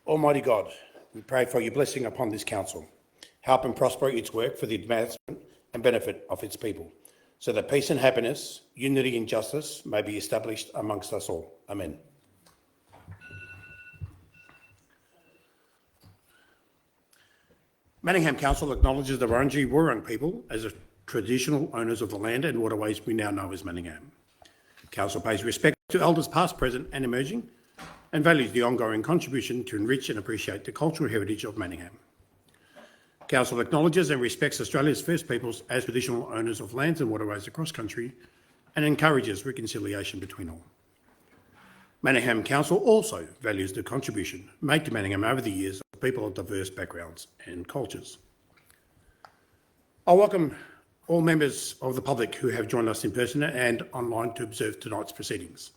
Almighty God, we pray for your blessing upon this council. Help and prosper its work for the advancement and benefit of its people, so that peace and happiness, unity and justice may be established amongst us all. Amen. Manningham Council acknowledges the Wurundjeri Wurrung people as the traditional owners of the land and waterways we now know as Manningham. Council pays respect to elders past, present and emerging, and values the ongoing contribution to enrich and appreciate the cultural heritage of Manningham. Council acknowledges and respects Australia's First Peoples as traditional owners of lands and waterways across country and encourages reconciliation between all. Manningham Council also values the contribution made to Manningham over the years of people of diverse backgrounds and cultures. I welcome all members of the public who have joined us in person and online to observe tonight's proceedings.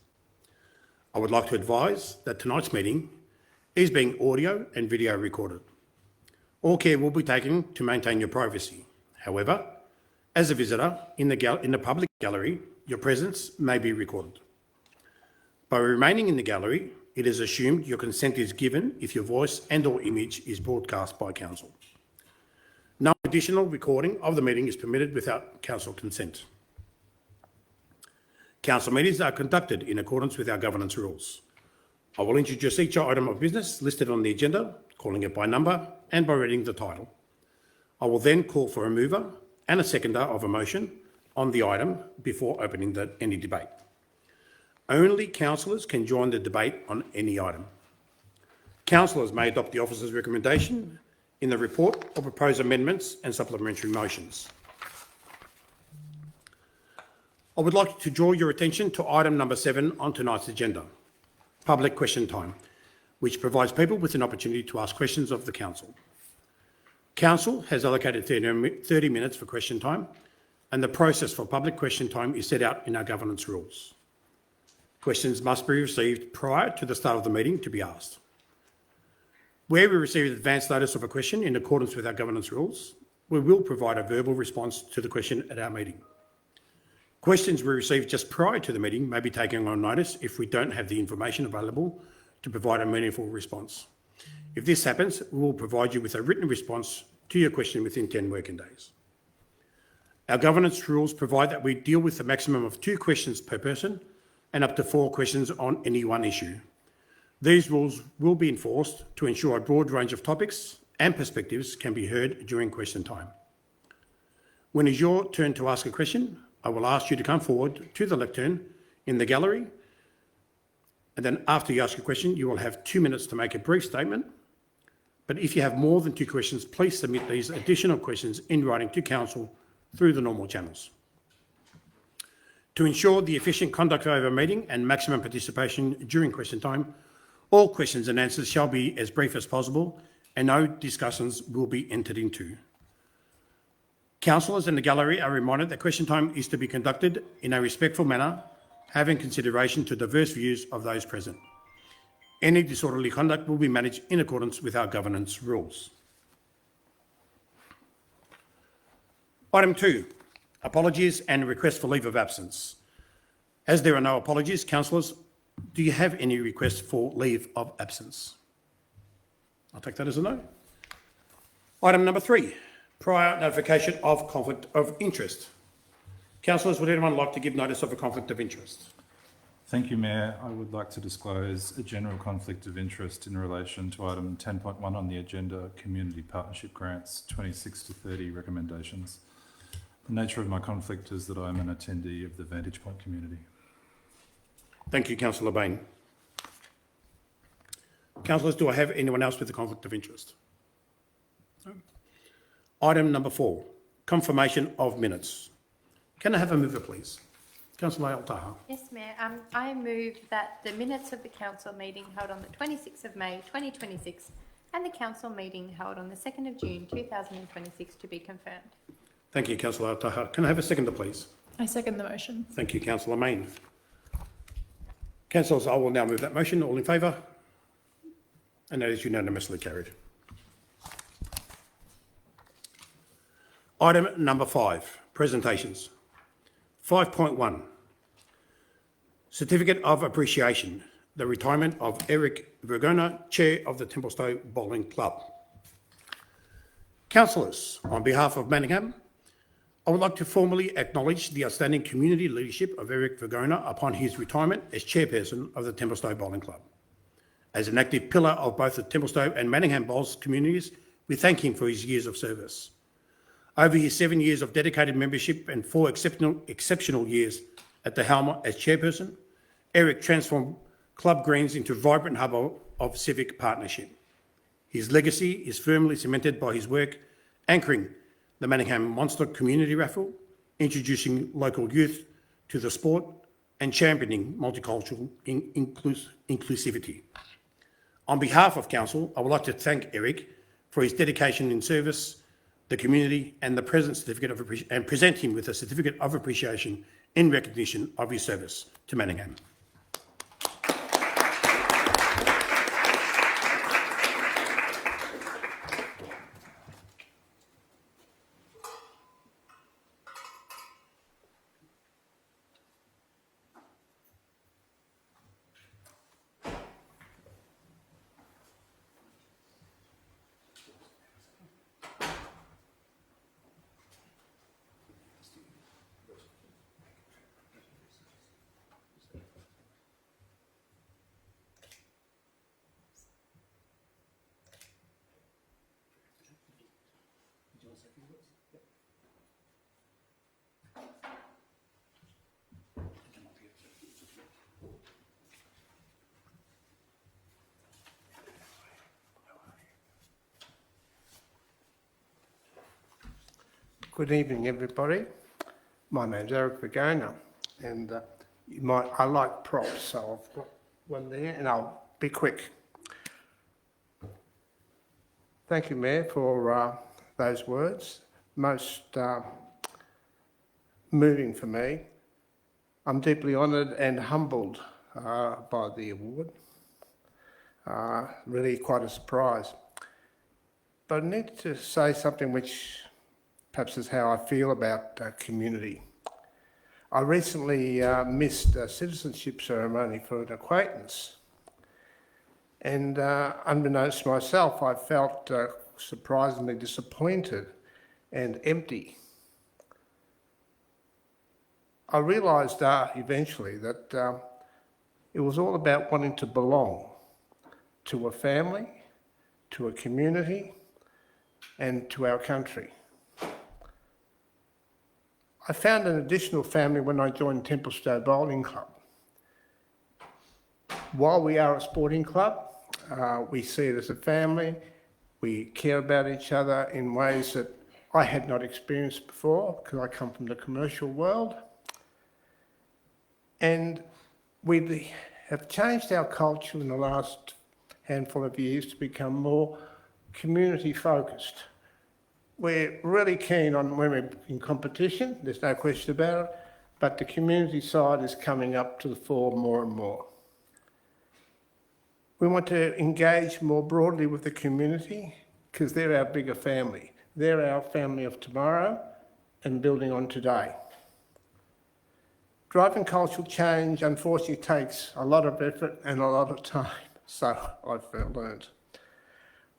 I would like to advise that tonight's meeting is being audio and video recorded. All care will be taken to maintain your privacy. However, as a visitor in the public gallery, your presence may be recorded. By remaining in the gallery, it is assumed your consent is given if your voice and/or image is broadcast by Council. No additional recording of the meeting is permitted without Council consent. Council meetings are conducted in accordance with our governance rules. I will introduce each item of business listed on the agenda, calling it by number and by reading the title. I will then call for a mover and a seconder of a motion on the item before opening any debate. Only councillors can join the debate on any item. Councillors may adopt the officer's recommendation in the report or propose amendments and supplementary motions. I would like to draw your attention to item number 7 on tonight's agenda, public question time, which provides people with an opportunity to ask questions of the Council. Council has allocated 30 minutes for question time, and the process for public question time is set out in our governance rules. Questions must be received prior to the start of the meeting to be asked. Where we receive advance notice of a question in accordance with our governance rules, we will provide a verbal response to the question at our meeting. Questions we receive just prior to the meeting may be taken on notice if we don't have the information available to provide a meaningful response. If this happens, we will provide you with a written response to your question within 10 working days. Our governance rules provide that we deal with a maximum of 2 questions per person and up to 4 questions on any one issue. These rules will be enforced to ensure a broad range of topics and perspectives can be heard during question time. When it's your turn to ask a question, I will ask you to come forward to the lectern in the gallery, and then after you ask a question, you will have 2 minutes to make a brief statement. But if you have more than 2 questions, please submit these additional questions in writing to Council through the normal channels. To ensure the efficient conduct of our meeting and maximum participation during question time, all questions and answers shall be as brief as possible and no discussions will be entered into. Councillors in the gallery are reminded that question time is to be conducted in a respectful manner, having consideration to diverse views of those present. Any disorderly conduct will be managed in accordance with our governance rules. Item 2, apologies and requests for leave of absence. As there are no apologies, councillors, do you have any requests for leave of absence? I'll take that as a no. Item number 3, prior notification of conflict of interest. Councillors, would anyone like to give notice of a conflict of interest? Thank you, Mayor. I would like to disclose a general conflict of interest in relation to item 10.1 on the agenda, Community Partnership Grants 26 to 30 recommendations. The nature of my conflict is that I am an attendee of the Vantage Point community. Thank you, Councillor Bain. Councillors, do I have anyone else with a conflict of interest? No. Item number 4, confirmation of minutes. Can I have a mover, please? Councillor Al-Taha. Yes, Mayor. I move that the minutes of the council meeting held on the 26th of May 2026 and the council meeting held on the 2nd of June 2026 to be confirmed. Thank you, Councillor Al-Taha. Can I have a seconder, please? I second the motion. Thank you, Councillor Main. Councillors, I will now move that motion. All in favour? And that is unanimously carried. Item number 5, presentations. 5.1, Certificate of Appreciation. the retirement of Eric Vergona, Chair of the Templestowe Bowling Club. Councillors, on behalf of Manningham, I would like to formally acknowledge the outstanding community leadership of Eric Vergona upon his retirement as Chairperson of the Templestowe Bowling Club. As an active pillar of both the Templestowe and Manningham Bowls communities, we thank him for his years of service. Over his 7 years of dedicated membership and 4 exceptional years at the helm as Chairperson, Eric transformed Club Greens into a vibrant hub of civic partnership. His legacy is firmly cemented by his work anchoring the Manningham Monster Community Raffle, introducing local youth to the sport and championing multicultural inclusivity. On behalf of Council, I would like to thank Eric for his dedication in service, the community and the present certificate of appreciation, and present him with a certificate of appreciation in recognition of his service to Manningham. Good evening, everybody. My name's Eric Vergona, and I like props, so I've got one there, and I'll be quick. Thank you, Mayor, for those words. Most moving for me. I'm deeply honoured and humbled by the award. Really quite a surprise. But I need to say something which perhaps is how I feel about community. I recently missed a citizenship ceremony for an acquaintance, and unbeknownst to myself, I felt surprisingly disappointed and empty. I realised eventually that it was all about wanting to belong to a family, to a community, and to our country. I found an additional family when I joined Templestowe Bowling Club. While we are a sporting club, we see it as a family. We care about each other in ways that I had not experienced before because I come from the commercial world. And we have changed our culture in the last handful of years to become more community focused. We're really keen on when we're in competition, there's no question about it, but the community side is coming up to the fore more and more. We want to engage more broadly with the community because they're our bigger family. They're our family of tomorrow and building on today. Driving cultural change unfortunately takes a lot of effort and a lot of time, so I've learned.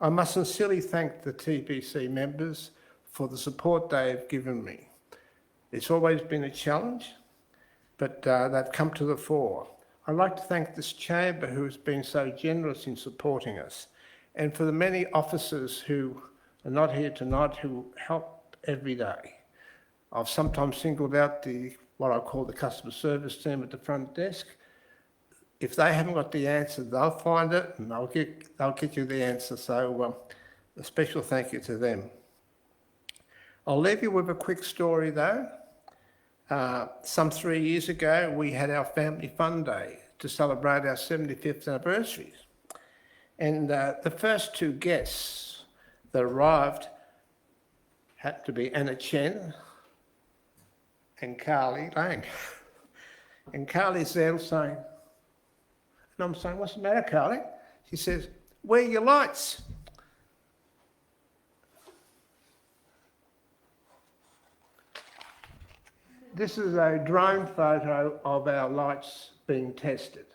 I must sincerely thank the TBC members for the support they have given me. It's always been a challenge, but they've come to the fore. I'd like to thank this chamber who has been so generous in supporting us, and for the many officers who are not here tonight who help every day. I've sometimes singled out what I call the customer service team at the front desk. If they haven't got the answer, they'll find it and they'll get you the answer. So a special thank you to them. I'll leave you with a quick story though. Some 3 years ago, we had our family fun day to celebrate our 75th anniversary. And the first 2 guests that arrived had to be Anna Chen and Carly Lang. And Carly's there saying, and I'm saying, what's the matter, Carly? She says, where are your lights? This is a drone photo of our lights being tested.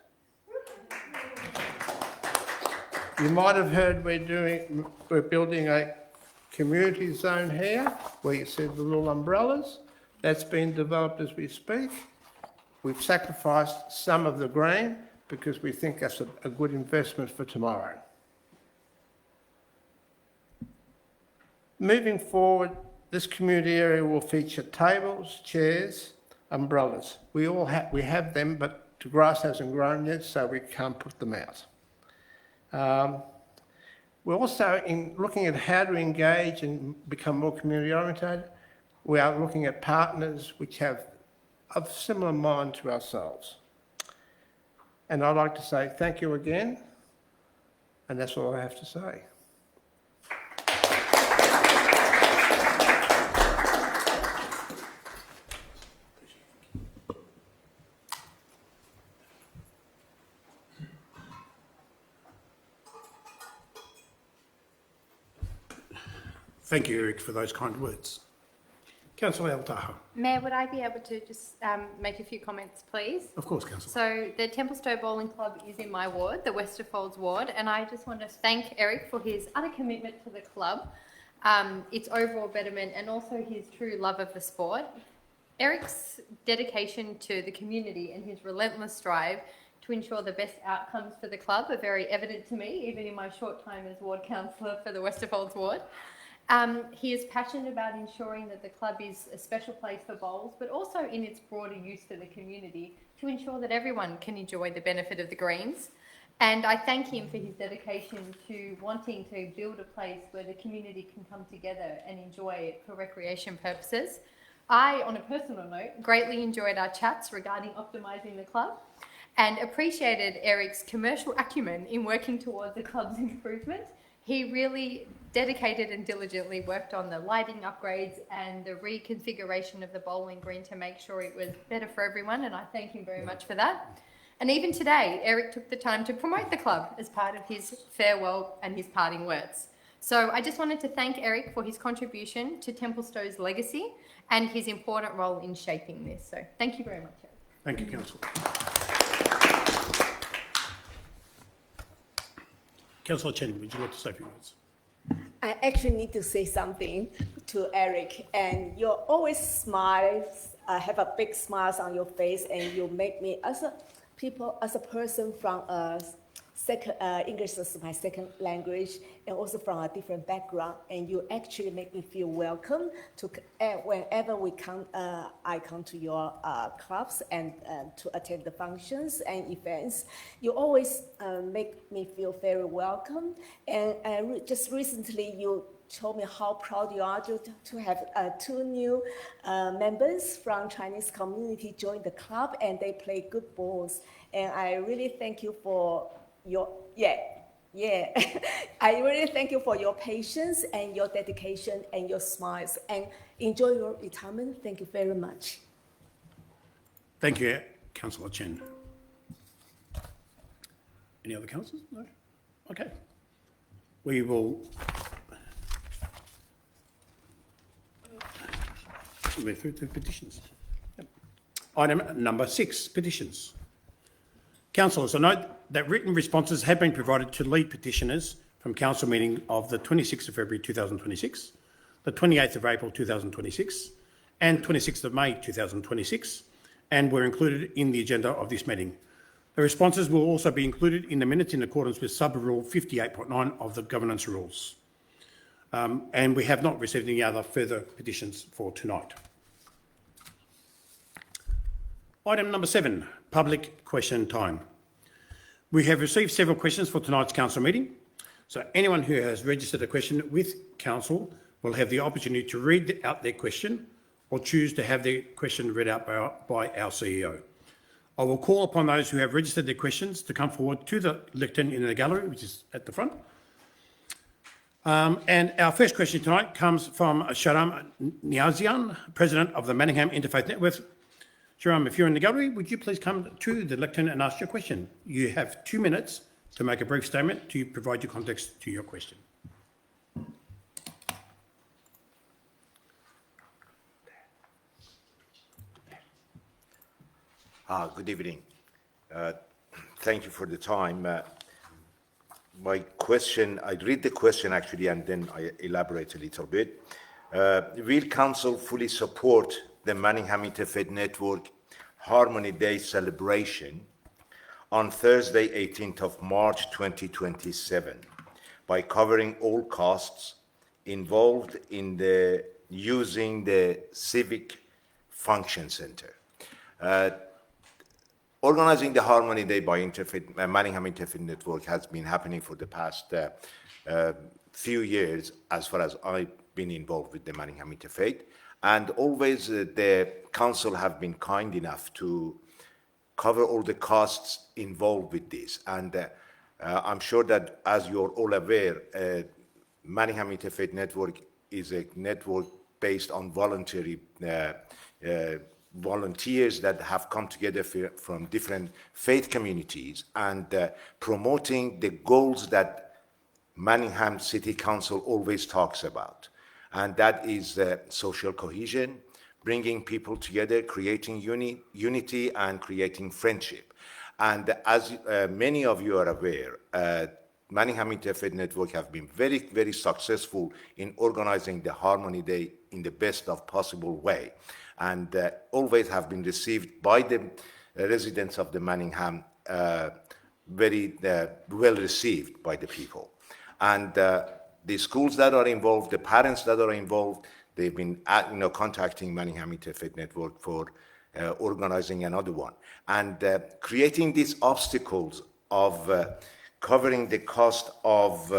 You might have heard we're building a community zone here, where you see the little umbrellas. That's being developed as we speak. We've sacrificed some of the green because we think that's a good investment for tomorrow. Moving forward, this community area will feature tables, chairs, umbrellas. We have them, but the grass hasn't grown yet, so we can't put them out. We're also looking at how to engage and become more community oriented. We are looking at partners which have a similar mind to ourselves. And I'd like to say thank you again, and that's all I have to say. Thank you, Eric, for those kind words. Councillor Al-Taha. Mayor, would I be able to just make a few comments, please? Of course, Councillor. So the Templestowe Bowling Club is in my ward, the Westerfolds ward, and I just want to thank Eric for his utter commitment to the club, its overall betterment, and also his true love of the sport. Eric's dedication to the community and his relentless drive to ensure the best outcomes for the club are very evident to me, even in my short time as ward councillor for the Westerfolds ward. He is passionate about ensuring that the club is a special place for bowls, but also in its broader use to the community to ensure that everyone can enjoy the benefit of the greens. And I thank him for his dedication to wanting to build a place where the community can come together and enjoy it for recreation purposes. I, on a personal note, greatly enjoyed our chats regarding optimising the club and appreciated Eric's commercial acumen in working towards the club's improvement. He really dedicated and diligently worked on the lighting upgrades and the reconfiguration of the bowling green to make sure it was better for everyone, and I thank him very much for that. And even today, Eric took the time to promote the club as part of his farewell and his parting words. So I just wanted to thank Eric for his contribution to Templestowe's legacy and his important role in shaping this. So thank you very much, Eric. Thank you, Councillor. Councillor Chen, would you like to say a few words? I actually need to say something to Eric, and you're always smiles, have a big smiles on your face, and you make me as a person from English is my second language, and also from a different background, and you actually make me feel welcome to whenever I come to your clubs and to attend the functions and events. You always make me feel very welcome, and just recently you told me how proud you are to have two new members from Chinese community join the club, and they play good balls, and I really thank you for I really thank you for your patience and your dedication and your smiles, and enjoy your retirement. Thank you very much. Thank you, Councillor Chen. Any other councillors? No? Okay. We will move through to petitions. Yep. Item number 6, petitions. Councillors, I note that written responses have been provided to lead petitioners from council meeting of the 26th of February 2026, the 28th of April 2026 and 26th of May 2026, and were included in the agenda of this meeting. The responses will also be included in the minutes in accordance with sub-rule 58.9 of the governance rules. And we have not received any other further petitions for tonight. Item number 7, public question time. We have received several questions for tonight's council meeting. So anyone who has registered a question with council will have the opportunity to read out their question or choose to have their question read out by our CEO. I will call upon those who have registered their questions to come forward to the lectern in the gallery, which is at the front. And our first question tonight comes from Sharam Niazian, President of the Manningham Interfaith Network. Sharam, if you're in the gallery, would you please come to the lectern and ask your question? You have 2 minutes to make a brief statement to provide your context to your question. Good evening. Thank you for the time. my question, I read the question actually, and then I elaborate a little bit. Will Council fully support the Manningham Interfaith Network Harmony Day celebration on Thursday, 18th of March, 2027, by covering all costs involved in using the Civic Function Center? Organizing the Harmony Day by Manningham Interfaith Network has been happening for the past few years, as far as I've been involved with the Manningham Interfaith. And always the council have been kind enough to cover all the costs involved with this. And I'm sure that, as you're all aware, Manningham Interfaith Network is a network based on voluntary volunteers that have come together from different faith communities and promoting the goals that Manningham City Council always talks about. And that is social cohesion, bringing people together, creating unity and creating friendship. And as many of you are aware, Manningham Interfaith Network have been very, very successful in organizing the Harmony Day in the best of possible way, and always have been received by the residents of the Manningham very well received by the people. And the schools that are involved, the parents that are involved, they've been contacting Manningham Interfaith Network for organizing another one. And creating these obstacles of covering the cost of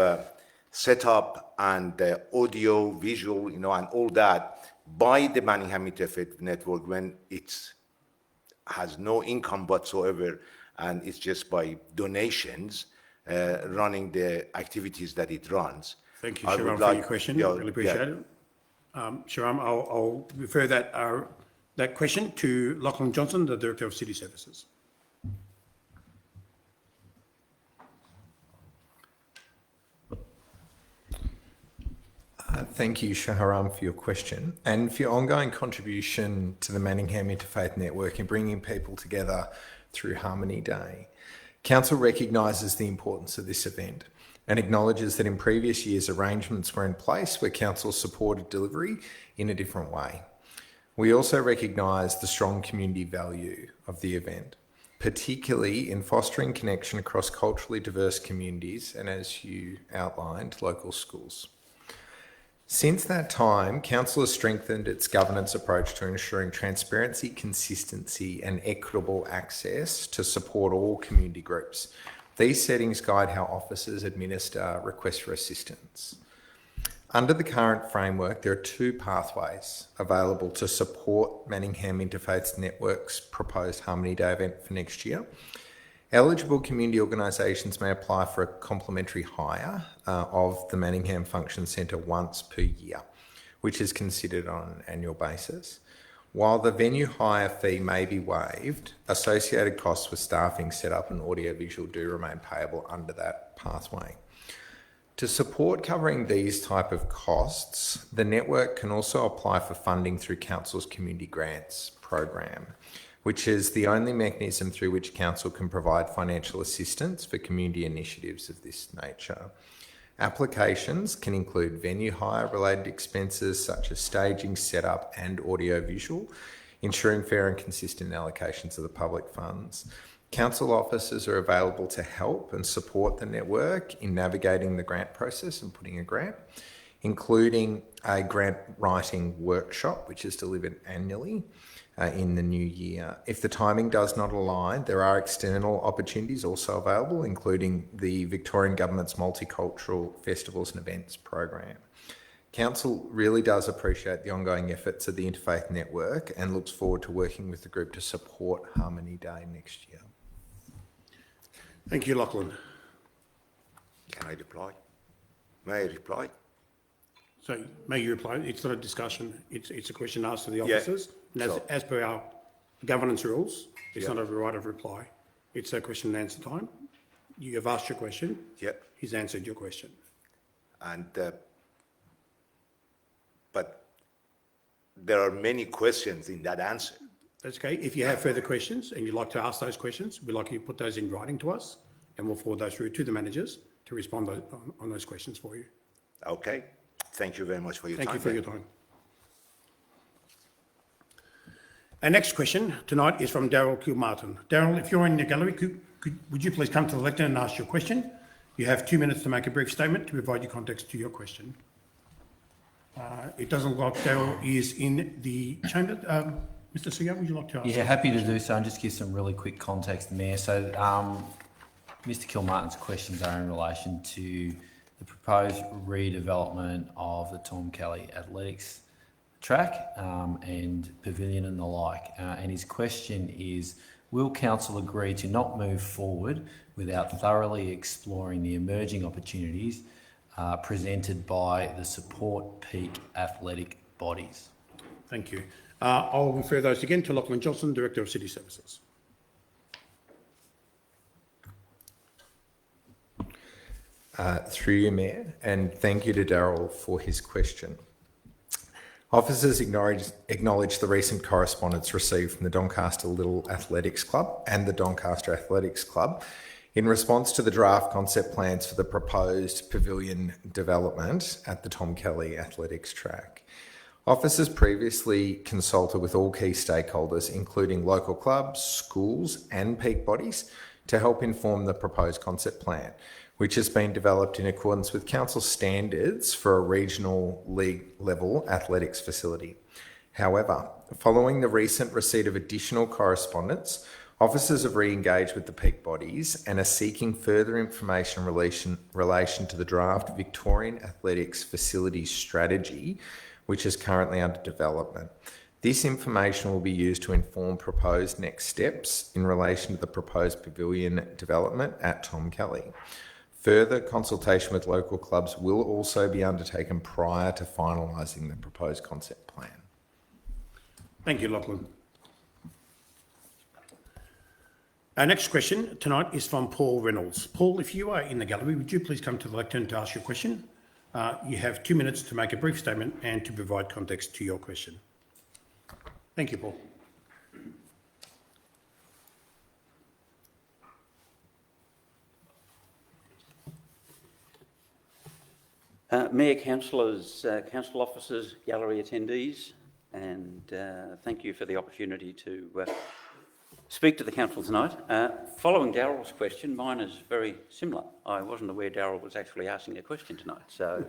setup and audio, visual, and all that by the Manningham Interfaith Network, when it has no income whatsoever and it's just by donations running the activities that it runs. Thank you, I Sharam, would for like- your question. yeah, Really appreciate it. Sharam, I'll refer that question to Lachlan Johnson, the Director of City Services. Thank you, Shahram, for your question and for your ongoing contribution to the Manningham Interfaith Network in bringing people together through Harmony Day. Council recognises the importance of this event and acknowledges that in previous years arrangements were in place where Council supported delivery in a different way. We also recognise the strong community value of the event, particularly in fostering connection across culturally diverse communities and, as you outlined, local schools. Since that time, Council has strengthened its governance approach to ensuring transparency, consistency and equitable access to support all community groups. These settings guide how officers administer requests for assistance. Under the current framework, there are two pathways available to support Manningham Interfaith Network's proposed Harmony Day event for next year. Eligible community organisations may apply for a complimentary hire of the Manningham Function Centre once per year, which is considered on an annual basis. While the venue hire fee may be waived, associated costs with staffing, setup and audiovisual do remain payable under that pathway. To support covering these type of costs, the network can also apply for funding through Council's Community Grants program, which is the only mechanism through which Council can provide financial assistance for community initiatives of this nature. Applications can include venue hire related expenses such as staging, setup and audiovisual, ensuring fair and consistent allocations of the public funds. Council officers are available to help and support the network in navigating the grant process and putting a grant, including a grant writing workshop, which is delivered annually in the new year. If the timing does not align, there are external opportunities also available, including the Victorian Government's Multicultural Festivals and Events program. Council really does appreciate the ongoing efforts of the Interfaith Network and looks forward to working with the group to support Harmony Day next year. Thank you, Lachlan. Can I reply? May I reply? So may you reply? It's not a discussion. It's a question asked to the Yeah, officers. And sure. as per our governance rules, it's Yeah. not a right of reply. It's a question and answer time. You have asked your question. Yeah. He's answered your question. And but there are many questions in that answer. That's okay. If you have further questions and you'd like to ask those questions, we'd like you to put those in writing to us and we'll forward those through to the managers to respond on those questions for you. Okay. Thank you very much for your time. Thank you for your time. Our next question tonight is from Daryl Kilmartin. Daryl, if you're in the gallery, would you please come to the lectern and ask your question? You have 2 minutes to make a brief statement to provide your context to your question. It doesn't look like Daryl is in the chamber. Mr. Seago, would you like to ask? Yeah, happy to do so, and just give some really quick context, Mayor. So, Mr. Kilmartin's questions are in relation to the proposed redevelopment of the Tom Kelly Athletics track and pavilion and the like. And his question is, will council agree to not move forward without thoroughly exploring the emerging opportunities presented by the support peak athletic bodies? Thank you. I'll refer those again to Lachlan Johnson, Director of City Services. Through you, Mayor, and thank you to Daryl for his question. Officers acknowledge the recent correspondence received from the Doncaster Little Athletics Club and the Doncaster Athletics Club in response to the draft concept plans for the proposed pavilion development at the Tom Kelly Athletics track. Officers previously consulted with all key stakeholders, including local clubs, schools and peak bodies, to help inform the proposed concept plan, which has been developed in accordance with council standards for a regional league level athletics facility. However, following the recent receipt of additional correspondence, officers have re-engaged with the peak bodies and are seeking further information in relation to the draft Victorian Athletics Facility Strategy, which is currently under development. This information will be used to inform proposed next steps in relation to the proposed pavilion development at Tom Kelly. Further consultation with local clubs will also be undertaken prior to finalising the proposed concept plan. Thank you, Lachlan. Our next question tonight is from Paul Reynolds. Paul, if you are in the gallery, would you please come to the lectern to ask your question? You have 2 minutes to make a brief statement and to provide context to your question. Thank you, Paul. Mayor, councillors, council officers, gallery attendees, and thank you for the opportunity to speak to the council tonight. Following Daryl's question, mine is very similar. I wasn't aware Daryl was actually asking a question tonight, so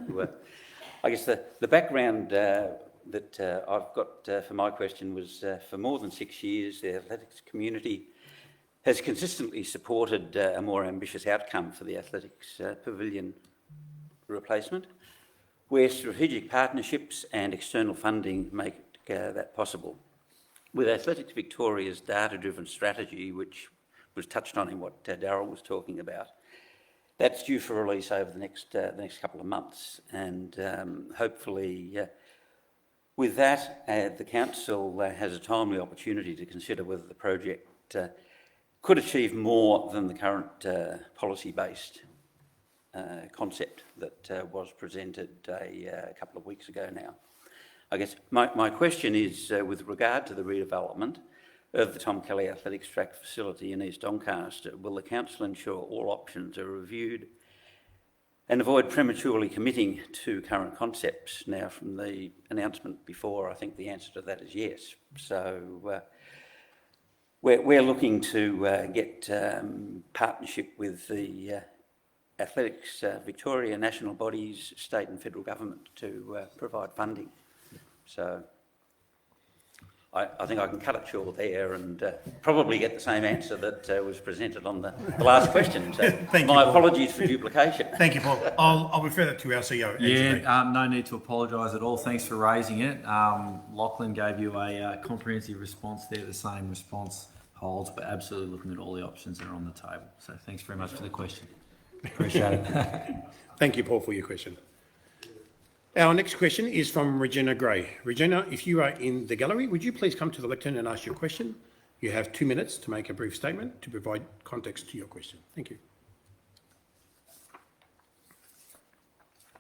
I guess the background that I've got for my question was for more than 6 years, the athletics community has consistently supported a more ambitious outcome for the athletics pavilion replacement, where strategic partnerships and external funding make that possible. With Athletics Victoria's data-driven strategy, which was touched on in what Daryl was talking about, that's due for release over the next couple of months, and hopefully with that, the council has a timely opportunity to consider whether the project could achieve more than the current policy-based concept that was presented a couple of weeks ago now. I guess my question is with regard to the redevelopment of the Tom Kelly Athletics Track facility in East Doncaster, will the council ensure all options are reviewed and avoid prematurely committing to current concepts? Now, from the announcement before, I think the answer to that is yes. So we're looking to get partnership with the Athletics Victoria, national bodies, state and federal government to provide funding. So I think I can cut it short there and probably get the same answer that was presented on the last question. So Thank you, my Paul. apologies for duplication. Thank you, Paul. I'll refer that to our CEO. Yeah, no need to apologise at all. Thanks for raising it. Lachlan gave you a comprehensive response there. The same response holds, but absolutely looking at all the options that are on the table. So thanks very much for the question. Appreciate it. Thank you, Paul, for your question. Our next question is from Regina Gray. Regina, if you are in the gallery, would you please come to the lectern and ask your question? You have 2 minutes to make a brief statement to provide context to your question. Thank you.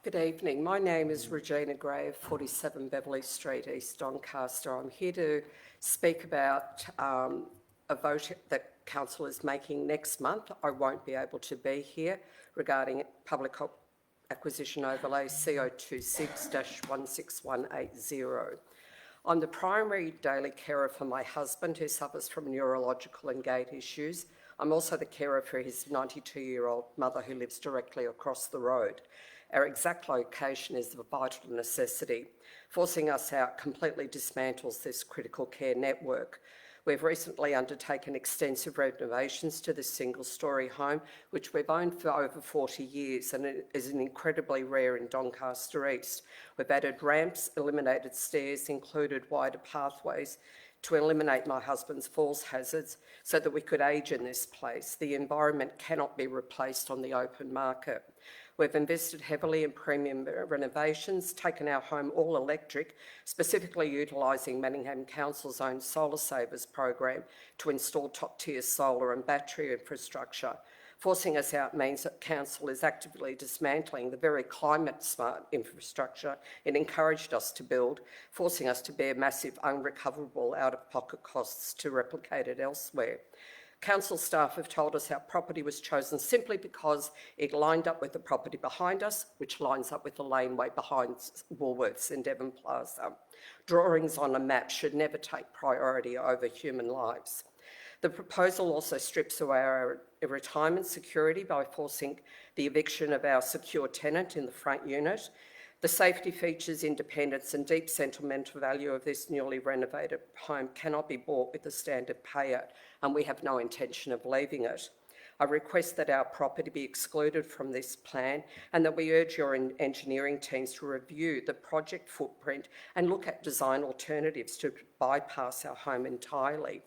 Good evening. My name is Regina Gray of 47 Beverley Street, East Doncaster. I'm here to speak about a vote that council is making next month, I won't be able to be here regarding public acquisition overlay CO26-16180. I'm the primary daily carer for my husband, who suffers from neurological and gait issues. I'm also the carer for his 92-year-old mother, who lives directly across the road. Our exact location is a vital necessity. Forcing us out completely dismantles this critical care network. We've recently undertaken extensive renovations to this single-storey home, which we've owned for over 40 years, and it is incredibly rare in Doncaster East. We've added ramps, eliminated stairs, included wider pathways to eliminate my husband's falls hazards so that we could age in this place. The environment cannot be replaced on the open market. We've invested heavily in premium renovations, taken our home all electric, specifically utilising Manningham Council's own Solar Savers program to install top-tier solar and battery infrastructure. Forcing us out means that council is actively dismantling the very climate-smart infrastructure it encouraged us to build, forcing us to bear massive unrecoverable out-of-pocket costs to replicate it elsewhere. Council staff have told us our property was chosen simply because it lined up with the property behind us, which lines up with the laneway behind Woolworths in Devon Plaza. Drawings on a map should never take priority over human lives. The proposal also strips away our retirement security by forcing the eviction of our secure tenant in the front unit. The safety features, independence and deep sentimental value of this newly renovated home cannot be bought with a standard payout, and we have no intention of leaving it. I request that our property be excluded from this plan and that we urge your engineering teams to review the project footprint and look at design alternatives to bypass our home entirely.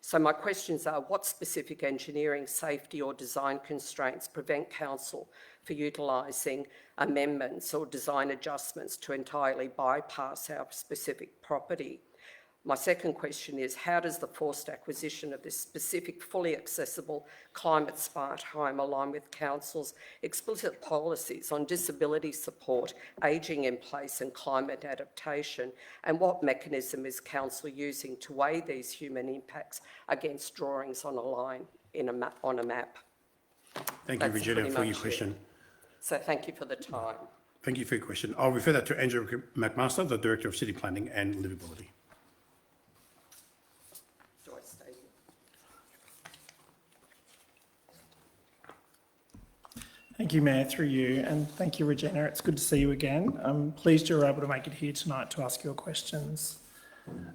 So my questions are, what specific engineering, safety or design constraints prevent council for utilising amendments or design adjustments to entirely bypass our specific property? My second question is, how does the forced acquisition of this specific fully accessible climate-smart home align with council's explicit policies on disability support, ageing in place and climate adaptation? And what mechanism is council using to weigh these human impacts against drawings on a line on a map? Thank you, That's Regina, pretty for your much question. it. So thank you for the time. Thank you for your question. I'll refer that to Andrew McMaster, the Director of City Planning and Livability. Do I stay here? Thank you, Mayor, through you, and thank you, Regina. It's good to see you again. I'm pleased you were able to make it here tonight to ask your questions.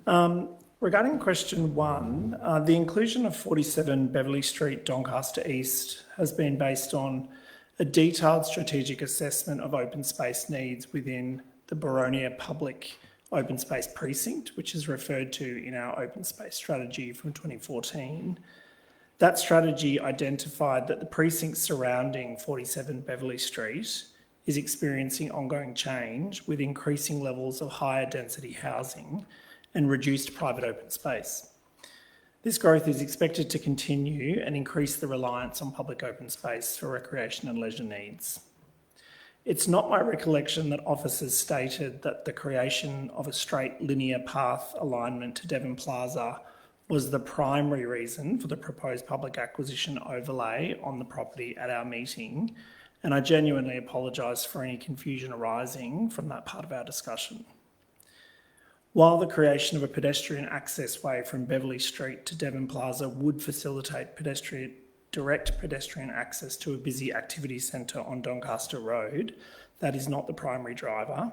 Regarding question 1, the inclusion of 47 Beverley Street, Doncaster East has been based on a detailed strategic assessment of open space needs within the Boronia Public Open Space Precinct, which is referred to in our open space strategy from 2014. That strategy identified that the precinct surrounding 47 Beverley Street is experiencing ongoing change with increasing levels of higher density housing and reduced private open space. This growth is expected to continue and increase the reliance on public open space for recreation and leisure needs. It's not my recollection that officers stated that the creation of a straight linear path alignment to Devon Plaza was the primary reason for the proposed public acquisition overlay on the property at our meeting, and I genuinely apologise for any confusion arising from that part of our discussion. While the creation of a pedestrian access way from Beverley Street to Devon Plaza would facilitate direct pedestrian access to a busy activity centre on Doncaster Road, that is not the primary driver.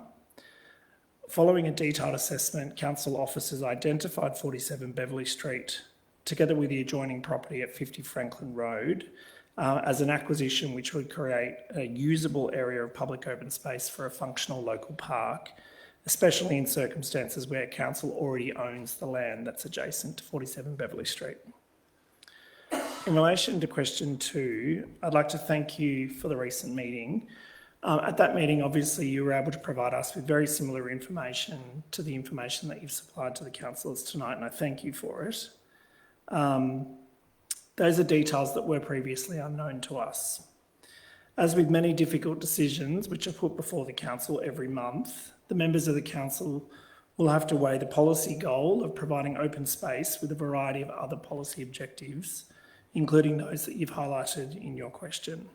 Following a detailed assessment, council officers identified 47 Beverley Street, together with the adjoining property at 50 Franklin Road, as an acquisition which would create a usable area of public open space for a functional local park, especially in circumstances where council already owns the land that's adjacent to 47 Beverley Street. In relation to question 2, I'd like to thank you for the recent meeting. At that meeting, obviously, you were able to provide us with very similar information to the information that you've supplied to the councillors tonight, and I thank you for it. Those are details that were previously unknown to us. As with many difficult decisions which are put before the council every month, the members of the council will have to weigh the policy goal of providing open space with a variety of other policy objectives, including those that you've highlighted in your question.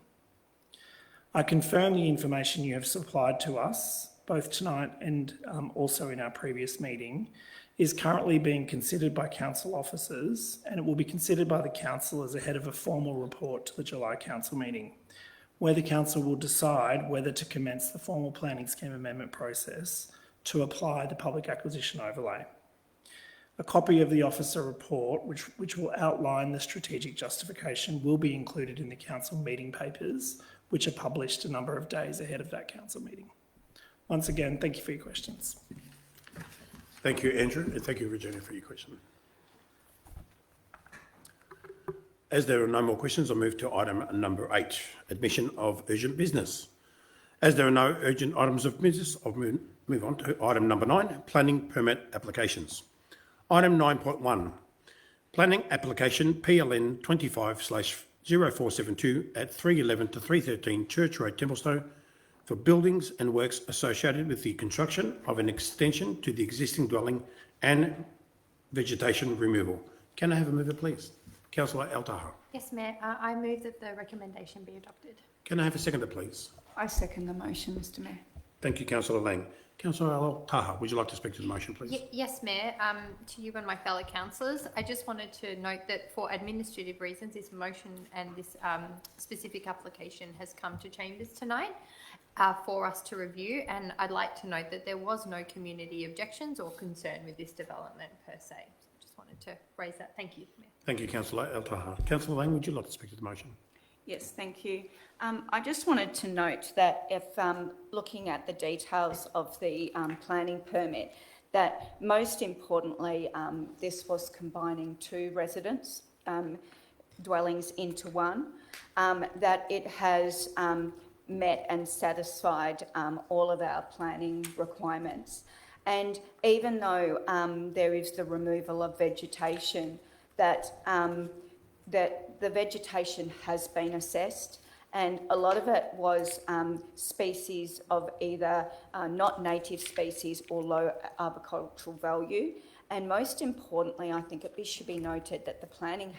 I confirm the information you have supplied to us, both tonight and also in our previous meeting, is currently being considered by council officers, and it will be considered by the councillors ahead of a formal report to the July council meeting, where the council will decide whether to commence the formal planning scheme amendment process to apply the public acquisition overlay. A copy of the officer report, which will outline the strategic justification, will be included in the council meeting papers, which are published a number of days ahead of that council meeting. Once again, thank you for your questions. Thank you, Andrew, and thank you, Regina, for your question. As there are no more questions, I'll move to item number 8, admission of urgent business. As there are no urgent items of business, I'll move on to item number 9, planning permit applications. Item 9.1, planning application PLN 25/0472 at 311 to 313 Church Road, Templestowe, for buildings and works associated with the construction of an extension to the existing dwelling and vegetation removal. Can I have a mover, please? Councillor El-Taha. Yes, Mayor. I move that the recommendation be adopted. Can I have a seconder, please? I second the motion, Mr Mayor. Thank you, Councillor Lang. Councillor El-Taha, would you like to speak to the motion, please? Yes, Mayor. To you and my fellow councillors, I just wanted to note that for administrative reasons, this motion and this specific application has come to Chambers tonight for us to review, and I'd like to note that there was no community objections or concern with this development per se. So I just wanted to raise that. Thank you, Mayor. Thank you, Councillor El-Taha. Councillor Lang, would you like to speak to the motion? Yes, thank you. I just wanted to note that if looking at the details of the planning permit, that most importantly, this was combining 2 residence dwellings into one, that it has met and satisfied all of our planning requirements. And even though there is the removal of vegetation, that the vegetation has been assessed, and a lot of it was species of either not native species or low arboricultural value. And most importantly, I think it should be noted that the planning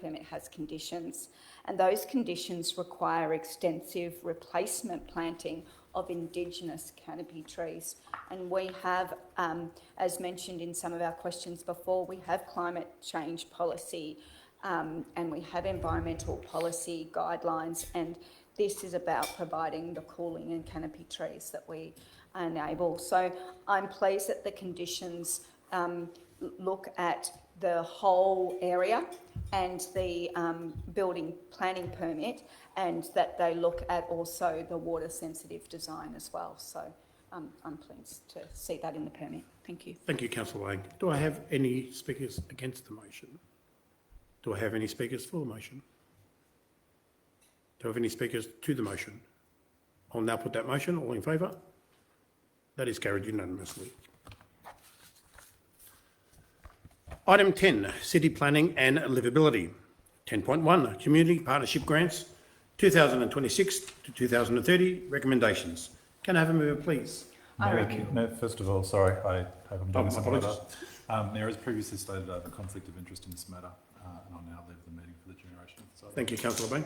permit has conditions, and those conditions require extensive replacement planting of Indigenous canopy trees. And we have, as mentioned in some of our questions before, we have climate change policy and we have environmental policy guidelines, and this is about providing the cooling and canopy trees that we enable. So I'm pleased that the conditions look at the whole area and the building planning permit, and that they look at also the water sensitive design as well. So I'm pleased to see that in the permit. Thank you. Thank you, Councillor Lang. Do I have any speakers against the motion? Do I have any speakers for the motion? Do I have any speakers to the motion? I'll now put that motion. All in favour? That is carried unanimously. Item 10, City Planning and Livability. 10.1, Community Partnership Grants, 2026 to 2030 recommendations. Can I have a mover, please? Mayor, first of all, sorry, I hope I'm doing this in order. apologies. Mayor, as previously stated, I have a conflict of interest in this matter, and I'll now leave the meeting for the duration. So Thank you, Councillor Bain.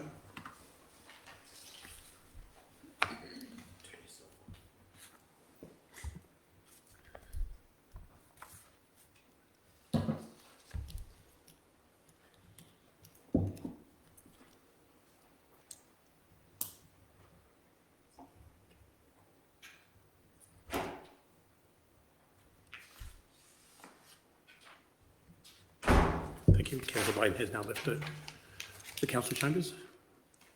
Thank you. Councillor Bain has now left the council chambers.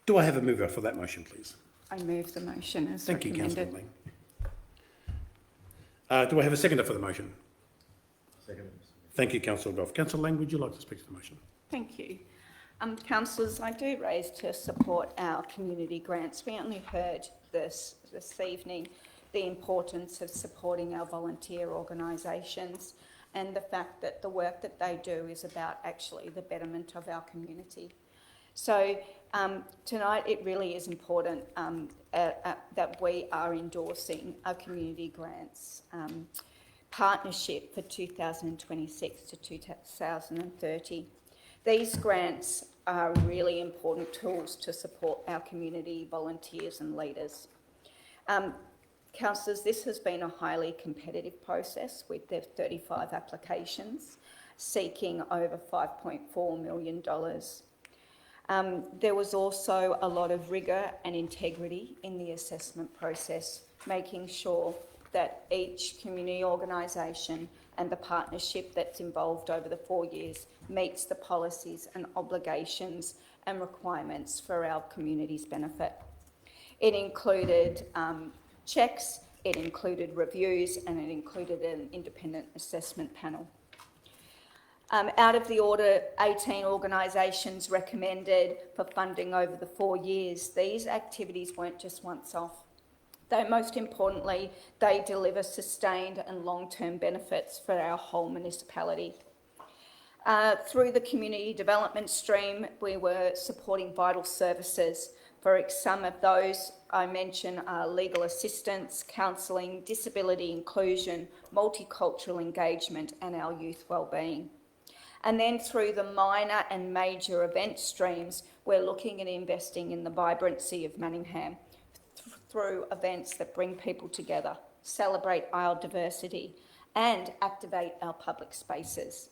Do I have a mover for that motion, please? I move the motion as Thank you, recommended. Councillor Lang. Do I have a seconder for the motion? second. Thank you, Councillor Goff. Councillor Lang, would you like to speak to the motion? Thank you. Councillors, I do raise to support our community grants. We only heard this evening the importance of supporting our volunteer organisations and the fact that the work that they do is about actually the betterment of our community. So tonight it really is important that we are endorsing our community grants partnership for 2026 to 2030. These grants are really important tools to support our community volunteers and leaders. Councillors, this has been a highly competitive process with the 35 applications seeking over $5.4 million. There was also a lot of rigour and integrity in the assessment process, making sure that each community organisation and the partnership that's involved over the 4 years meets the policies and obligations and requirements for our community's benefit. It included checks, it included reviews, and it included an independent assessment panel. Out of the order, 18 organisations recommended for funding over the 4 years. These activities weren't just once off. Most importantly, they deliver sustained and long-term benefits for our whole municipality. Through the community development stream, we were supporting vital services. For some of those I mention are legal assistance, counselling, disability inclusion, multicultural engagement, and our youth wellbeing. And then through the minor and major event streams, we're looking at investing in the vibrancy of Manningham through events that bring people together, celebrate our diversity, and activate our public spaces.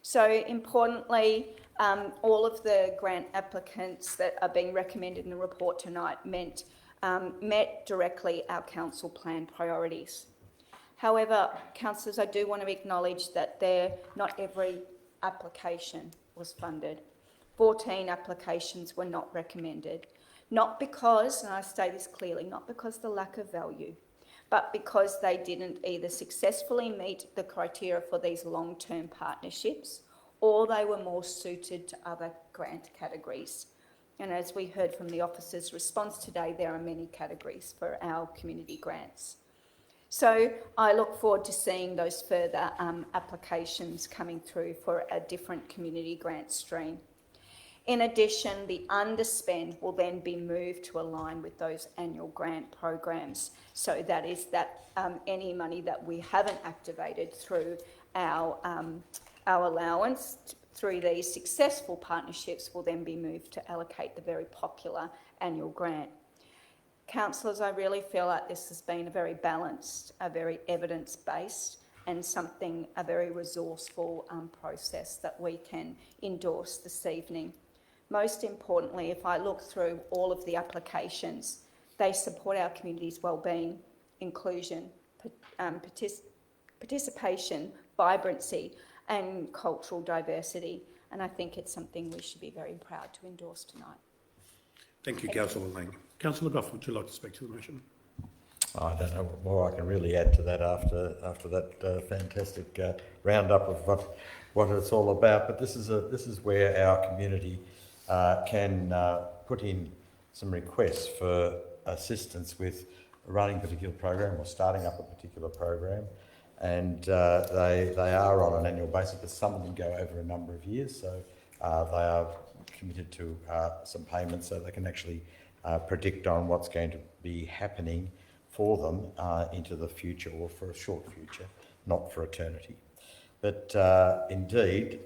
So importantly, all of the grant applicants that are being recommended in the report tonight met directly our council plan priorities. However, councillors, I do want to acknowledge that not every application was funded. 14 applications were not recommended. Not because, and I say this clearly, not because of the lack of value, but because they didn't either successfully meet the criteria for these long-term partnerships, or they were more suited to other grant categories. And as we heard from the officer's response today, there are many categories for our community grants. So I look forward to seeing those further applications coming through for a different community grant stream. In addition, the underspend will then be moved to align with those annual grant programs. So that is that any money that we haven't activated through our allowance through these successful partnerships will then be moved to allocate the very popular annual grant. Councillors, I really feel like this has been a very balanced, a very evidence-based and a very resourceful process that we can endorse this evening. Most importantly, if I look through all of the applications, they support our community's wellbeing, inclusion, participation, vibrancy and cultural diversity. And I think it's something we should be very proud to endorse tonight. Thank you, Councillor Lang. Councillor Goff, would you like to speak to the motion? I don't know what more I can really add to that after that fantastic roundup of what it's all about. But this is where our community can put in some requests for assistance with running a particular program or starting up a particular program, and they are on an annual basis, but some of them go over a number of years, so they are committed to some payments so they can actually predict on what's going to be happening for them into the future, or for a short future, not for eternity. But indeed,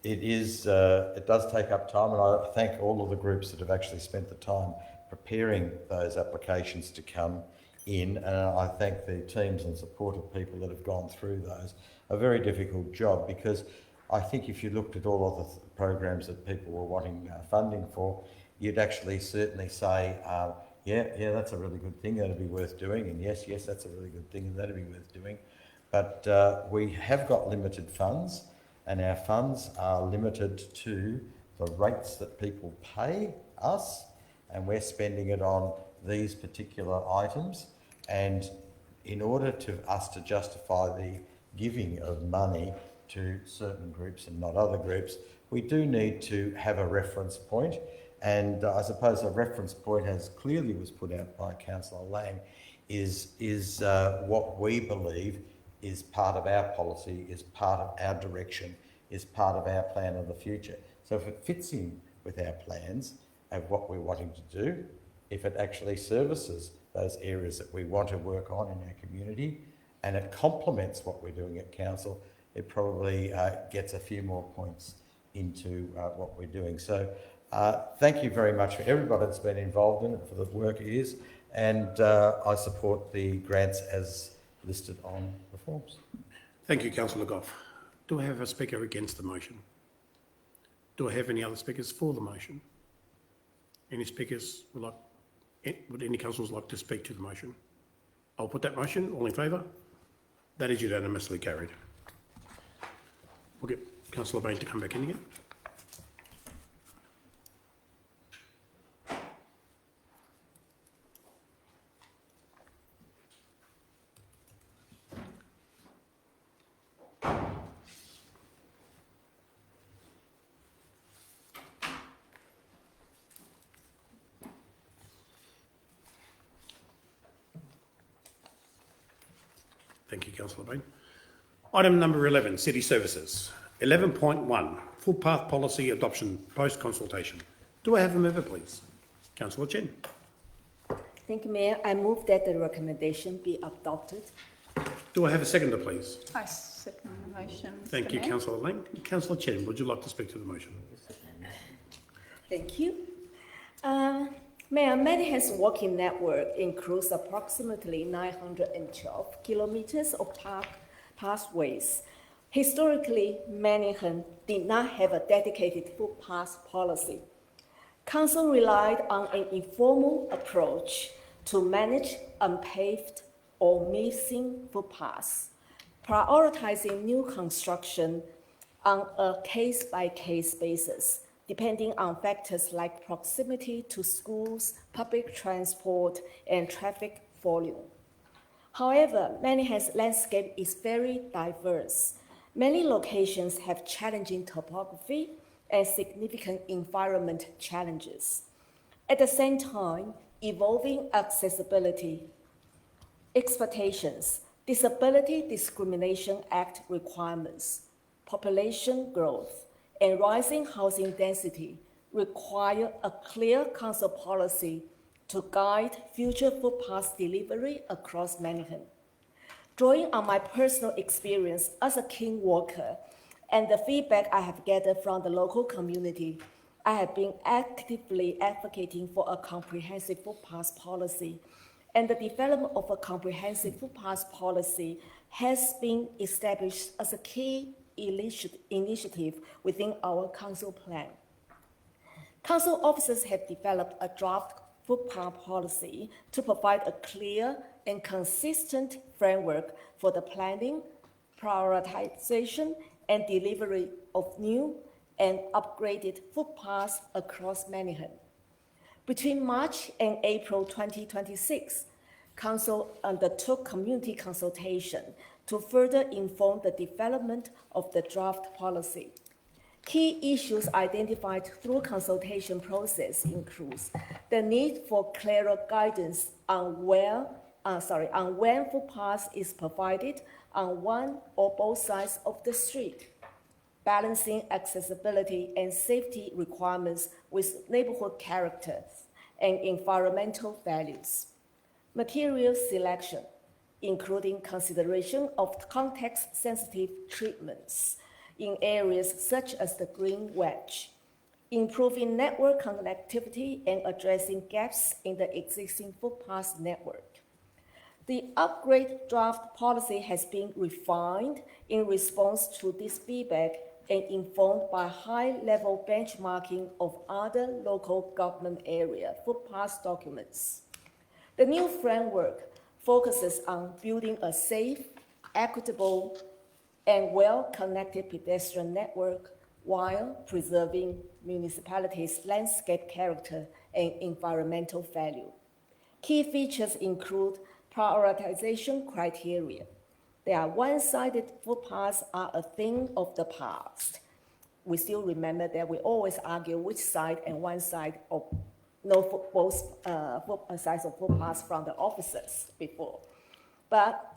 it does take up time, and I thank all of the groups that have actually spent the time preparing those applications to come in, and I thank the teams and supportive people that have gone through those. A very difficult job, because I think if you looked at all of the programs that people were wanting funding for, you'd actually certainly say, yeah, that's a really good thing, that'd be worth doing, and yes, that's a really good thing, and that'd be worth doing. But we have got limited funds, and our funds are limited to the rates that people pay us, and we're spending it on these particular items. And in order to us to justify the giving of money to certain groups and not other groups, we do need to have a reference point. And I suppose a reference point, as clearly was put out by Councillor Lang, is what we believe is part of our policy, is part of our direction, is part of our plan of the future. So if it fits in with our plans of what we're wanting to do, if it actually services those areas that we want to work on in our community, and it complements what we're doing at council, it probably gets a few more points into what we're doing. So thank you very much for everybody that's been involved in it, for the work it is, and I support the grants as listed on the forms. Thank you, Councillor Goff. Do I have a speaker against the motion? Do I have any other speakers for the motion? Any speakers would any councillors like to speak to the motion? I'll put that motion. All in favour? That is unanimously carried. We'll get Councillor Bain to come back in again. Thank you, Councillor Bain. Item number 11, City Services. 11.1, Footpath Policy Adoption Post-Consultation. Do I have a mover, please? Councillor Chen. Thank you, Mayor. I move that the recommendation be adopted. Do I have a seconder, please? I second the motion. Thank you, Councillor Lang. Councillor Chen, would you like to speak to the motion? Thank you. Mayor, Manningham walking network includes approximately 912 kilometers of pathways. Historically, Manningham did not have a dedicated footpath policy. Council relied on an informal approach to manage unpaved or missing footpaths, prioritizing new construction on a case-by-case basis, depending on factors like proximity to schools, public transport, and traffic volume. However, Manningham's landscape is very diverse. Many locations have challenging topography and significant environment challenges. At the same time, evolving accessibility expectations, Disability Discrimination Act requirements, population growth, and rising housing density require a clear council policy to guide future footpath delivery across Manningham. Drawing on my personal experience as a keen walker and the feedback I have gathered from the local community, I have been actively advocating for a comprehensive footpath policy, and the development of a comprehensive footpath policy has been established as a key initiative within our council plan. Council officers have developed a draft footpath policy to provide a clear and consistent framework for the planning, prioritization, and delivery of new and upgraded footpaths across Manningham. Between March and April 2026, Council undertook community consultation to further inform the development of the draft policy. Key issues identified through consultation process includes the need for clearer guidance on when footpath is provided on one or both sides of the street, balancing accessibility and safety requirements with neighborhood characters and environmental values. Material selection, including consideration of context-sensitive treatments in areas such as the green wedge, improving network connectivity and addressing gaps in the existing footpath network. The upgrade draft policy has been refined in response to this feedback and informed by high-level benchmarking of other local government area footpath documents. The new framework focuses on building a safe, equitable, and well-connected pedestrian network while preserving municipalities' landscape character and environmental value. Key features include prioritization criteria. Their one-sided footpaths are a thing of the past. We still remember that we always argue which side and one side of both sides of footpaths from the officers before. But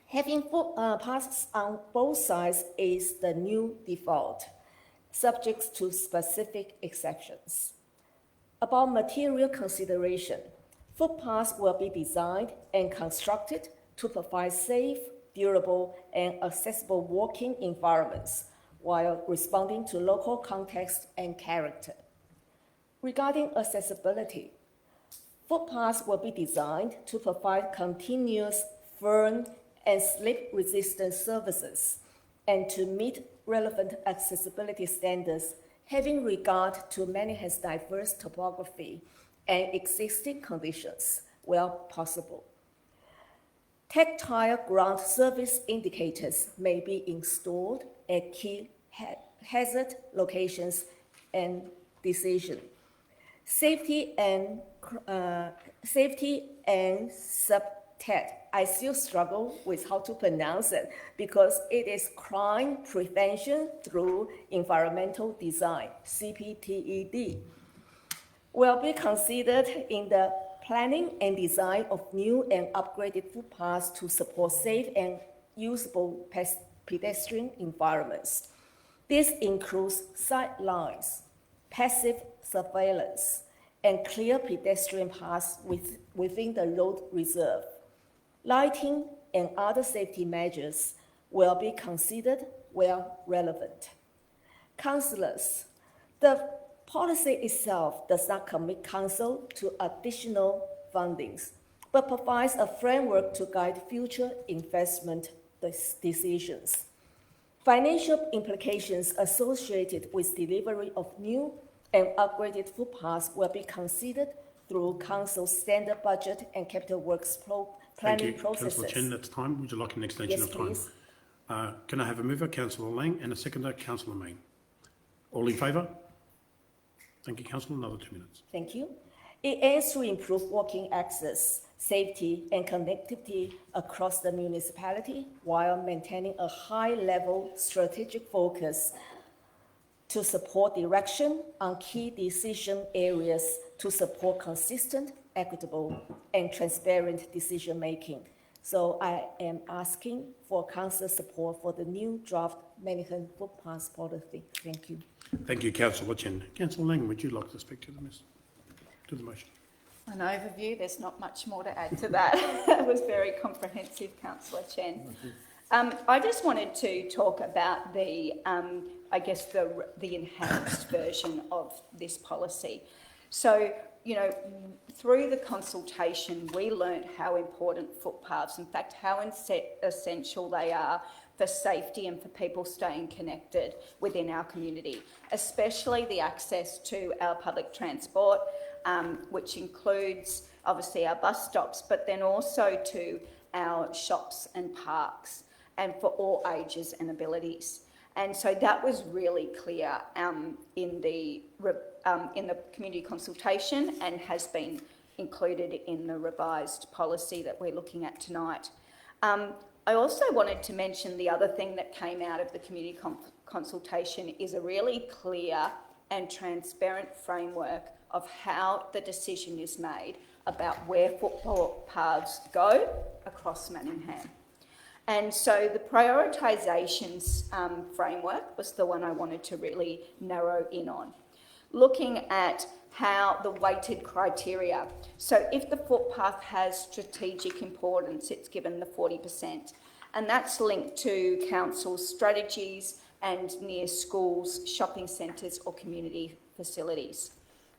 having footpaths on both sides is the new default, subject to specific exceptions. About material consideration, footpaths will be designed and constructed to provide safe, durable, and accessible walking environments while responding to local context and character. Regarding accessibility, footpaths will be designed to provide continuous firm and slip-resistant surfaces and to meet relevant accessibility standards, having regard to Manningham's diverse topography and existing conditions where possible. Tactile ground surface indicators may be installed at key hazard locations and decision. Safety and subtet. I still struggle with how to pronounce it because it is crime prevention through environmental design, CPTED, will be considered in the planning and design of new and upgraded footpaths to support safe and usable pedestrian environments. This includes sight lines, passive surveillance, and clear pedestrian paths within the road reserve. Lighting and other safety measures will be considered where relevant. Councillors, the policy itself does not commit council to additional fundings, but provides a framework to guide future investment decisions. Financial implications associated with delivery of new and upgraded footpaths will be considered through council's standard budget and capital works planning processes. Councillor Chen, that's time. Would you like an extension Yes, of time? please. Can I have a mover, Councillor Lang, and a seconder, Councillor Main? All in favour? Thank you, Councillor. Another 2 minutes. Thank you. It aims to improve walking access, safety, and connectivity across the municipality while maintaining a high-level strategic focus to support direction on key decision areas to support consistent, equitable, and transparent decision-making. So I am asking for council support for the new draft Manningham footpath policy. Thank you. Thank you, Councillor Chen. Councillor Lang, would you like to speak to the motion? An overview, there's not much more to add to that. That was very comprehensive, Councillor Chen. I just wanted to talk about the enhanced version of this policy. So, you know, through the consultation, we learnt how important footpaths, in fact, how essential they are for safety and for people staying connected within our community, especially the access to our public transport, which includes obviously our bus stops, but then also to our shops and parks, and for all ages and abilities. And so that was really clear in the community consultation and has been included in the revised policy that we're looking at tonight. I also wanted to mention the other thing that came out of the community consultation is a really clear and transparent framework of how the decision is made about where footpaths go across Manningham. And so the prioritisations framework was the one I wanted to really narrow in on, looking at how the weighted criteria. So if the footpath has strategic importance, it's given the 40%, and that's linked to council's strategies and near schools, shopping centres or community facilities.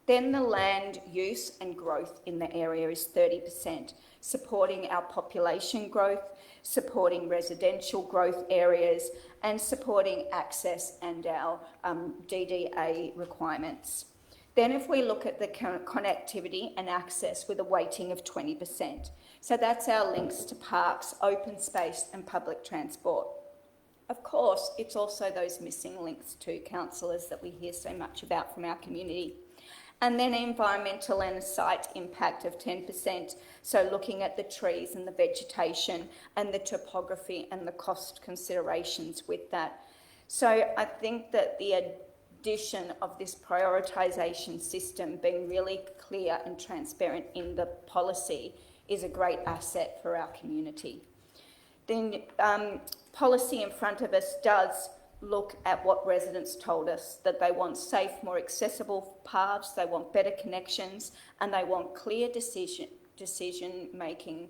Then the land use and growth in the area is 30%, supporting our population growth, supporting residential growth areas, and supporting access and our DDA requirements. Then if we look at the connectivity and access with a weighting of 20%. So that's our links to parks, open space and public transport. Of course, it's also those missing links to councillors that we hear so much about from our community. And then environmental and site impact of 10%, so looking at the trees and the vegetation and the topography and the cost considerations with that. So I think that the addition of this prioritisation system being really clear and transparent in the policy is a great asset for our community. Then policy in front of us does look at what residents told us, that they want safe, more accessible paths, they want better connections, and they want clear decision-making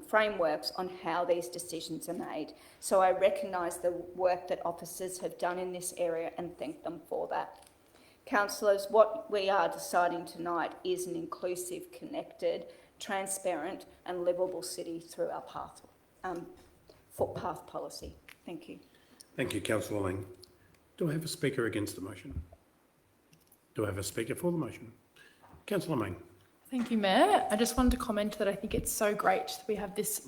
frameworks on how these decisions are made. So I recognise the work that officers have done in this area and thank them for that. Councillors, what we are deciding tonight is an inclusive, connected, transparent and livable city through our footpath policy. Thank you. Thank you, Councillor Lang. Do I have a speaker against the motion? Do I have a speaker for the motion? Councillor Mang. Thank you, Mayor. I just wanted to comment that I think it's so great that we have this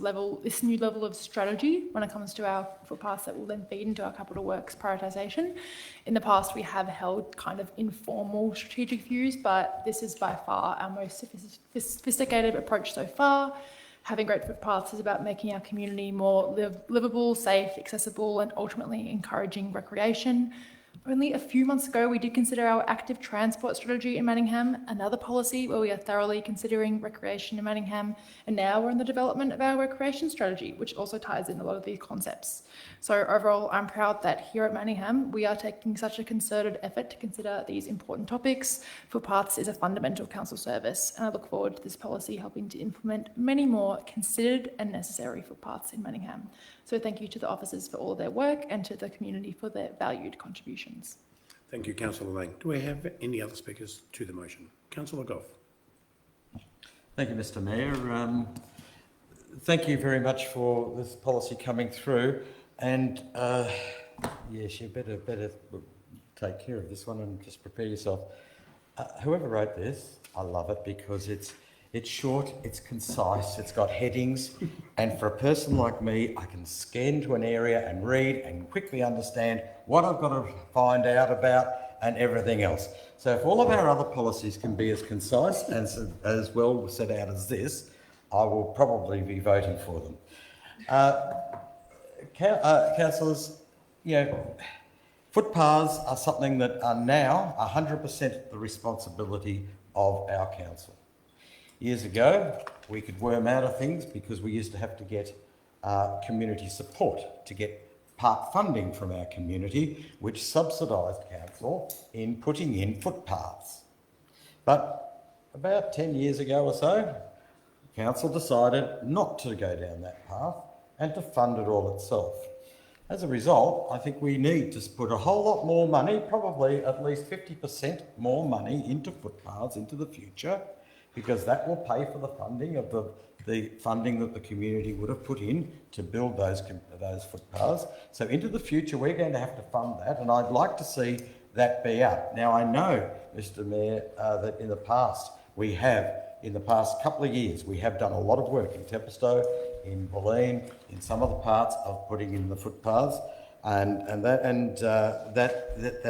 new level of strategy when it comes to our footpaths that will then feed into our capital works prioritisation. In the past, we have held kind of informal strategic views, but this is by far our most sophisticated approach so far. Having great footpaths is about making our community more livable, safe, accessible, and ultimately encouraging recreation. Only a few months ago, we did consider our active transport strategy in Manningham, another policy where we are thoroughly considering recreation in Manningham, and now we're in the development of our recreation strategy, which also ties in a lot of these concepts. So overall, I'm proud that here at Manningham, we are taking such a concerted effort to consider these important topics. Footpaths is a fundamental council service, and I look forward to this policy helping to implement many more considered and necessary footpaths in Manningham. So thank you to the officers for all of their work and to the community for their valued contributions. Thank you, Councillor Lang. Do we have any other speakers to the motion? Councillor Goff. Thank you, Mr. Mayor. Thank you very much for this policy coming through. And yes, you better take care of this one and just prepare yourself. Whoever wrote this, I love it because it's short, it's concise, it's got headings, and for a person like me, I can scan to an area and read and quickly understand what I've got to find out about and everything else. So if all of our other policies can be as concise and as well set out as this, I will probably be voting for them. Councillors, footpaths are something that are now 100% the responsibility of our council. Years ago, we could worm out of things because we used to have to get community support to get part funding from our community, which subsidised council in putting in footpaths. But about 10 years ago or so, council decided not to go down that path and to fund it all itself. As a result, I think we need to put a whole lot more money, probably at least 50% more money into footpaths into the future, because that will pay for the funding of the funding that the community would have put in to build those footpaths. So into the future, we're going to have to fund that, and I'd like to see that be up. Now, I know, Mr. Mayor, that in the past couple of years, we have done a lot of work in Templestowe, in Bulleen, in some of the parts of putting in the footpaths, and that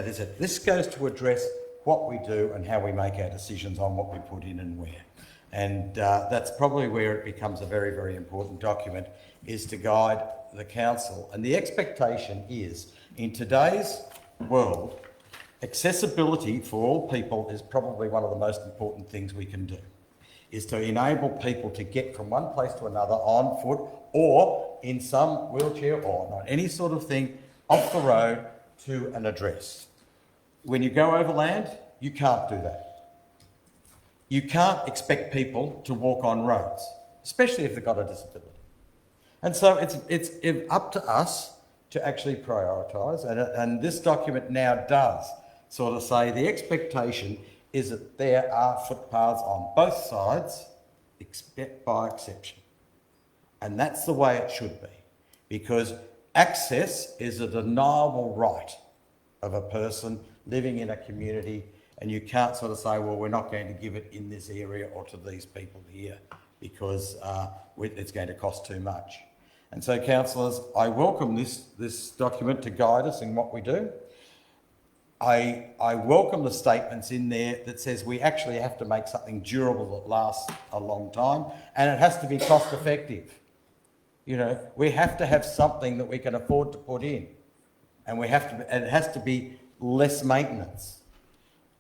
is it. This goes to address what we do and how we make our decisions on what we put in and where. And that's probably where it becomes a very, very important document, is to guide the council. And the expectation is, in today's world, accessibility for all people is probably one of the most important things we can do, is to enable people to get from one place to another on foot or in some wheelchair or not any sort of thing off the road to an address. When you go overland, you can't do that. You can't expect people to walk on roads, especially if they've got a disability. And so it's up to us to actually prioritise, and this document now does sort of say the expectation is that there are footpaths on both sides, except by exception. And that's the way it should be, because access is a deniable right of a person living in a community, and you can't sort of say, well, we're not going to give it in this area or to these people here because it's going to cost too much. And so, councillors, I welcome this document to guide us in what we do. I welcome the statements in there that says we actually have to make something durable that lasts a long time, and it has to be cost effective. We have to have something that we can afford to put in, and it has to be less maintenance.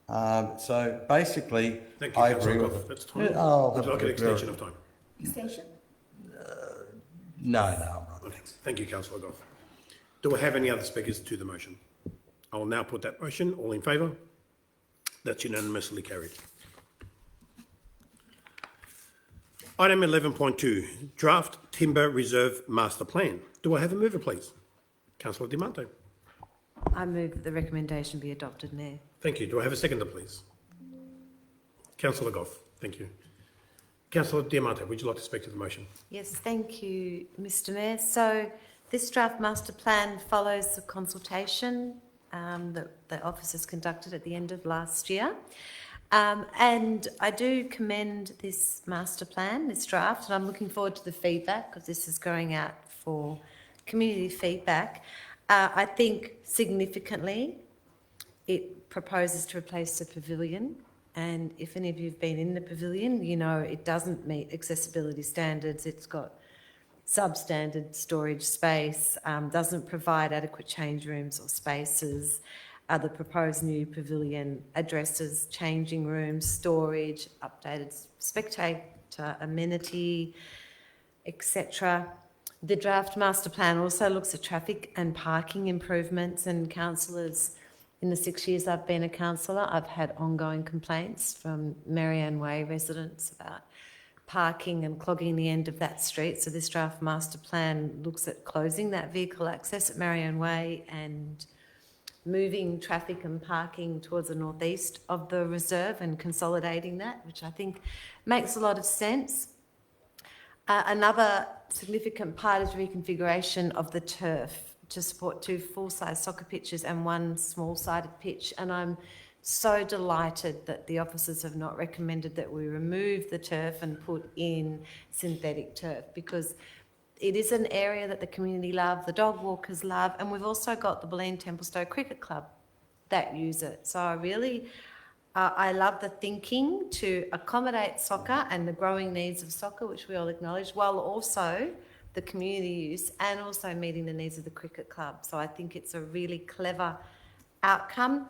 So basically, thank you, I agree with it. That's time. Would you like an extension of time? Extension. No, I'm not. Okay. Thank you, Councillor Goff. Do we have any other speakers to the motion? I will now put that motion. All in favour? That's unanimously carried. Item 11.2, Draft Timber Reserve Master Plan. Do I have a mover, please? Councillor Diamante. I move that the recommendation be adopted, Mayor. Thank you. Do I have a seconder, please? Councillor Goff. Thank you. Councillor Diamante, would you like to speak to the motion? Yes, thank you, Mr Mayor. So this draft master plan follows the consultation that the officers conducted at the end of last year. And I do commend this master plan, this draft, and I'm looking forward to the feedback because this is going out for community feedback. I think significantly it proposes to replace the pavilion, and if any of you have been in the pavilion, you know it doesn't meet accessibility standards. It's got substandard storage space, doesn't provide adequate change rooms or spaces. The proposed new pavilion addresses changing rooms, storage, updated spectator amenity, etc. The draft master plan also looks at traffic and parking improvements, and councillors, in the 6 years I've been a councillor, I've had ongoing complaints from Marianne Way residents about parking and clogging the end of that street. So this draft master plan looks at closing that vehicle access at Marianne Way and moving traffic and parking towards the northeast of the reserve and consolidating that, which I think makes a lot of sense. Another significant part is reconfiguration of the turf to support 2 full-size soccer pitches and 1 small-sided pitch. And I'm so delighted that the officers have not recommended that we remove the turf and put in synthetic turf, because it is an area that the community love, the dog walkers love, and we've also got the Bulleen Templestowe Cricket Club that use it. So I love the thinking to accommodate soccer and the growing needs of soccer, which we all acknowledge, while also the community use and also meeting the needs of the cricket club. So I think it's a really clever outcome.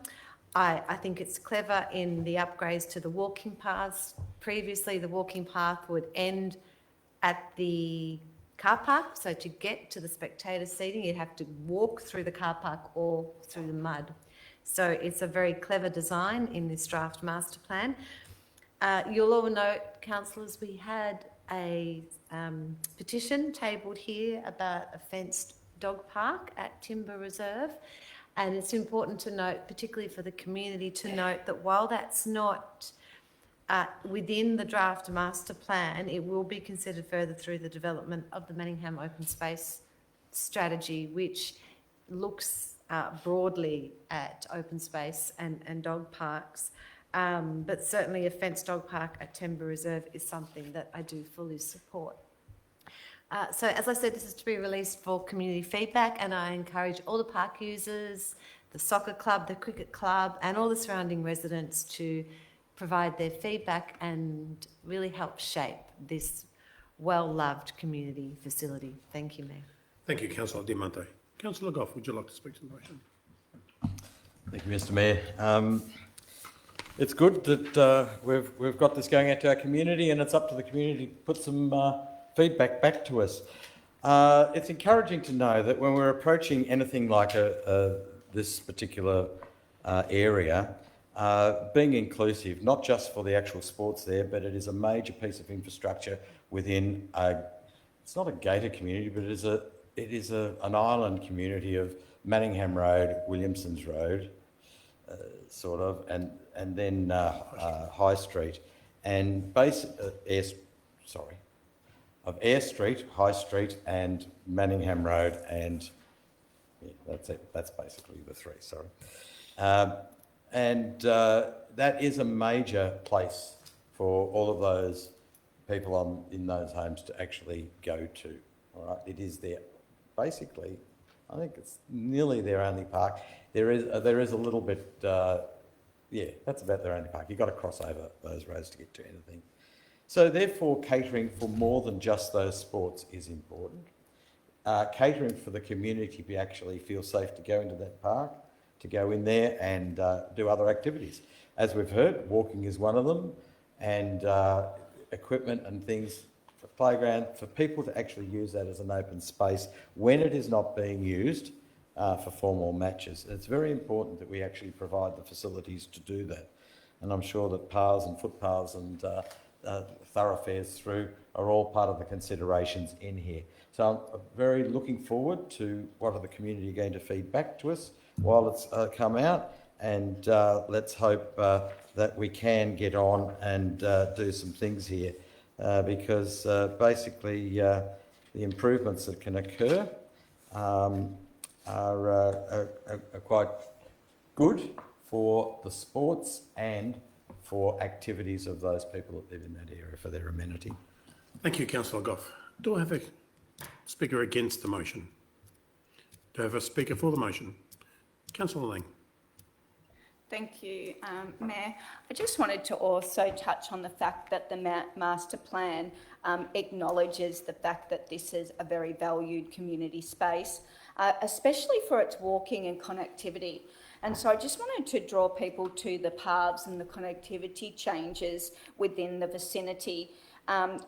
I think it's clever in the upgrades to the walking paths. Previously, the walking path would end at the car park. So to get to the spectator seating, you'd have to walk through the car park or through the mud. So it's a very clever design in this draft master plan. You'll all note, councillors, we had a petition tabled here about a fenced dog park at Timber Reserve. And it's important to note, particularly for the community, to note that while that's not within the draft master plan, it will be considered further through the development of the Manningham Open Space Strategy, which looks broadly at open space and dog parks. But certainly a fenced dog park at Timber Reserve is something that I do fully support. So as I said, this is to be released for community feedback, and I encourage all the park users, the soccer club, the cricket club, and all the surrounding residents to provide their feedback and really help shape this well-loved community facility. Thank you, Mayor. Thank you, Councillor Diamante. Councillor Goff, would you like to speak to the motion? Thank you, Mr Mayor. It's good that we've got this going out to our community, and it's up to the community to put some feedback back to us. It's encouraging to know that when we're approaching anything like this particular area, being inclusive, not just for the actual sports there, but it is a major piece of infrastructure within it's not a gated community, but it is an island community of Manningham Road, Williamsons Road, sort of, and then High Street, and of Eyre Street, High Street, and Manningham Road, and yeah, that's it. That's basically the 3. Sorry, and that is a major place for all of those people in those homes to actually go to. All right, it is there. Basically, I think it's nearly their only park. There is a little bit. Yeah, that's about their only park. You've got to cross over those roads to get to anything. So therefore, catering for more than just those sports is important. Catering for the community to actually feel safe to go into that park, to go in there and do other activities. As we've heard, walking is one of them, and equipment and things for playground, for people to actually use that as an open space when it is not being used for formal matches. It's very important that we actually provide the facilities to do that. And I'm sure that paths and footpaths and thoroughfares through are all part of the considerations in here. So I'm very looking forward to what are the community going to feed back to us while it's come out, and let's hope that we can get on and do some things here, because basically the improvements that can occur are quite good for the sports and for activities of those people that live in that area for their amenity. Thank you, Councillor Goff. Do I have a speaker against the motion? Do I have a speaker for the motion? Councillor Lang. Thank you, Mayor. I just wanted to also touch on the fact that the master plan acknowledges the fact that this is a very valued community space, especially for its walking and connectivity. And so I just wanted to draw people to the paths and the connectivity changes within the vicinity,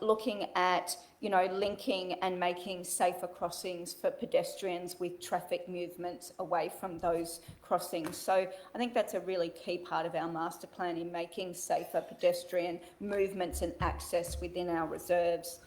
looking at, you know, linking and making safer crossings for pedestrians with traffic movements away from those crossings. So I think that's a really key part of our master plan in making safer pedestrian movements and access within our reserves.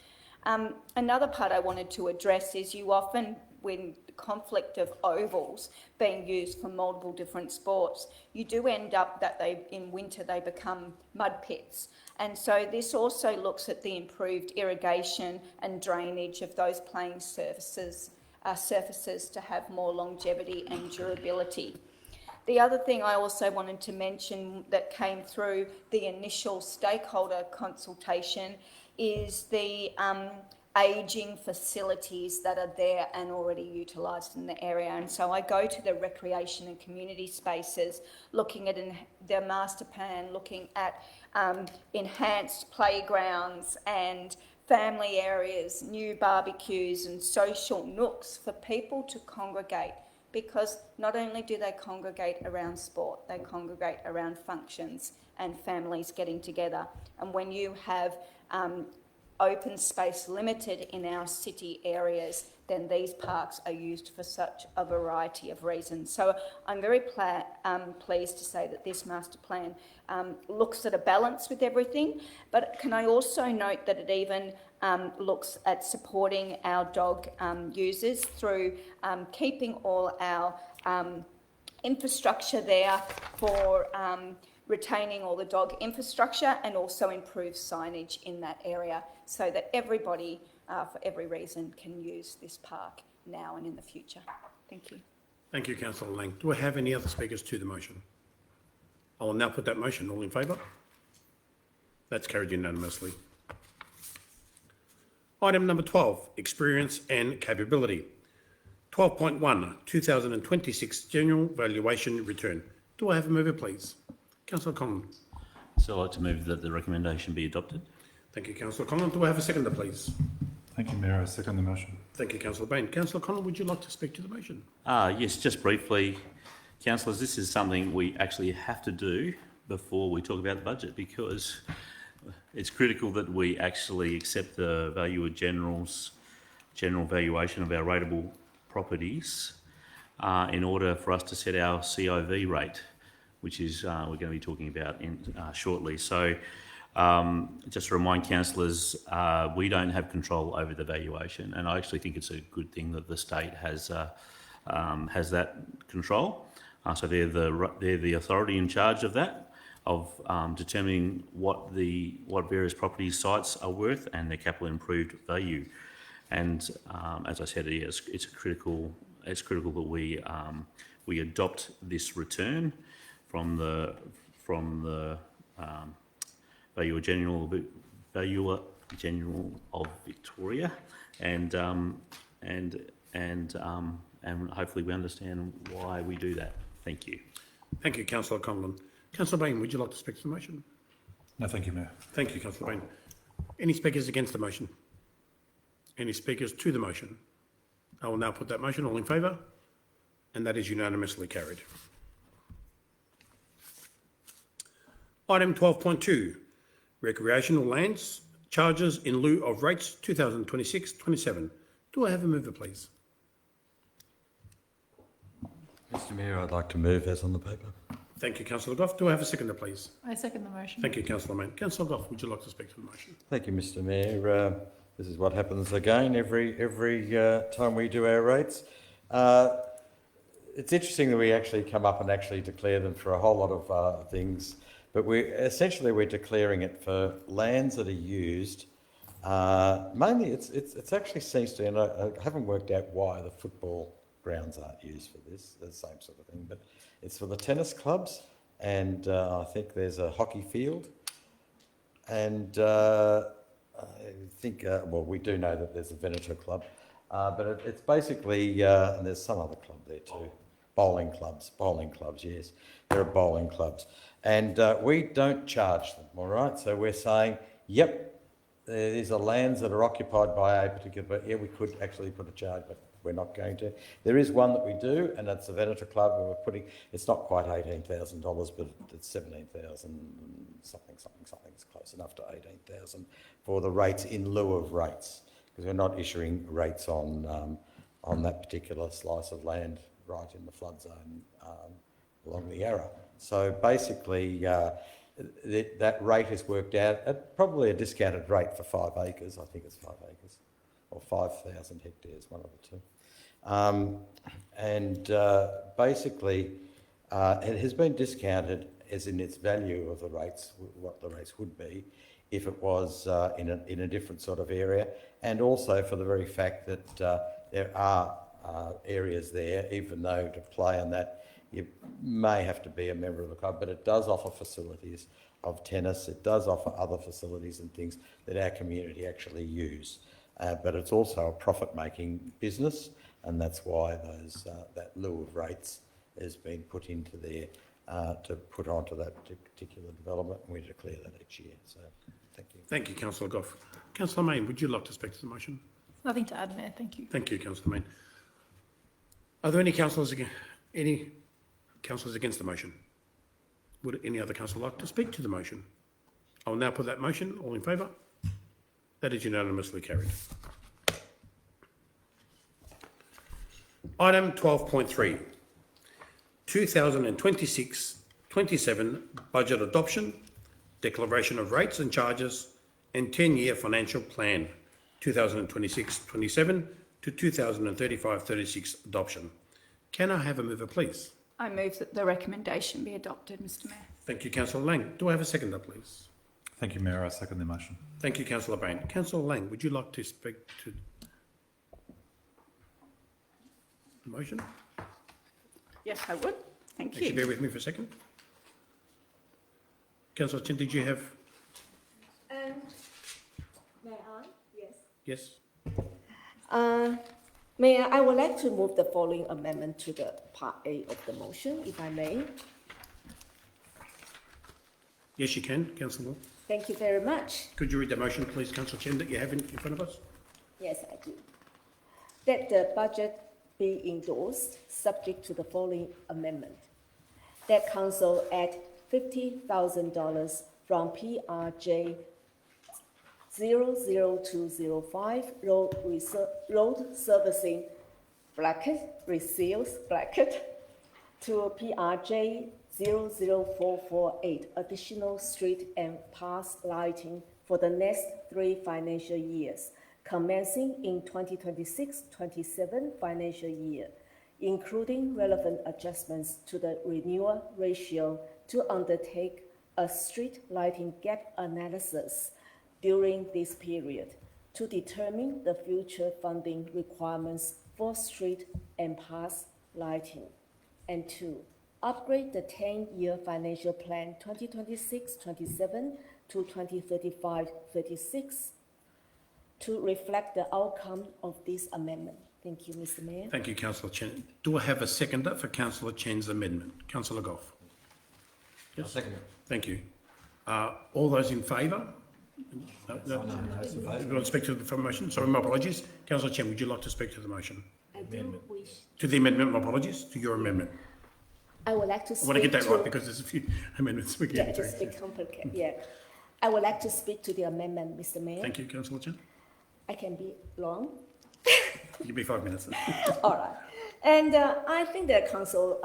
Another part I wanted to address is you often, when the conflict of ovals being used for multiple different sports, you do end up that in winter they become mud pits. And so this also looks at the improved irrigation and drainage of those playing surfaces to have more longevity and durability. The other thing I also wanted to mention that came through the initial stakeholder consultation is the ageing facilities that are there and already utilised in the area. And so I go to the recreation and community spaces, looking at their master plan, looking at enhanced playgrounds and family areas, new barbecues and social nooks for people to congregate, because not only do they congregate around sport, they congregate around functions and families getting together. And when you have open space limited in our city areas, then these parks are used for such a variety of reasons. So I'm very pleased to say that this master plan looks at a balance with everything, but can I also note that it even looks at supporting our dog users through keeping all our infrastructure there for retaining all the dog infrastructure, and also improve signage in that area so that everybody, for every reason, can use this park now and in the future. Thank you. Thank you, Councillor Lang. Do I have any other speakers to the motion? I will now put that motion. All in favour? That's carried unanimously. Item number 12, experience and capability. 12.1, 2026 General Valuation Return. Do I have a mover, please? Councillor Conlon. So I'd like to move that the recommendation be adopted. Thank you, Councillor Conlon. Do I have a seconder, please? Thank you, Mayor. I second the motion. Thank you, Councillor Bain. Councillor Conlon, would you like to speak to the motion? Yes, just briefly. Councillors, this is something we actually have to do before we talk about the budget, because it's critical that we actually accept the Valuer General's general valuation of our rateable properties in order for us to set our COV rate, which is we're going to be talking about shortly. So just to remind councillors, we don't have control over the valuation, and I actually think it's a good thing that the state has that control. So they're the authority in charge of that, of determining what various property sites are worth and their capital improved value. And as I said, it's critical that we adopt this return from the Valuer General of Victoria, and hopefully we understand why we do that. Thank you. Thank you, Councillor Conlon. Councillor Bain, would you like to speak to the motion? No, thank you, Mayor. Thank you, Councillor Bain. Any speakers against the motion? Any speakers to the motion? I will now put that motion. All in favour? And that is unanimously carried. Item 12.2, recreational lands, charges in lieu of rates 2026-27. Do I have a mover, please? Mr Mayor, I'd like to move as on the paper. Thank you, Councillor Goff. Do I have a seconder, please? I second the motion. Thank you, Councillor Main. Councillor Goff, would you like to speak to the motion? Thank you, Mr Mayor. This is what happens again every time we do our rates. It's interesting that we actually come up and actually declare them for a whole lot of things, but we're declaring it for lands that are used. Mainly, it's actually seems to, and I haven't worked out why the football grounds aren't used for this, the same sort of thing, but it's for the tennis clubs, and I think there's a hockey field, and I think, well, we do know that there's a Veneto club, but it's basically, and there's some other club there too, bowling clubs, yes, there are bowling clubs, and we don't charge them, all right? So we're saying, yep, these are lands that are occupied by a particular, but yeah, we could actually put a charge, but we're not going to. There is one that we do, and that's the Veneto Club, where we're putting, it's not quite $18,000, but it's 17,000 something. It's close enough to 18,000 for the rates in lieu of rates, because we're not issuing rates on that particular slice of land right in the flood zone along the Yarra. So basically, that rate is worked out at probably a discounted rate for 5 acres. I think it's 5 acres, or 5,000 hectares, one of the two. Basically, it has been discounted as in its value of the rates, what the rates would be if it was in a different sort of area, and also for the very fact that there are areas there, even though to play on that you may have to be a member of the club, but it does offer facilities of tennis, it does offer other facilities and things that our community actually use. But it's also a profit-making business, and that's why that lieu of rates has been put into there to put onto that particular development, and we declare that each year. So, thank you. Thank you, Councillor Goff. Councillor Main, would you like to speak to the motion? Nothing to add, Mayor. Thank you. Thank you, Councillor Main. Are there any councillors against the motion? Would any other councillor like to speak to the motion? I will now put that motion. All in favour? That is unanimously carried. Item 12.3, 2026-27 Budget Adoption, Declaration of Rates and Charges, and 10-Year Financial Plan, 2026-27 to 2035-36 Adoption. Can I have a mover, please? I move that the recommendation be adopted, Mr Mayor. Thank you, Councillor Lang. Do I have a seconder, please? Thank you, Mayor. I second the motion. Thank you, Councillor Bain. Councillor Lang, would you like to speak to the motion? Yes, I would. Thank Actually, you. bear with me for a second. Councillor Chen, did you have? May I? Yes. Yes. Mayor, I would like to move the following amendment to the Part A of the motion, if I may. Yes, you can, Councillor Moore. Thank you very much. Could you read the motion, please, Councillor Chen, that you have in front of us? Yes, I do. That the budget be endorsed, subject to the following amendment. That council add $50,000 from PRJ 00205 road servicing (resales) to PRJ 00448 additional street and path lighting for the next 3 financial years, commencing in 2026-27 financial year, including relevant adjustments to the renewal ratio to undertake a street lighting gap analysis during this period to determine the future funding requirements for street and path lighting. And 2, upgrade the 10-year financial plan 2026-27 to 2035-36 to reflect the outcome of this amendment. Thank you, Mr. Mayor. Thank you, Councillor Chen. Do I have a seconder for Councillor Chen's amendment? Councillor Goff. Yes. Second. Thank you. All those in favour? You want to speak to the motion? Sorry, my apologies. Councillor Chen, would you like to speak to the motion? I do wish. To the amendment, my apologies, to your amendment. I would like to speak I want to get that to- right because there's a few amendments we Yeah, get it's a to. bit complicated, yeah. I would like to speak to the amendment, Mr. Mayor. Thank you, Councillor Chen. I can be long. Give me 5 minutes. All right. And I think the council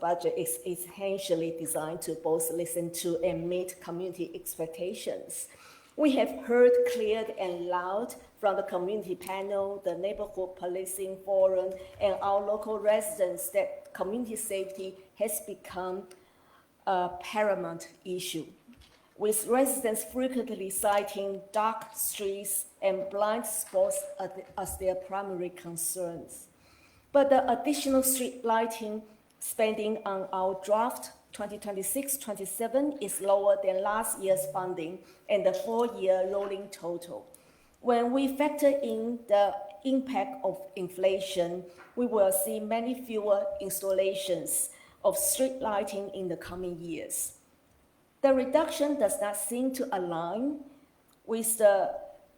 budget is essentially designed to both listen to and meet community expectations. We have heard clear and loud from the community panel, the neighborhood policing forum, and our local residents that community safety has become a paramount issue, with residents frequently citing dark streets and blind spots as their primary concerns. But the additional street lighting spending on our draft 2026-27 is lower than last year's funding and the 4-year rolling total. When we factor in the impact of inflation, we will see many fewer installations of street lighting in the coming years. The reduction does not seem to align with the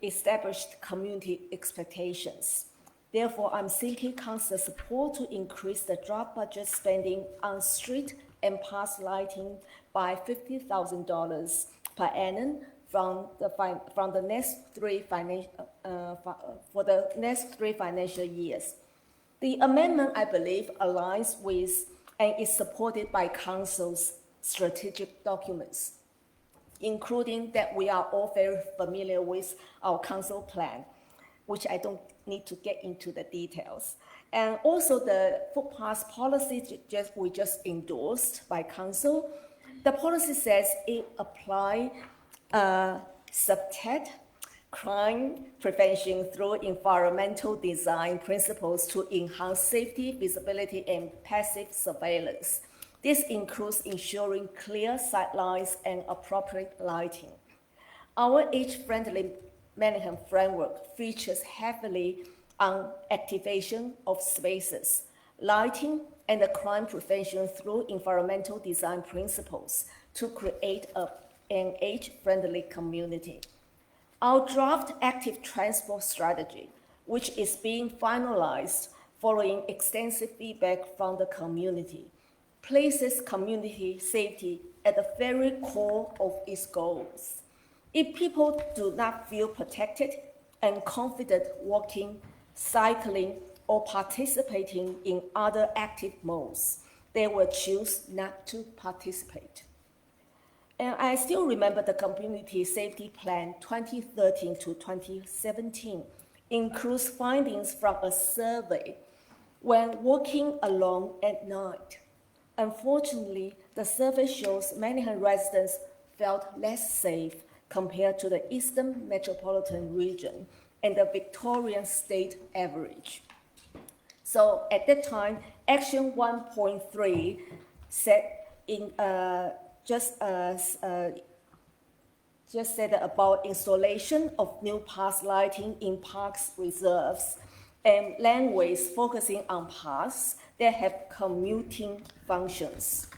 established community expectations. Therefore, I'm seeking council support to increase the draft budget spending on street and park lighting by $50,000 per annum for the next three financial years. The amendment, I believe, aligns with and is supported by council's strategic documents, including that we are all very familiar with our council plan, which I don't need to get into the details. And also the footpath policy we just endorsed by council. The policy says it apply subtet crime prevention through environmental design principles to enhance safety, visibility, and passive surveillance. This includes ensuring clear sightlines and appropriate lighting. Our age-friendly Manningham framework features heavily on activation of spaces, lighting, and the crime prevention through environmental design principles to create an age-friendly community. Our draft active transport strategy, which is being finalized following extensive feedback from the community, places community safety at the very core of its goals. If people do not feel protected and confident walking, cycling, or participating in other active modes, they will choose not to participate. And I still remember the Community Safety Plan 2013 to 2017 includes findings from a survey when walking alone at night. Unfortunately, the survey shows Manningham residents felt less safe compared to the Eastern Metropolitan Region and the Victorian state average. So at that time, Action 1.3 said just said about installation of new path lighting in parks reserves and laneways focusing on paths that have commuting functions.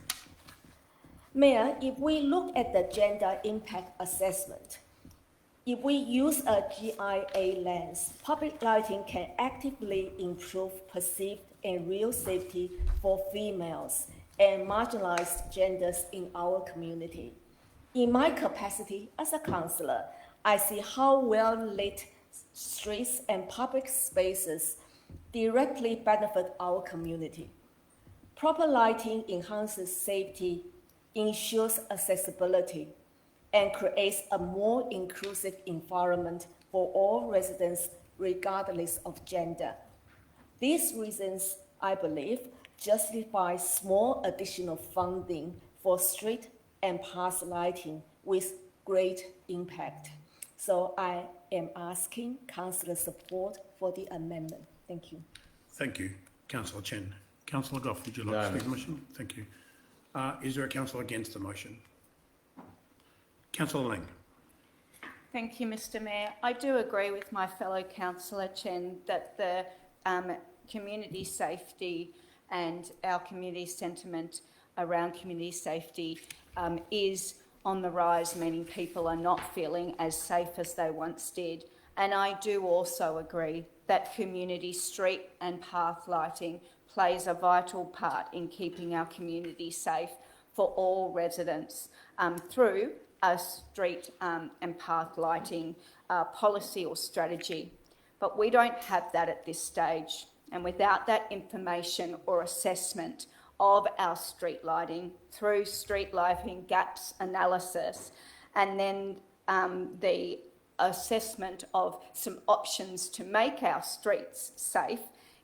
Mayor, if we look at the gender impact assessment, if we use a GIA lens, public lighting can actively improve perceived and real safety for females and marginalized genders in our community. In my capacity as a councillor, I see how well-lit streets and public spaces directly benefit our community. Proper lighting enhances safety, ensures accessibility, and creates a more inclusive environment for all residents regardless of gender. These reasons, I believe, justify small additional funding for street and path lighting with great impact. So I am asking councillor support for the amendment. Thank you. Thank you, Councillor Chen. Councillor Goff, would you like to speak to the motion? Thank you. Is there a councillor against the motion? Councillor Lang. Thank you, Mr Mayor. I do agree with my fellow councillor Chen that the community safety and our community sentiment around community safety is on the rise, meaning people are not feeling as safe as they once did. And I do also agree that community street and path lighting plays a vital part in keeping our community safe for all residents through a street and path lighting policy or strategy. But we don't have that at this stage. And without that information or assessment of our street lighting through street lighting gaps analysis, and then the assessment of some options to make our streets safe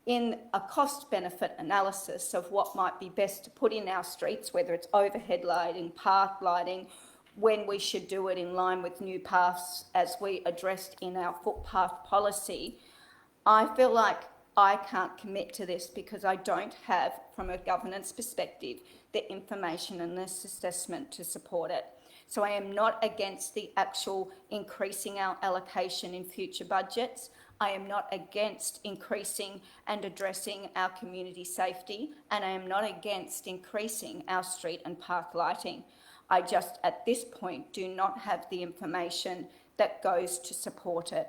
in a cost-benefit analysis of what might be best to put in our streets, whether it's overhead lighting, path lighting, when we should do it in line with new paths as we addressed in our footpath policy, I feel like I can't commit to this because I don't have, from a governance perspective, the information and this assessment to support it. So I am not against the actual increasing our allocation in future budgets. I am not against increasing and addressing our community safety, and I am not against increasing our street and park lighting. I just, at this point, do not have the information that goes to support it.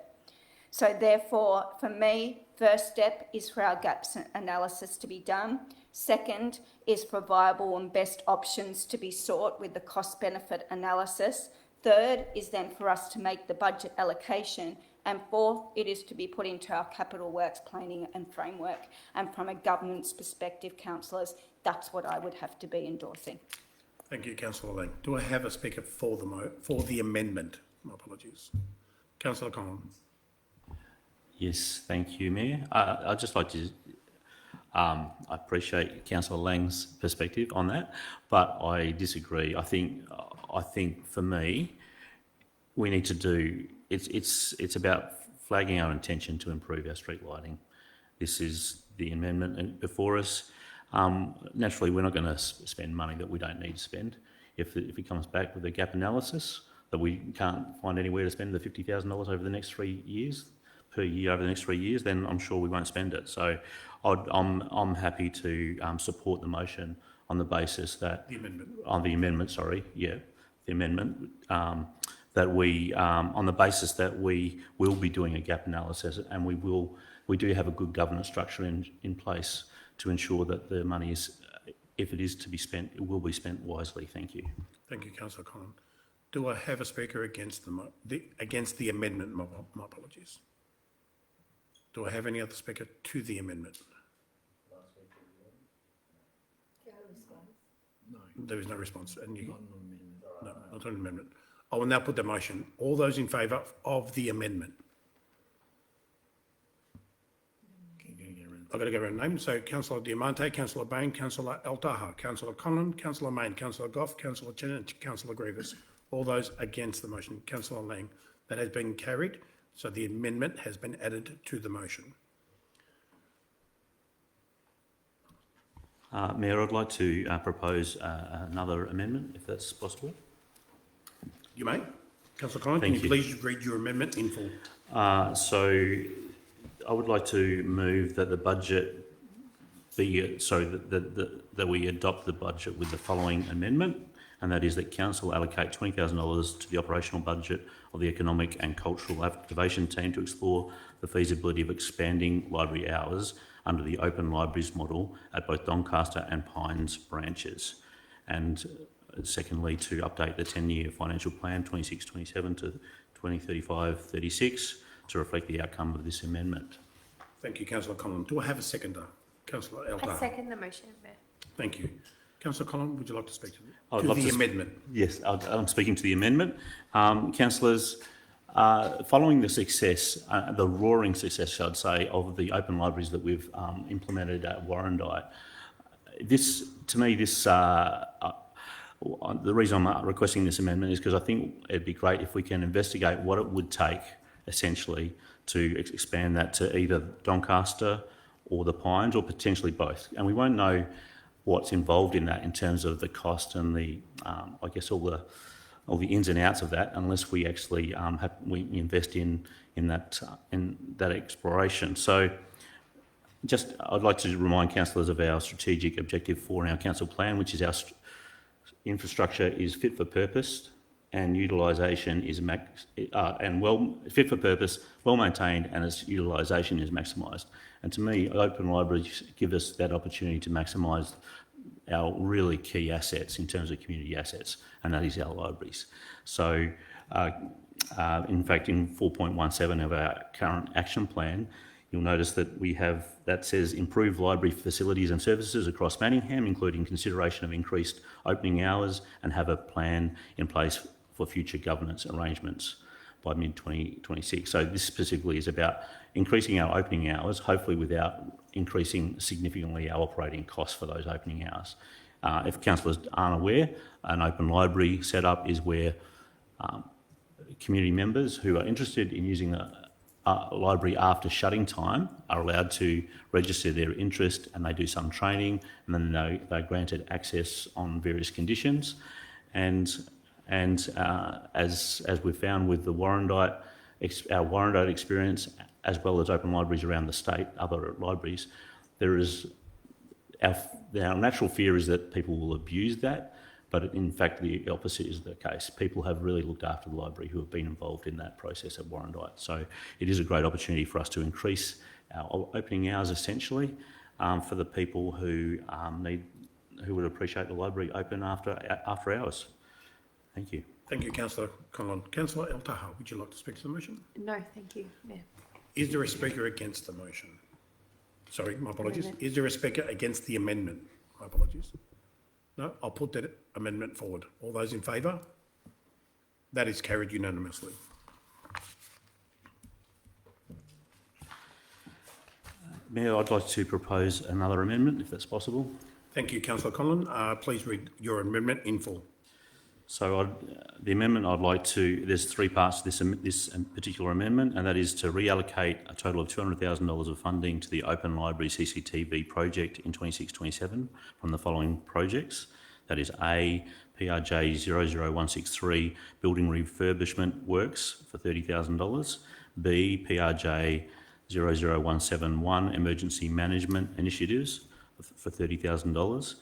So therefore, for me, first step is for our gaps analysis to be done. Second is for viable and best options to be sought with the cost-benefit analysis. Third is then for us to make the budget allocation. And fourth, it is to be put into our capital works planning and framework. And from a governance perspective, councillors, that's what I would have to be endorsing. Thank you, Councillor Lang. Do I have a speaker for the amendment? My apologies. Councillor Conlon. Yes, thank you, Mayor. I'd just like to, I appreciate Councillor Lang's perspective on that, but I disagree. I think for me, we need to do, it's about flagging our intention to improve our street lighting. This is the amendment before us. Naturally, we're not going to spend money that we don't need to spend. If it comes back with a gap analysis that we can't find anywhere to spend the $50,000 over the next 3 years, per year over the next 3 years, then I'm sure we won't spend it. So I'm happy to support the motion on the basis that... The amendment. On the amendment, sorry. Yeah, the amendment. That we, on the basis that we will be doing a gap analysis, and we do have a good governance structure in place to ensure that the money is, if it is to be spent, it will be spent wisely. Thank you. Thank you, Councillor Conlon. Do I have a speaker against the amendment? My apologies. Do I have any other speaker to the amendment? No. There is no response. And you, no, not an amendment. I will now put the motion. All those in favour of the amendment? I've got to go around names. So Councillor Diamante, Councillor Bain, Councillor El-Taha, Councillor Conlon, Councillor Main, Councillor Goff, Councillor Tennant, Councillor Grievous. All those against the motion. Councillor Lang. That has been carried. So the amendment has been added to the motion. Mayor, I'd like to propose another amendment, if that's possible. You may. Councillor Conlon, can you please read your amendment in full? So I would like to move that the budget be, that we adopt the budget with the following amendment, and that is that Council allocate $20,000 to the operational budget of the Economic and Cultural Activation Team to explore the feasibility of expanding library hours under the Open Libraries model at both Doncaster and Pines branches. And secondly, to update the 10-year financial plan 26-27 to 2035-36 to reflect the outcome of this amendment. Thank you, Councillor Conlon. Do I have a seconder? Councillor El-Taha. I second the motion, Mayor. Thank you. Councillor Conlon, would you like to speak to the amendment? Yes, I'm speaking to the amendment. Councillors, following the success, the roaring success, I'd say, of the open libraries that we've implemented at Warrandyte, the reason I'm requesting this amendment is because I think it'd be great if we can investigate what it would take, essentially, to expand that to either Doncaster or the Pines, or potentially both. And we won't know what's involved in that in terms of the cost and the, I guess, all the ins and outs of that, unless we actually we invest in that exploration. So, I'd like to remind councillors of our strategic objective 4 in our council plan, which is our infrastructure is fit for purpose and utilisation is fit for purpose, well maintained, and its utilisation is maximised. And to me, open libraries give us that opportunity to maximise our really key assets in terms of community assets, and that is our libraries. So, in fact, in 4.17 of our current action plan, you'll notice that that says improve library facilities and services across Manningham, including consideration of increased opening hours, and have a plan in place for future governance arrangements by mid-2026. So this specifically is about increasing our opening hours, hopefully without increasing significantly our operating costs for those opening hours. If councillors aren't aware, an open library setup is where community members who are interested in using the library after shutting time are allowed to register their interest, and they do some training, and then they're granted access on various conditions. And as we've found with the Warrandyte, our Warrandyte experience, as well as open libraries around the state, other libraries, there is our natural fear is that people will abuse that, but in fact the opposite is the case. People have really looked after the library who have been involved in that process at Warrandyte. So it is a great opportunity for us to increase our opening hours essentially for the people who would appreciate the library open after hours. Thank you. Thank you, Councillor Conlon. Councillor El Taha, would you like to speak to the motion? No, thank you, Mayor. Is there a speaker against the motion? Sorry, my apologies. Is there a speaker against the amendment? My apologies. No, I'll put that amendment forward. All those in favour? That is carried unanimously. Mayor, I'd like to propose another amendment, if that's possible. Thank you, Councillor Conlon. Please read your amendment in full. So the amendment I'd like to, there's three parts to this particular amendment, and that is to reallocate a total of $200,000 of funding to the Open Library CCTV project in 26-27 from the following projects. That is A, PRJ 00163 building refurbishment works for $30,000. B, PRJ 00171 emergency management initiatives for $30,000.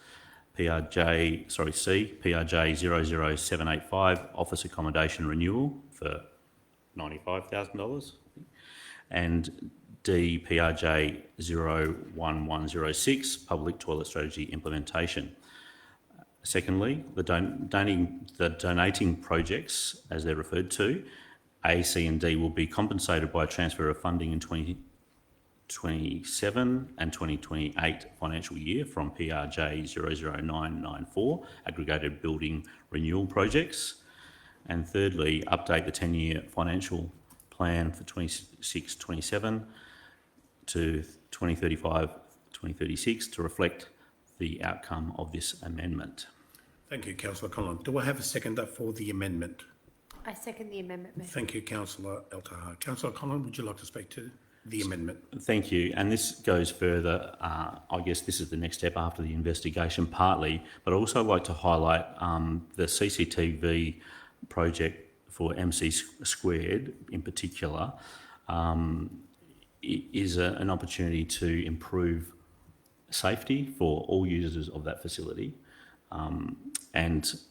C, PRJ 00785 office accommodation renewal for $95,000, and D, PRJ 01106 public toilet strategy implementation. Secondly, the donating projects, as they're referred to, A, C and D will be compensated by a transfer of funding in 2027 and 2028 financial year from PRJ 00994 aggregated building renewal projects. And thirdly, update the 10-year financial plan for 26-27 to 2035-2036 to reflect the outcome of this amendment. Thank you, Councillor Conlon. Do I have a seconder for the amendment? I second the amendment, Mayor. Thank you, Councillor El Taha. Councillor Conlon, would you like to speak to the amendment? Thank you. And this goes further. I guess this is the next step after the investigation, partly, but I'd also like to highlight the CCTV project for MC Squared in particular is an opportunity to improve safety for all users of that facility. It's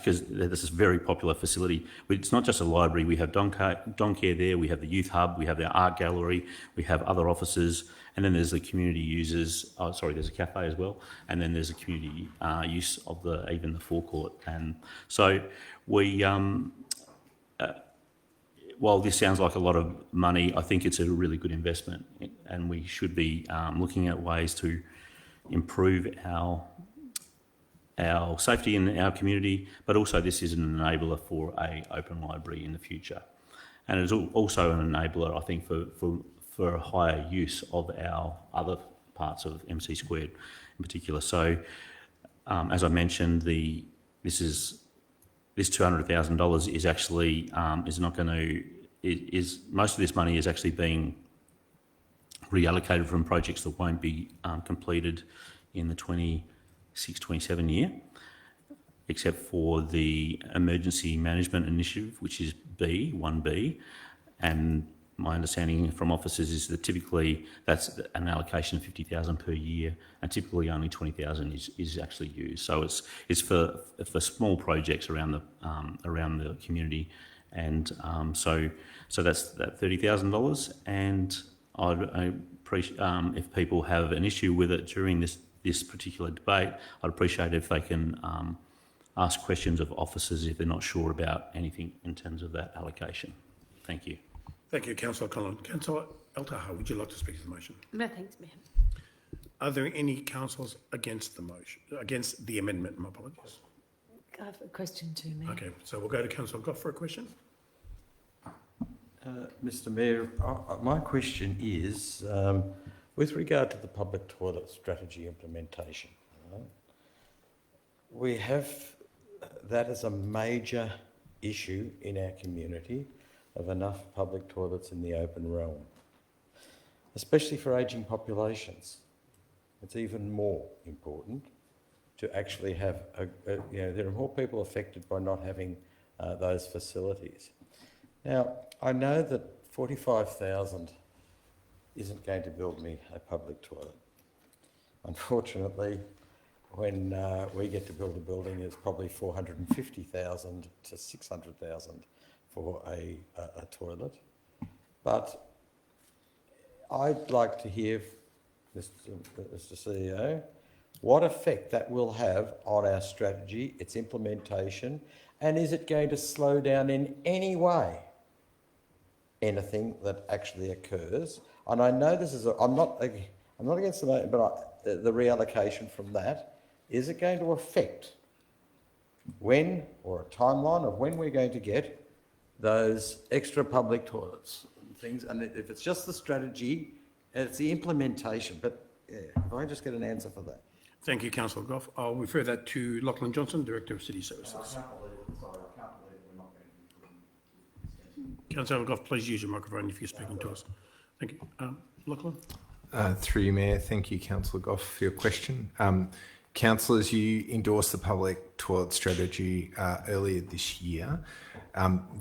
because this is a very popular facility. It's not just a library. We have Doncare there, we have the youth hub, we have the art gallery, we have other offices, and then there's the community users. Oh, sorry, there's a cafe as well, and then there's a community use of even the forecourt. And so we, while this sounds like a lot of money, I think it's a really good investment, and we should be looking at ways to improve our safety in our community, but also this is an enabler for an open library in the future. And it's also an enabler, I think, for a higher use of our other parts of MC Squared in particular. So, as I mentioned, this $200,000 is actually most of this money is actually being reallocated from projects that won't be completed in the 26-27 year, except for the Emergency Management Initiative, which is B, 1B, and my understanding from officers is that typically that's an allocation of $50,000 per year, and typically only $20,000 is actually used. So it's for small projects around the community, and so that's that $30,000. And I appreciate if people have an issue with it during this particular debate, I'd appreciate if they can ask questions of officers if they're not sure about anything in terms of that allocation. Thank you. Thank you, Councillor Conlon. Councillor Taha, would you like to speak to the motion? No, thanks, Mayor. Are there any councillors against the motion, against the amendment? My apologies. I have a question too, Mayor. Okay, so we'll go to Councillor Goff for a question. Mr Mayor, my question is, with regard to the public toilet strategy implementation, we have that as a major issue in our community of enough public toilets in the open realm, especially for ageing populations. It's even more important to actually have, there are more people affected by not having those facilities. Now, I know that 45,000 isn't going to build me a public toilet. Unfortunately, when we get to build a building, it's probably 450,000 to 600,000 for a toilet. But I'd like to hear, Mr CEO, what effect that will have on our strategy, its implementation, and is it going to slow down in any way anything that actually occurs? And I know this is, I'm not against the, but the reallocation from that, is it going to affect when, or a timeline of when we're going to get those extra public toilets and things? And if it's just the strategy, it's the implementation. But yeah, if I just get an answer for that. Thank you, Councillor Goff. I'll refer that to Lachlan Johnson, Director of City Services. Councillor Goff, please use your microphone if you're speaking to us. Thank you. Lachlan? Through you, Mayor. Thank you, Councillor Goff, for your question. Councillors, you endorsed the public toilet strategy earlier this year.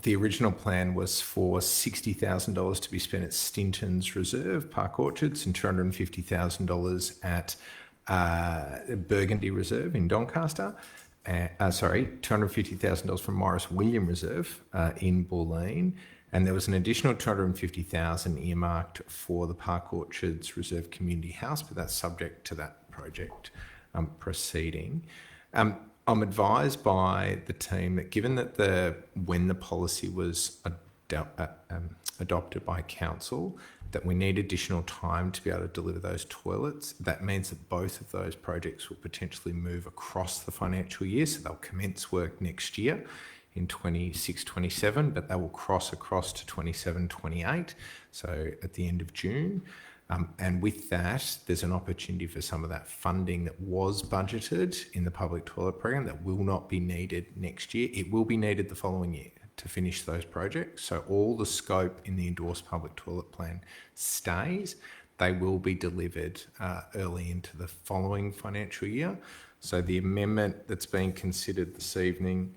The original plan was for $60,000 to be spent at Stinton's Reserve, Park Orchards, and $250,000 at Burgundy Reserve in Doncaster. $250,000 from Morris William Reserve in Bulleen. And there was an additional $250,000 earmarked for the Park Orchards Reserve Community House, but that's subject to that project proceeding. I'm advised by the team that given that when the policy was adopted by council, that we need additional time to be able to deliver those toilets. That means that both of those projects will potentially move across the financial year, so they'll commence work next year in 26-27, but they will cross across to 27-28, so at the end of June. And with that, there's an opportunity for some of that funding that was budgeted in the public toilet program that will not be needed next year. It will be needed the following year to finish those projects. So all the scope in the endorsed public toilet plan stays. They will be delivered early into the following financial year. So the amendment that's being considered this evening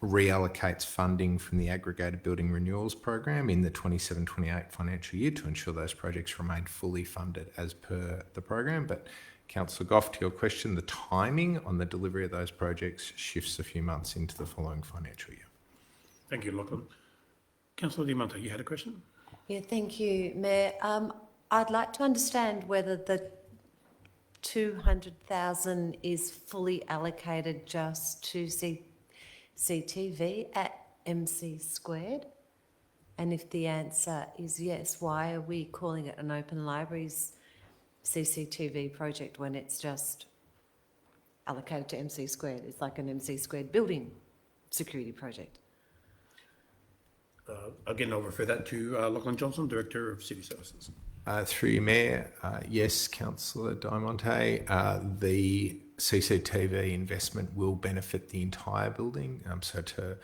reallocates funding from the aggregated building renewals program in the 27-28 financial year to ensure those projects remain fully funded as per the program. But Councillor Goff, to your question, the timing on the delivery of those projects shifts a few months into the following financial year. Thank you, Lachlan. Councillor Diamanto, you had a question? Yeah, thank you, Mayor. I'd like to understand whether the 200,000 is fully allocated just to CTV at MC Squared? And if the answer is yes, why are we calling it an Open Libraries CCTV project when it's just allocated to MC Squared? It's like an MC Squared building security project. Again, I'll refer that to Lachlan Johnson, Director of City Services. Through you, Mayor, yes, Councillor Diamonte, the CCTV investment will benefit the entire building. So to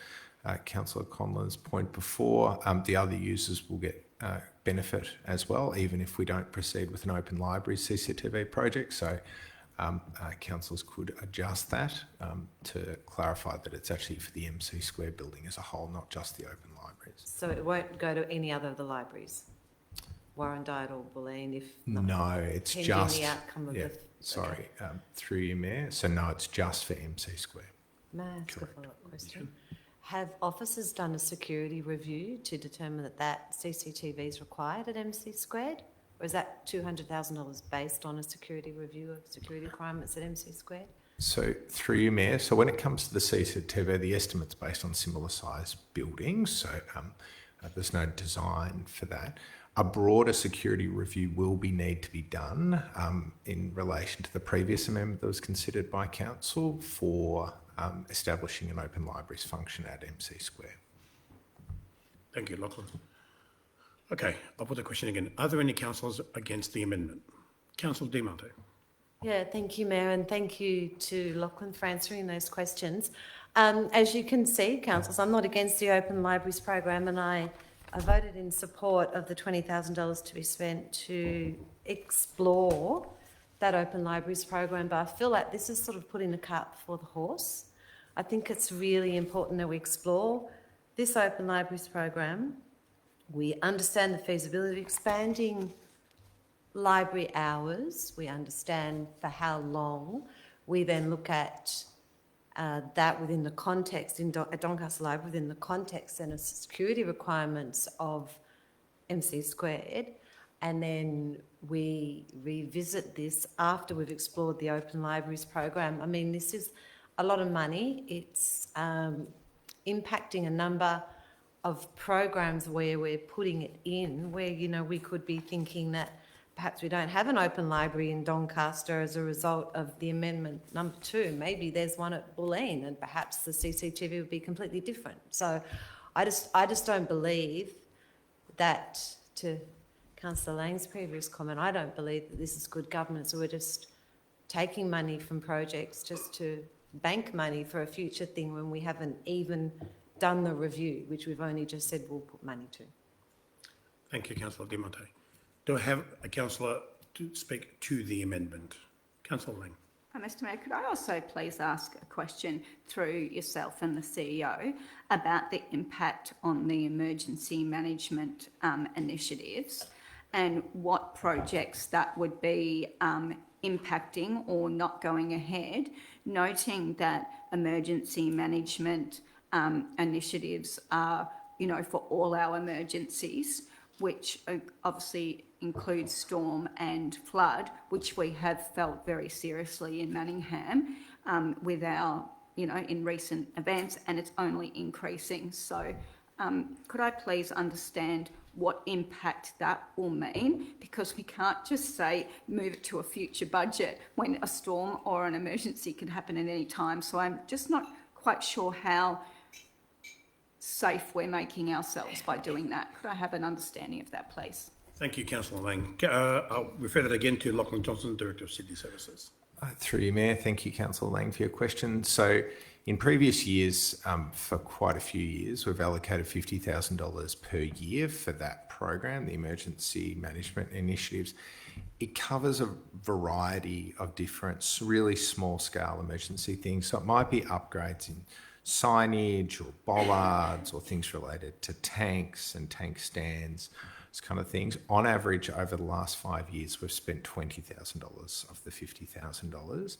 Councillor Conlon's point before, the other users will get benefit as well, even if we don't proceed with an Open Library CCTV project. So councillors could adjust that to clarify that it's actually for the MC Square building as a whole, not just the Open Libraries. So it won't go to any other of the libraries? Warrandyte or Bulleen, if no, it's pending just the outcome of the... Sorry, through you, Mayor. So no, it's just for MC Square. May I ask a follow-up question? Have officers done a security review to determine that that CCTV is required at MC Squared? Or is that $200,000 based on a security review of security requirements at MC Squared? So through you, Mayor, so when it comes to the CCTV, the estimate's based on similar size buildings, so there's no design for that. A broader security review will need to be done in relation to the previous amendment that was considered by council for establishing an open libraries function at MC Square. Thank you, Lachlan. Okay, I'll put the question again. Are there any councillors against the amendment? Councillor Di Monte. Yeah, thank you, Mayor, and thank you to Lachlan for answering those questions. As you can see, councillors, I'm not against the Open Libraries program, and I voted in support of the $20,000 to be spent to explore that Open Libraries program, but I feel like this is sort of putting the cart before the horse. I think it's really important that we explore this Open Libraries program. We understand the feasibility of expanding library hours. We understand for how long. We then look at that within the context, at Doncaster Library, within the context and the security requirements of MC Squared. And then we revisit this after we've explored the Open Libraries program. I mean, this is a lot of money. It's impacting a number of programs where we're putting it in, where, you know, we could be thinking that perhaps we don't have an open library in Doncaster as a result of the amendment number 2. Maybe there's one at Bulleen, and perhaps the CCTV would be completely different. So I just don't believe that, to Councillor Lang's previous comment, I don't believe that this is good governance. We're just taking money from projects just to bank money for a future thing when we haven't even done the review, which we've only just said we'll put money to. Thank you, Councillor Di Monte. Do I have a councillor to speak to the amendment? Councillor Lang. Mr Mayor, could I also please ask a question through yourself and the CEO about the impact on the emergency management initiatives and what projects that would be impacting or not going ahead, noting that emergency management initiatives are, you know, for all our emergencies, which obviously includes storm and flood, which we have felt very seriously in Manningham with our, you know, in recent events, and it's only increasing. So could I please understand what impact that will mean? Because we can't just say move it to a future budget when a storm or an emergency can happen at any time. So I'm just not quite sure how safe we're making ourselves by doing that. Could I have an understanding of that, please? Thank you, Councillor Lang. I'll refer that again to Lachlan Johnson, Director of City Services. Through you, Mayor. Thank you, Councillor Lang, for your question. So in previous years, for quite a few years, we've allocated $50,000 per year for that program, the emergency management initiatives. It covers a variety of different, really small-scale emergency things. So it might be upgrades in signage or bollards or things related to tanks and tank stands, those kind of things. On average, over the last 5 years, we've spent $20,000 of the $50,000.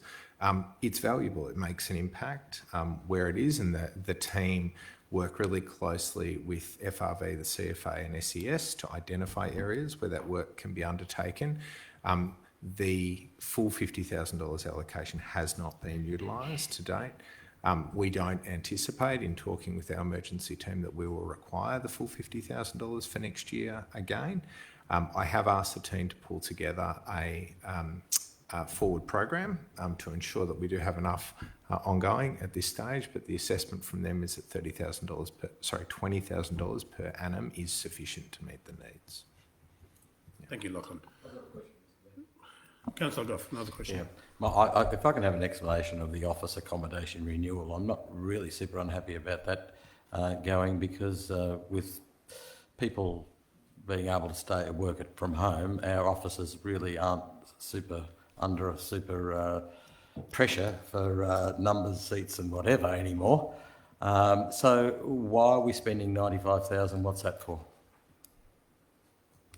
It's valuable. It makes an impact where it is, and the team work really closely with FRV, the CFA and SES to identify areas where that work can be undertaken. The full $50,000 allocation has not been utilised to date. We don't anticipate, in talking with our emergency team, that we will require the full $50,000 for next year again. I have asked the team to pull together a forward program to ensure that we do have enough ongoing at this stage, but the assessment from them is that $20,000 per annum is sufficient to meet the needs. Thank you, Lachlan. Councillor Goff, another question. Yeah. Well, if I can have an explanation of the office accommodation renewal, I'm not really super unhappy about that going, because with people being able to stay at work from home, our offices really aren't under super pressure for numbers, seats and whatever anymore. So why are we spending $95,000? What's that for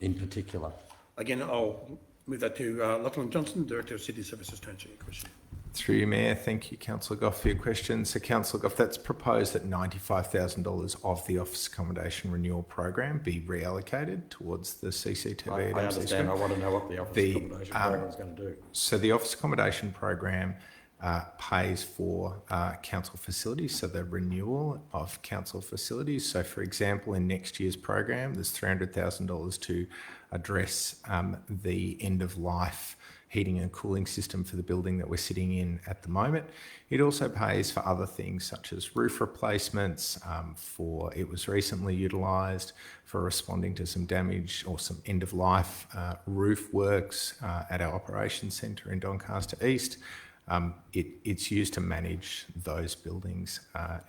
in particular? Again, I'll move that to Lachlan Johnson, Director of City Services, to answer your question. Through you, Mayor. Thank you, Councillor Goff, for your question. So, Councillor Goff, that's proposed that $95,000 of the office accommodation renewal program be reallocated towards the CCTV. I understand. I want to know what the office accommodation program is going to do. So the office accommodation program pays for council facilities, so the renewal of council facilities. So, for example, in next year's program, there's $300,000 to address the end-of-life heating and cooling system for the building that we're sitting in at the moment. It also pays for other things such as roof replacements, it was recently utilised for responding to some damage or some end-of-life roof works at our operations centre in Doncaster East. It's used to manage those buildings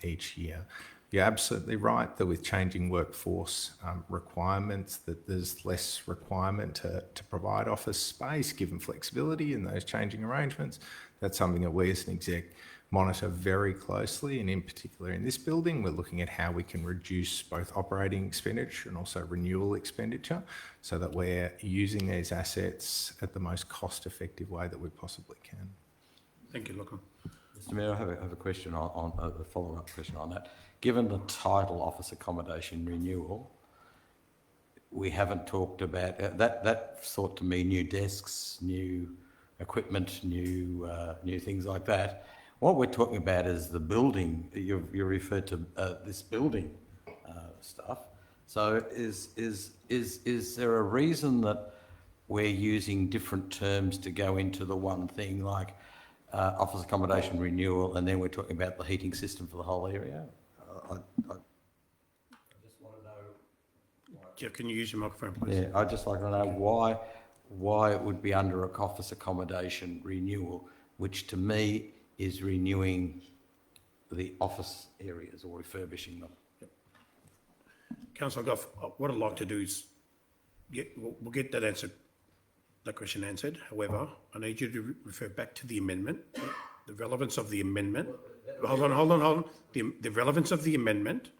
each year. You're absolutely right that with changing workforce requirements, that there's less requirement to provide office space, given flexibility in those changing arrangements. That's something that we as an exec monitor very closely, and in particular in this building, we're looking at how we can reduce both operating expenditure and also renewal expenditure so that we're using these assets at the most cost-effective way that we possibly can. Thank you, Lachlan. Mr Mayor, I have a question on a follow-up question on that. Given the title office accommodation renewal, we haven't talked about that thought to me new desks, new equipment, new things like that. What we're talking about is the building. You referred to this building stuff. So is there a reason that we're using different terms to go into the one thing, like office accommodation renewal, and then we're talking about the heating system for the whole area? I just want to know. Jeff, can you use your microphone, please? Yeah, I'd just like to know why it would be under a office accommodation renewal, which to me is renewing the office areas or refurbishing them. Yep. Councillor Goff, what I'd like to do is we'll get that question answered. However, I need you to refer back to the amendment, the relevance of the amendment. Hold on. The relevance of the amendment,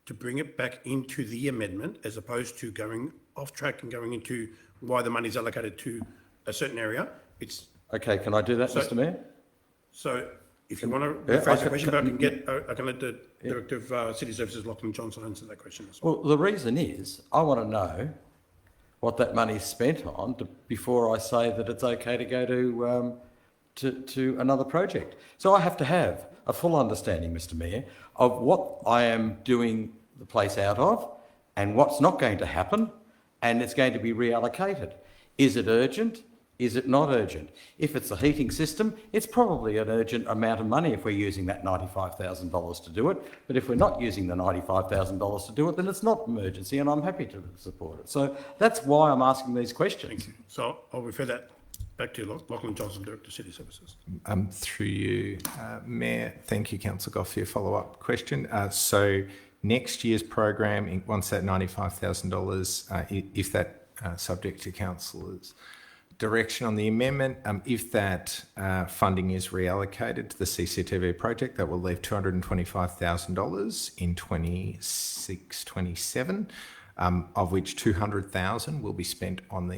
to bring it back into the amendment as opposed to going off track and going into why the money is allocated to a certain area. It's okay. Can I do that, Mr. Mayor? So, if you want to rephrase the question, but I can let the Director of City Services, Lachlan Johnson, answer that question as well. Well, the reason is I want to know what that money is spent on before I say that it's okay to go to another project. So I have to have a full understanding, Mr. Mayor, of what I am doing the place out of and what's not going to happen, and it's going to be reallocated. Is it urgent? Is it not urgent? If it's a heating system, it's probably an urgent amount of money if we're using that $95,000 to do it. But if we're not using the $95,000 to do it, then it's not an emergency, and I'm happy to support it. So that's why I'm asking these questions. Thank you. So I'll refer that back to Lachlan Johnson, Director of City Services. Through you, Mayor, thank you, Councillor Goff, for your follow-up question. So next year's program, once that $95,000, if that subject to councillors' direction on the amendment, if that funding is reallocated to the CCTV project, that will leave $225,000 in 26-27, of which $200,000 will be spent on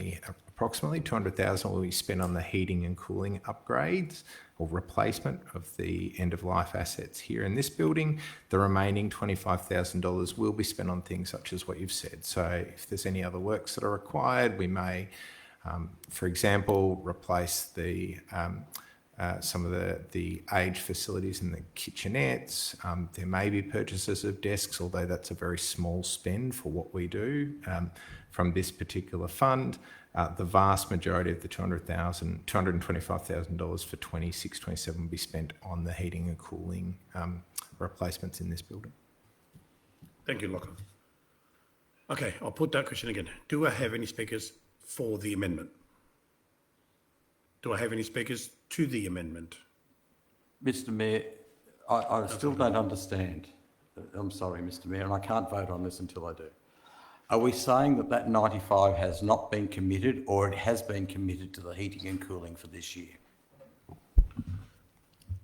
approximately $200,000 will be spent on the heating and cooling upgrades or replacement of the end-of-life assets here in this building. The remaining $25,000 will be spent on things such as what you've said. So if there's any other works that are required, we may, for example, replace some of the aged facilities in the kitchenettes. There may be purchases of desks, although that's a very small spend for what we do from this particular fund. The vast majority of the $225,000 for 26-27 will be spent on the heating and cooling replacements in this building. Thank you, Lachlan. Okay, I'll put that question again. Do I have any speakers for the amendment? Do I have any speakers to the amendment? Mr. Mayor, I still don't understand. I'm sorry, Mr. Mayor, and I can't vote on this until I do. Are we saying that 95 has not been committed, or it has been committed to the heating and cooling for this year?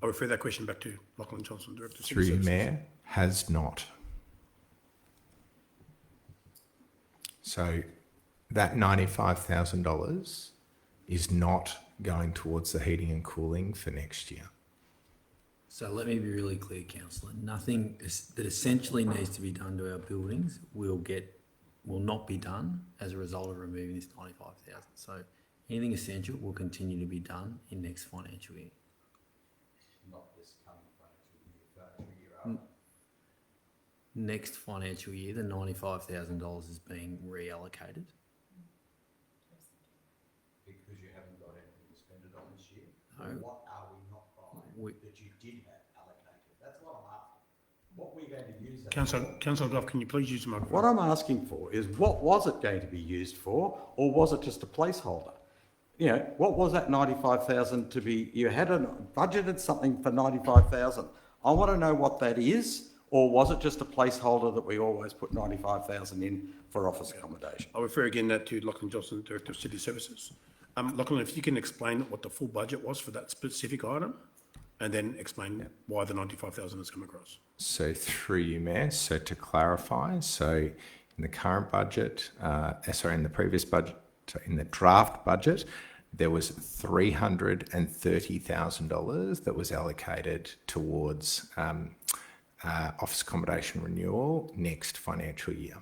I'll refer that question back to Lachlan Johnson, Director of Through City you, Services. Mayor, has not. So that $95,000 is not going towards the heating and cooling for next year. So let me be really clear, Councillor. Nothing that essentially needs to be done to our buildings will not be done as a result of removing this $95,000. So anything essential will continue to be done in next financial year. next financial year, the $95,000 is being reallocated? Because you haven't got anything to spend it on this year? No. What are we not buying that you did have allocated? That's what I'm asking. What we're going to use that for. Councillor Gough, can you please use the microphone? What I'm asking for is what was it going to be used for, or was it just a placeholder? You know, what was that 95,000 to be? You had budgeted something for 95,000. I want to know what that is, or was it just a placeholder that we always put 95,000 in for office accommodation? I'll refer again that to Lachlan Johnson, Director of City Services. Lachlan, if you can explain what the full budget was for that specific item, and then explain why the 95,000 has come across. So through you, Mayor, so to clarify, so in the current budget, in the previous budget, in the draft budget, there was $330,000 that was allocated towards office accommodation renewal next financial year.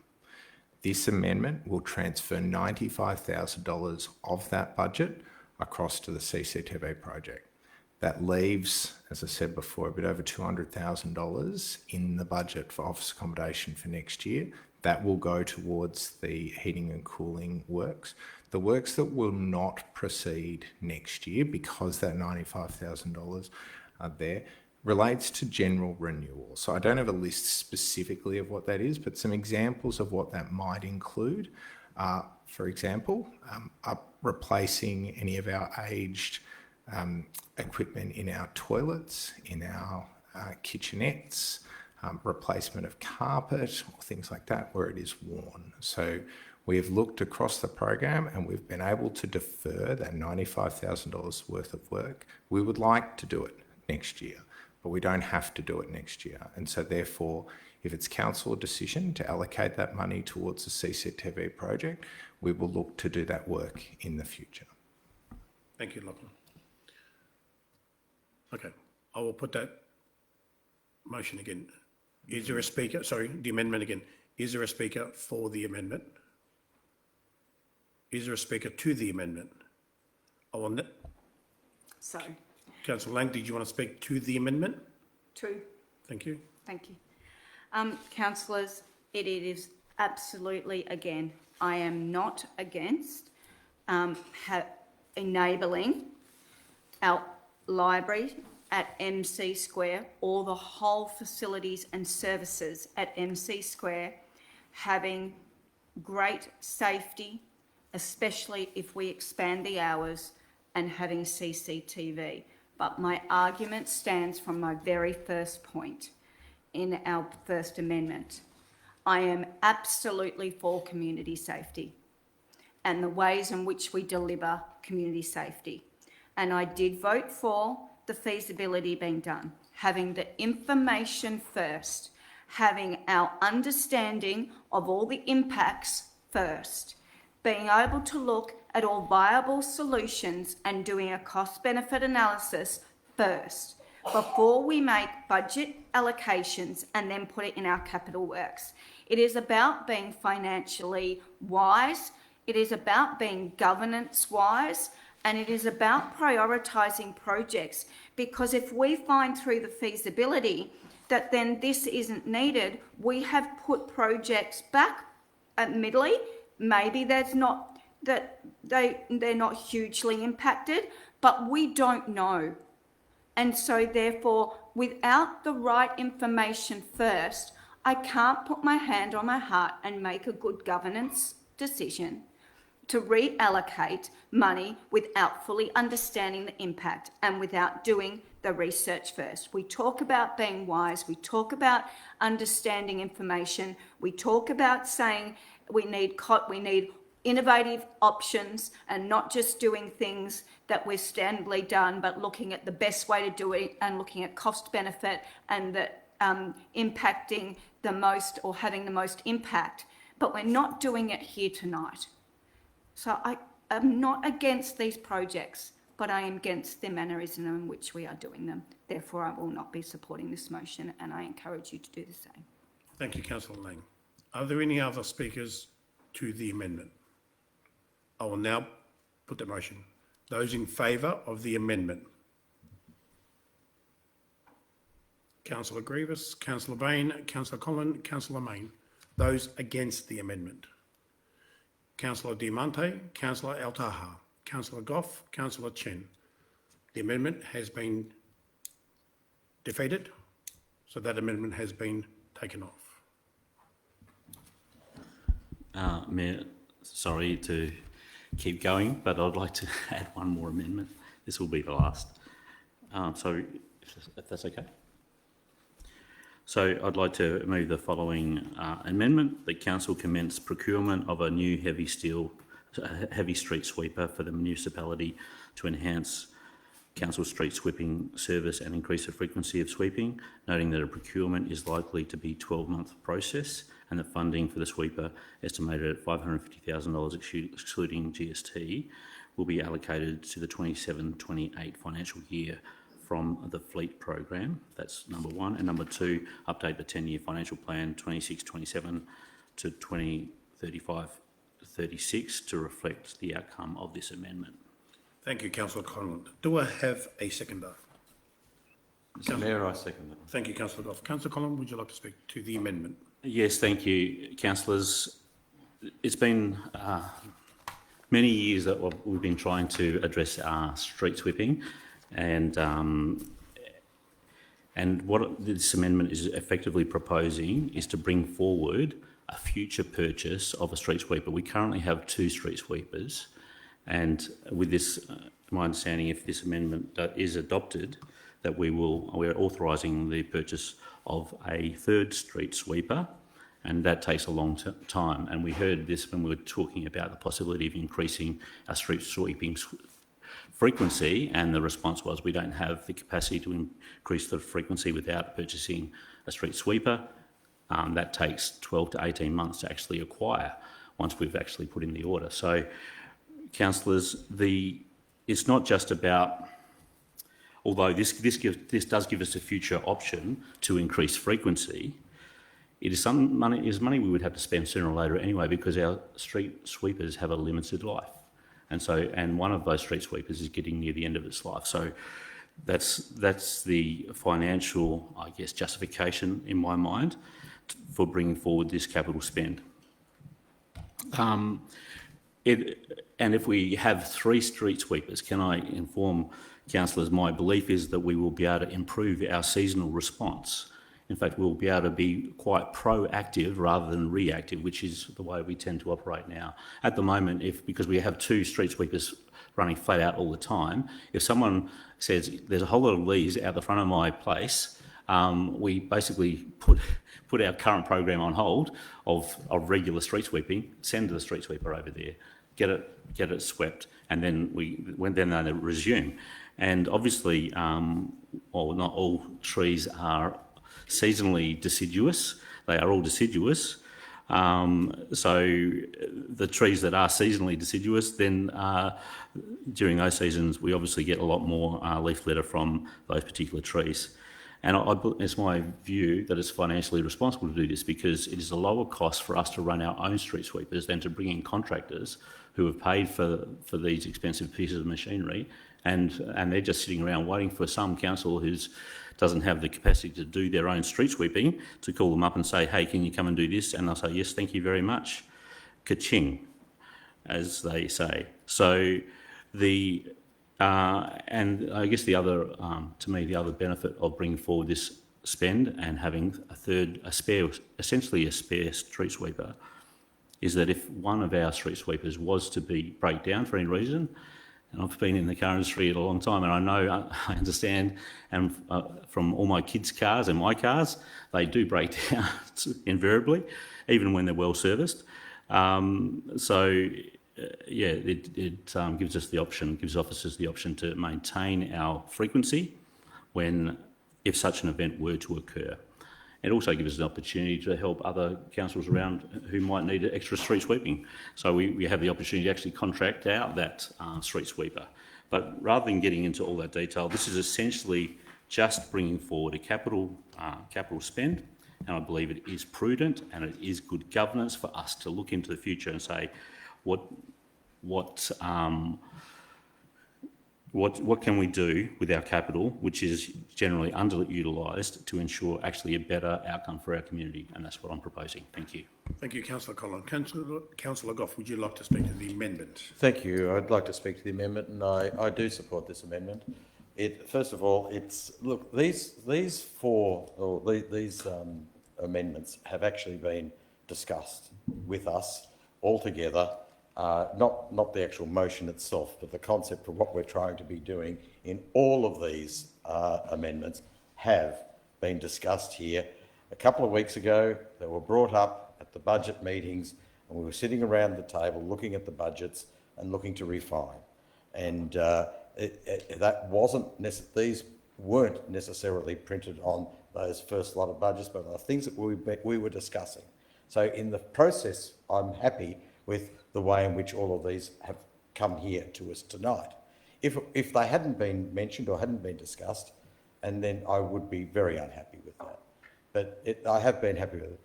This amendment will transfer $95,000 of that budget across to the CCTV project. That leaves, as I said before, a bit over $200,000 in the budget for office accommodation for next year. That will go towards the heating and cooling works. The works that will not proceed next year, because that $95,000 are there, relates to general renewal. So I don't have a list specifically of what that is, but some examples of what that might include are, for example, replacing any of our aged equipment in our toilets, in our kitchenettes, replacement of carpet, or things like that where it is worn. So we have looked across the program and we've been able to defer that $95,000 worth of work. We would like to do it next year, but we don't have to do it next year. And so therefore, if it's council decision to allocate that money towards the CCTV project, we will look to do that work in the future. Thank you, Lachlan. Okay, I will put that motion again. Is there a speaker? Sorry, the amendment again. Is there a speaker for the amendment? Is there a speaker to the amendment? Oh, on that. So, Councillor Lang, did you want to speak to the amendment? Thank you. Thank you. Councillors, it is absolutely, again, I am not against enabling our library at MC Square, or the whole facilities and services at MC Square having great safety, especially if we expand the hours, and having CCTV. But my argument stands from my very first point in our First Amendment. I am absolutely for community safety and the ways in which we deliver community safety. And I did vote for the feasibility being done, having the information first, having our understanding of all the impacts first, being able to look at all viable solutions and doing a cost-benefit analysis first, before we make budget allocations and then put it in our capital works. It is about being financially wise, it is about being governance-wise, and it is about prioritising projects, because if we find through the feasibility that then this isn't needed, we have put projects back. Admittedly, maybe there's not, that they're not hugely impacted, but we don't know. And so therefore, without the right information first, I can't put my hand on my heart and make a good governance decision to reallocate money without fully understanding the impact and without doing the research first. We talk about being wise, we talk about understanding information, we talk about saying we need innovative options and not just doing things that we're standardly done, but looking at the best way to do it and looking at cost benefit and the impacting the most or having the most impact. But we're not doing it here tonight. So I am not against these projects, but I am against the mannerism in which we are doing them. Therefore, I will not be supporting this motion, and I encourage you to do the same. Thank you, Councillor Lang. Are there any other speakers to the amendment? I will now put the motion. Those in favour of the amendment? Councillor Grievous, Councillor Bain, Councillor Collin, Councillor Main. Those against the amendment. Councillor Diamante, Councillor Al-Taha, Councillor Goff, Councillor Chen. The amendment has been defeated, so that amendment has been taken off. Mayor, sorry to keep going, but I'd like to add one more amendment. This will be the last. So, if that's okay. So I'd like to move the following amendment. The council commence procurement of a new heavy street sweeper for the municipality to enhance council street sweeping service and increase the frequency of sweeping, noting that a procurement is likely to be a 12-month process and the funding for the sweeper, estimated at $550,000 excluding GST, will be allocated to the 27-28 financial year from the fleet program. That's number one. And number two, update the 10-year financial plan 26-27 to 2035-36 to reflect the outcome of this amendment. Thank you, Councillor Collin. Do I have a seconder? Mr Mayor, I second that. Thank you, Councillor Goff. Councillor Collin, would you like to speak to the amendment? Yes, thank you, councillors. It's been many years that we've been trying to address street sweeping, and what this amendment is effectively proposing is to bring forward a future purchase of a street sweeper. We currently have 2 street sweepers, and with this, my understanding, if this amendment is adopted, that we're authorising the purchase of a 3rd street sweeper, and that takes a long time. And we heard this when we were talking about the possibility of increasing our street sweeping frequency, and the response was we don't have the capacity to increase the frequency without purchasing a street sweeper. That takes 12 to 18 months to actually acquire once we've actually put in the order. So, councillors, it's not just about, although this does give us a future option to increase frequency, it is money we would have to spend sooner or later anyway, because our street sweepers have a limited life. And one of those street sweepers is getting near the end of its life. So that's the financial, I guess, justification in my mind for bringing forward this capital spend. And if we have 3 street sweepers, can I inform councillors, my belief is that we will be able to improve our seasonal response. In fact, we'll be able to be quite proactive rather than reactive, which is the way we tend to operate now. At the moment, because we have 2 street sweepers running flat out all the time, if someone says there's a whole lot of leaves out the front of my place, we basically put our current program on hold of regular street sweeping, send the street sweeper over there, get it swept, and then they resume. And obviously, well, not all trees are seasonally deciduous. They are all deciduous. So the trees that are seasonally deciduous, then during those seasons, we obviously get a lot more leaf litter from those particular trees. And it's my view that it's financially responsible to do this, because it is a lower cost for us to run our own street sweepers than to bring in contractors who have paid for these expensive pieces of machinery, and they're just sitting around waiting for some council who doesn't have the capacity to do their own street sweeping to call them up and say, hey, can you come and do this? And they'll say, yes, thank you very much. Ka-ching, as they say. So and I guess the other, to me, the other benefit of bringing forward this spend and having essentially a spare street sweeper, is that if one of our street sweepers was to break down for any reason, and I've been in the car industry a long time, and I know, I understand, and from all my kids' cars and my cars, they do break down invariably, even when they're well serviced. It gives us the option, gives officers the option to maintain our frequency if such an event were to occur. It also gives us an opportunity to help other councils around who might need extra street sweeping. So we have the opportunity to actually contract out that street sweeper. But rather than getting into all that detail, this is essentially just bringing forward a capital spend, and I believe it is prudent and it is good governance for us to look into the future and say, what what can we do with our capital, which is generally underutilised, to ensure actually a better outcome for our community? And that's what I'm proposing. Thank you. Thank you, Councillor Collins. Councillor Goff, would you like to speak to the amendment? Thank you. I'd like to speak to the amendment, and I do support this amendment. First of all, these amendments have actually been discussed with us all together. Not the actual motion itself, but the concept of what we're trying to be doing in all of these amendments have been discussed here. A couple of weeks ago, they were brought up at the budget meetings, and we were sitting around the table looking at the budgets and looking to refine. And these weren't necessarily printed on those first lot of budgets, but are things that we were discussing. So in the process, I'm happy with the way in which all of these have come here to us tonight. If they hadn't been mentioned or hadn't been discussed, and then I would be very unhappy with that. But I have been happy with it.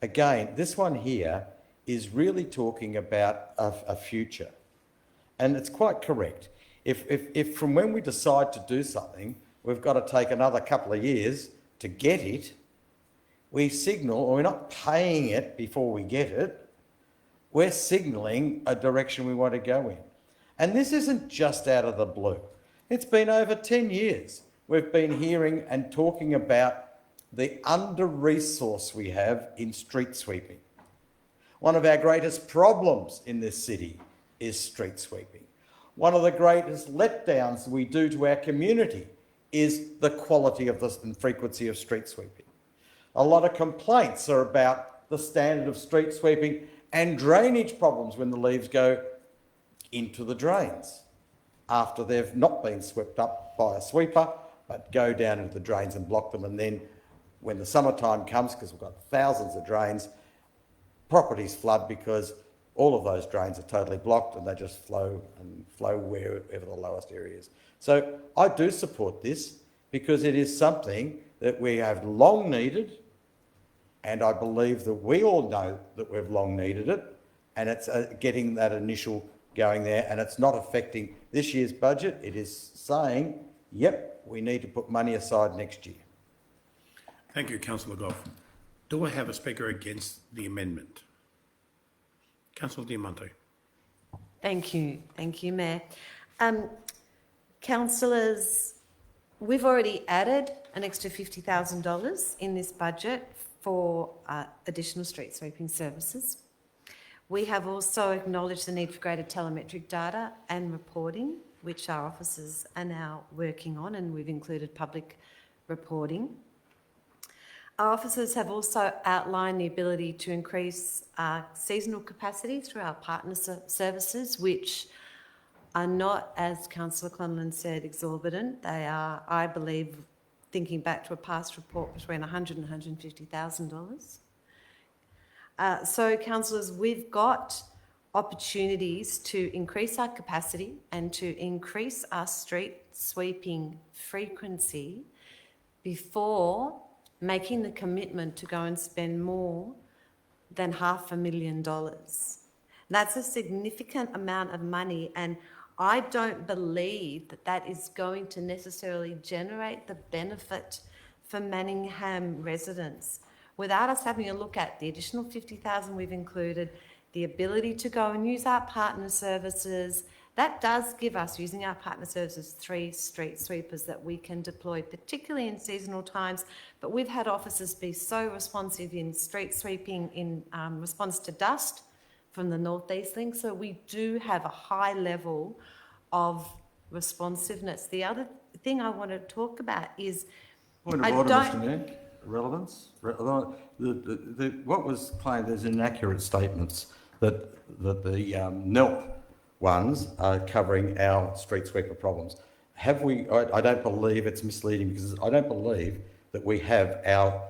Again, this one here is really talking about a future. And it's quite correct. If from when we decide to do something, we've got to take another couple of years to get it, we signal, or we're not paying it before we get it, we're signalling a direction we want to go in. And this isn't just out of the blue. It's been over 10 years. We've been hearing and talking about the under-resource we have in street sweeping. One of our greatest problems in this city is street sweeping. One of the greatest letdowns we do to our community is the quality of and frequency of street sweeping. A lot of complaints are about the standard of street sweeping and drainage problems when the leaves go into the drains after they've not been swept up by a sweeper, but go down into the drains and block them. And then when the summertime comes, because we've got thousands of drains, properties flood because all of those drains are totally blocked and they just flow wherever the lowest area is. So I do support this because it is something that we have long needed, and I believe that we all know that we've long needed it, and it's getting that initial going there, and it's not affecting this year's budget. It is saying, yep, we need to put money aside next year. Thank you, Councillor Goff. Do I have a speaker against the amendment? Councillor Diamante. Thank you, Mayor. Councillors, we've already added an extra $50,000 in this budget for additional street sweeping services. We have also acknowledged the need for greater telemetric data and reporting, which our officers are now working on, and we've included public reporting. Our officers have also outlined the ability to increase seasonal capacity through our partner services, which are not, as Councillor Clonlon said, exorbitant. They are, I believe, thinking back to a past report, between $100,000 and $150,000. So, councillors, we've got opportunities to increase our capacity and to increase our street sweeping frequency before making the commitment to go and spend more than $500,000. That's a significant amount of money, and I don't believe that that is going to necessarily generate the benefit for Manningham residents. Without us having a look at the additional $50,000 we've included, the ability to go and use our partner services, that does give us, using our partner services, 3 street sweepers that we can deploy, particularly in seasonal times. But we've had officers be so responsive in street sweeping in response to dust from the Northeast Link. So we do have a high level of responsiveness. The other thing I want to talk about is... Point of order, Mr Mayor. Relevance. What was claimed as inaccurate statements that the NELP ones are covering our street sweeper problems. Have we? I don't believe it's misleading, because I don't believe that we have our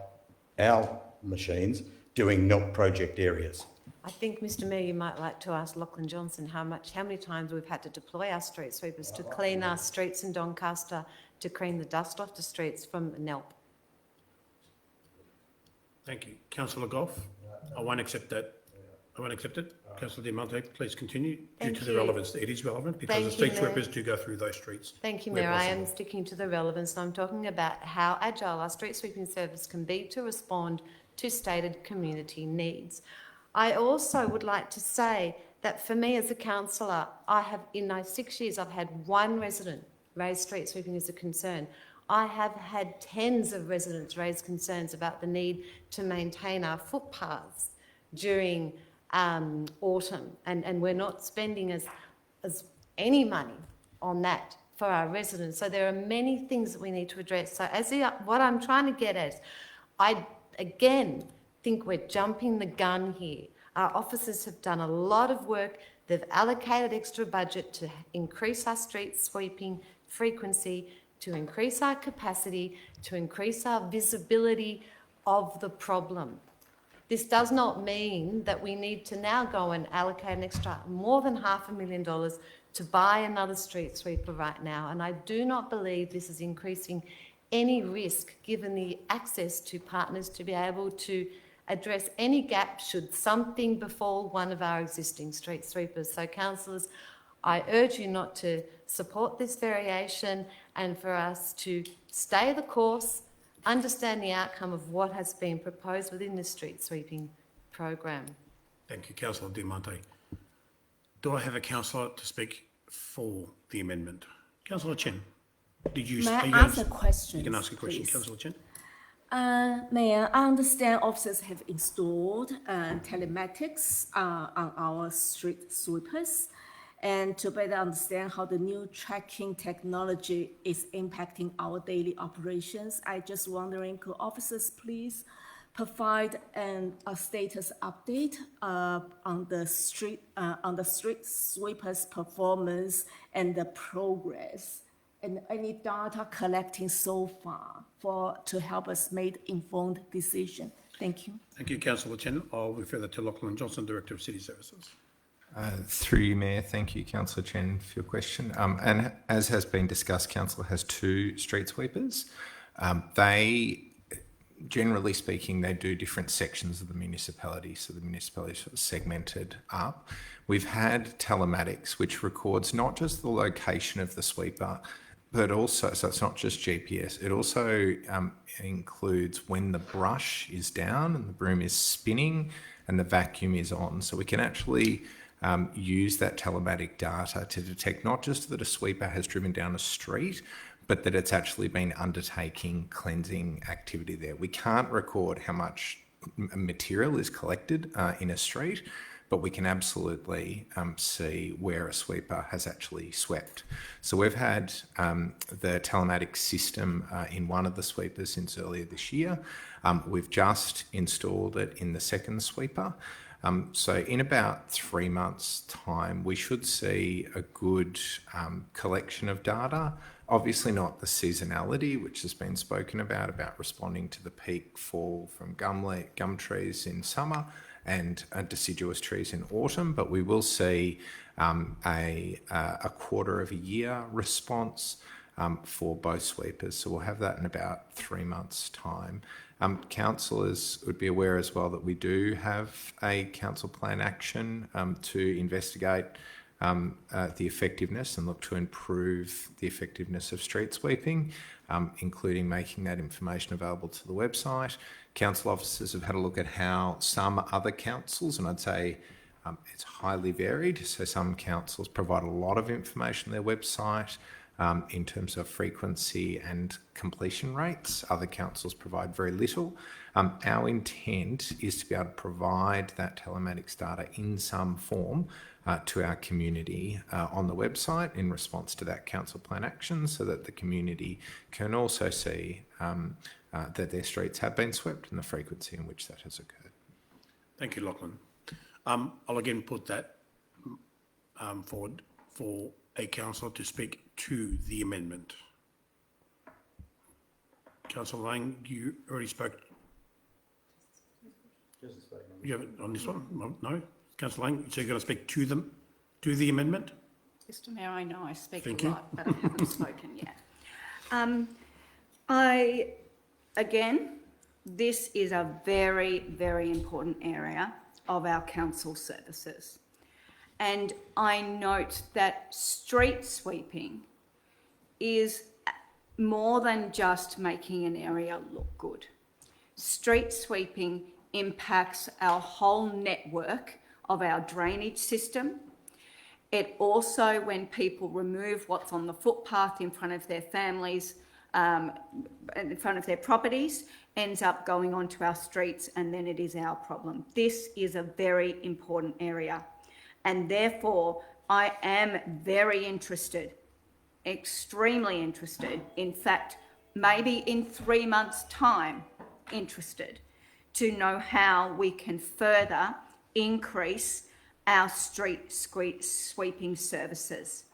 machines doing NELP project areas. I think, Mr Mayor, you might like to ask Lachlan Johnson how many times we've had to deploy our street sweepers to clean our streets in Doncaster, to clean the dust off the streets from NELP. Thank you. Councillor Goff, I won't accept that I won't accept it. Councillor Diamante, please continue. Due Thank to the you. relevance, it is relevant because Thank the you, street Mayor. sweepers do go through those streets. Thank you, where Mayor. I am possible. sticking to the relevance. I'm talking about how agile our street sweeping service can be to respond to stated community needs. I also would like to say that for me as a councillor, in my 6 years, I've had one resident raise street sweeping as a concern. I have had tens of residents raise concerns about the need to maintain our footpaths during autumn, and we're not spending as any money on that for our residents. So there are many things that we need to address. So what I'm trying to get at, I again think we're jumping the gun here. Our officers have done a lot of work. They've allocated extra budget to increase our street sweeping frequency, to increase our capacity, to increase our visibility of the problem. This does not mean that we need to now go and allocate an extra more than $500,000 to buy another street sweeper right now. And I do not believe this is increasing any risk given the access to partners to be able to address any gap should something befall one of our existing street sweepers. So councillors, I urge you not to support this variation and for us to stay the course, understand the outcome of what has been proposed within the street sweeping program. Thank you, Councillor Diamante. Do I have a councillor to speak for the amendment? Councillor Chen, did you... May are I you ask going a to- question, You can ask a question, please? Councillor Chen. Mayor, I understand officers have installed telematics on our street sweepers. And to better understand how the new tracking technology is impacting our daily operations, I just wondering, could officers please provide a status update on the street sweepers' performance and the progress, and any data collecting so far to help us make informed decision? Thank you. Thank you, Councillor Chen. I'll refer that to Lachlan Johnson, Director of City Services. Through you, Mayor, thank you, Councillor Chen, for your question. And as has been discussed, Council has 2 street sweepers. They, generally speaking, they do different sections of the municipality, so the municipality is sort of segmented up. We've had telematics, which records not just the location of the sweeper, but also, so it's not just GPS, it also includes when the brush is down and the broom is spinning and the vacuum is on. So we can actually use that telematic data to detect not just that a sweeper has driven down a street, but that it's actually been undertaking cleansing activity there. We can't record how much material is collected in a street, but we can absolutely see where a sweeper has actually swept. So we've had the telematics system in one of the sweepers since earlier this year. We've just installed it in the second sweeper. So in about 3 months' time, we should see a good collection of data. Obviously not the seasonality, which has been spoken about responding to the peak fall from gum trees in summer and deciduous trees in autumn, but we will see a quarter of a year response for both sweepers. So we'll have that in about 3 months' time. Councillors would be aware as well that we do have a council plan action to investigate the effectiveness and look to improve the effectiveness of street sweeping, including making that information available to the website. Council officers have had a look at how some other councils, and I'd say it's highly varied, so some councils provide a lot of information on their website in terms of frequency and completion rates. Other councils provide very little. Our intent is to be able to provide that telematics data in some form to our community on the website in response to that council plan action, so that the community can also see that their streets have been swept and the frequency in which that has occurred. Thank you, Lachlan. I'll again put that forward for a councillor to speak to the amendment. Councillor Lang, you already spoke. You haven't on this one? No? Councillor Lang, so you're going to speak to them, to the amendment? Mr Mayor, I know I speak Thank a you. lot, but I haven't spoken yet. Again, this is a very, very important area. of our council services. And I note that street sweeping is more than just making an area look good. Street sweeping impacts our whole network of our drainage system. It also, when people remove what's on the footpath in front of their families, in front of their properties, ends up going onto our streets, and then it is our problem. This is a very important area, and therefore I am very interested, extremely interested, in fact, maybe in 3 months' time, interested to know how we can further increase our street sweeping services.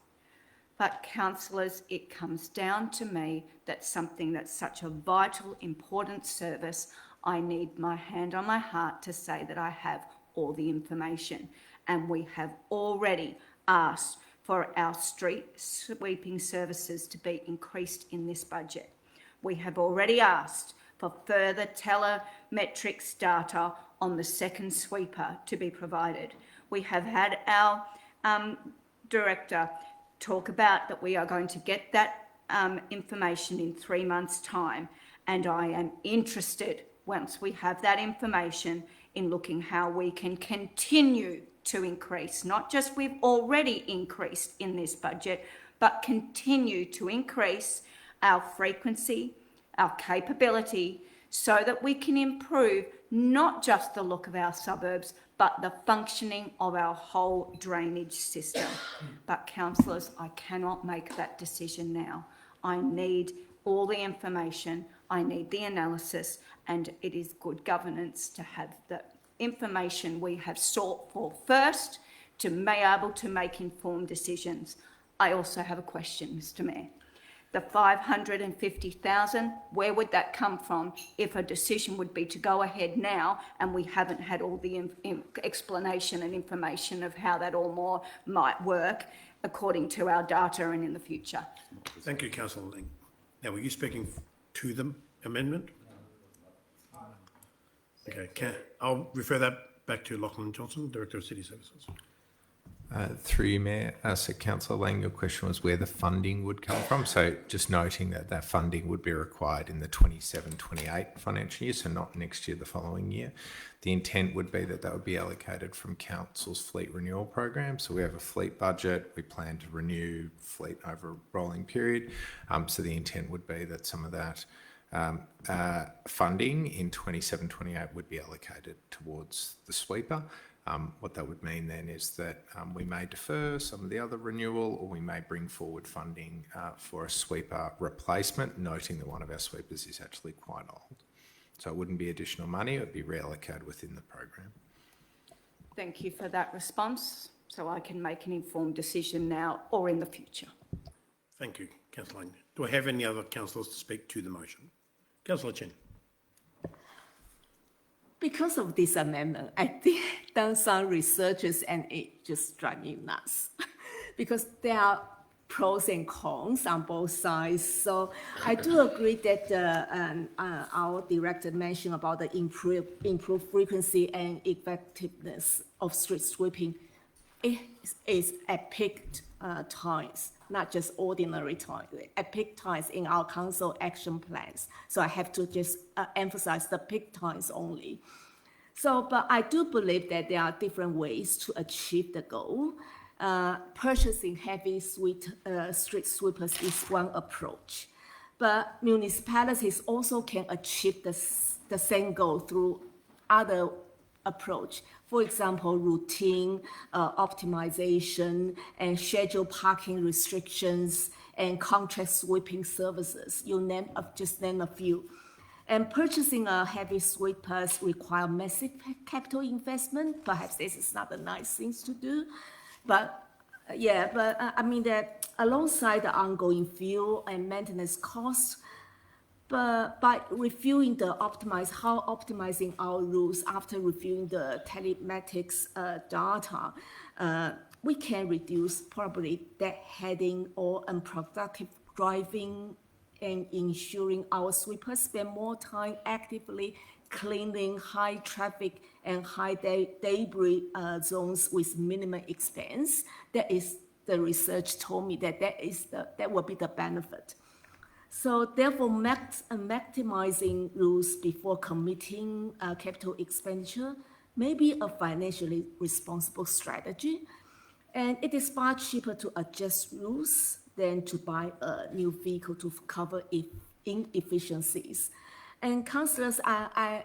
But councillors, it comes down to me that something that's such a vital, important service, I need my hand on my heart to say that I have all the information. And we have already asked for our street sweeping services to be increased in this budget. We have already asked for further telemetrics data on the second sweeper to be provided. We have had our director talk about that we are going to get that information in 3 months' time, and I am interested, once we have that information, in looking how we can continue to increase, not just we've already increased in this budget, but continue to increase our frequency, our capability, so that we can improve not just the look of our suburbs, but the functioning of our whole drainage system. But councillors, I cannot make that decision now. I need all the information, I need the analysis, and it is good governance to have the information we have sought for first to be able to make informed decisions. I also have a question, Mr. Mayor. The 550,000, where would that come from if a decision would be to go ahead now and we haven't had all the explanation and information of how that all more might work according to our data and in the future? Thank you, Councillor Ling. Now, were you speaking to the amendment? Okay, I'll refer that back to Lachlan Johnson, Director of City Services. Through you, Mayor. So Councillor Lang, your question was where the funding would come from. So just noting that that funding would be required in the 27-28 financial year, so not next year, the following year. The intent would be that would be allocated from Council's fleet renewal program. So we have a fleet budget. We plan to renew fleet over a rolling period. So the intent would be that some of that funding in 27-28 would be allocated towards the sweeper. What that would mean then is that we may defer some of the other renewal, or we may bring forward funding for a sweeper replacement, noting that one of our sweepers is actually quite old. So it wouldn't be additional money, it would be reallocated within the program. Thank you for that response, so I can make an informed decision now or in the future. Thank you, Councillor Lang. Do I have any other councillors to speak to the motion? Councillor Chen. Because of this amendment, I did done some researches and it just drives me nuts. Because there are pros and cons on both sides. So I do agree that our director mentioned about the improved frequency and effectiveness of street sweeping. It is at peak times, not just ordinary times, at peak times in our council action plans. So I have to just emphasize the peak times only. So, but I do believe that there are different ways to achieve the goal. Purchasing heavy street sweepers is one approach, but municipalities also can achieve the same goal through other approach. For example, routine optimization and schedule parking restrictions and contract sweeping services. Just name a few. And purchasing a heavy sweepers require massive capital investment. Perhaps this is not a nice thing to do, but I mean that alongside the ongoing fuel and maintenance costs. But by reviewing optimizing our routes after reviewing the telematics data, we can reduce probably deadheading or unproductive driving and ensuring our sweepers spend more time actively cleaning high traffic and high debris zones with minimum expense. That is the research told me that will be the benefit. So therefore, maximizing rules before committing capital expenditure may be a financially responsible strategy. And it is far cheaper to adjust rules than to buy a new vehicle to cover inefficiencies. And councillors, I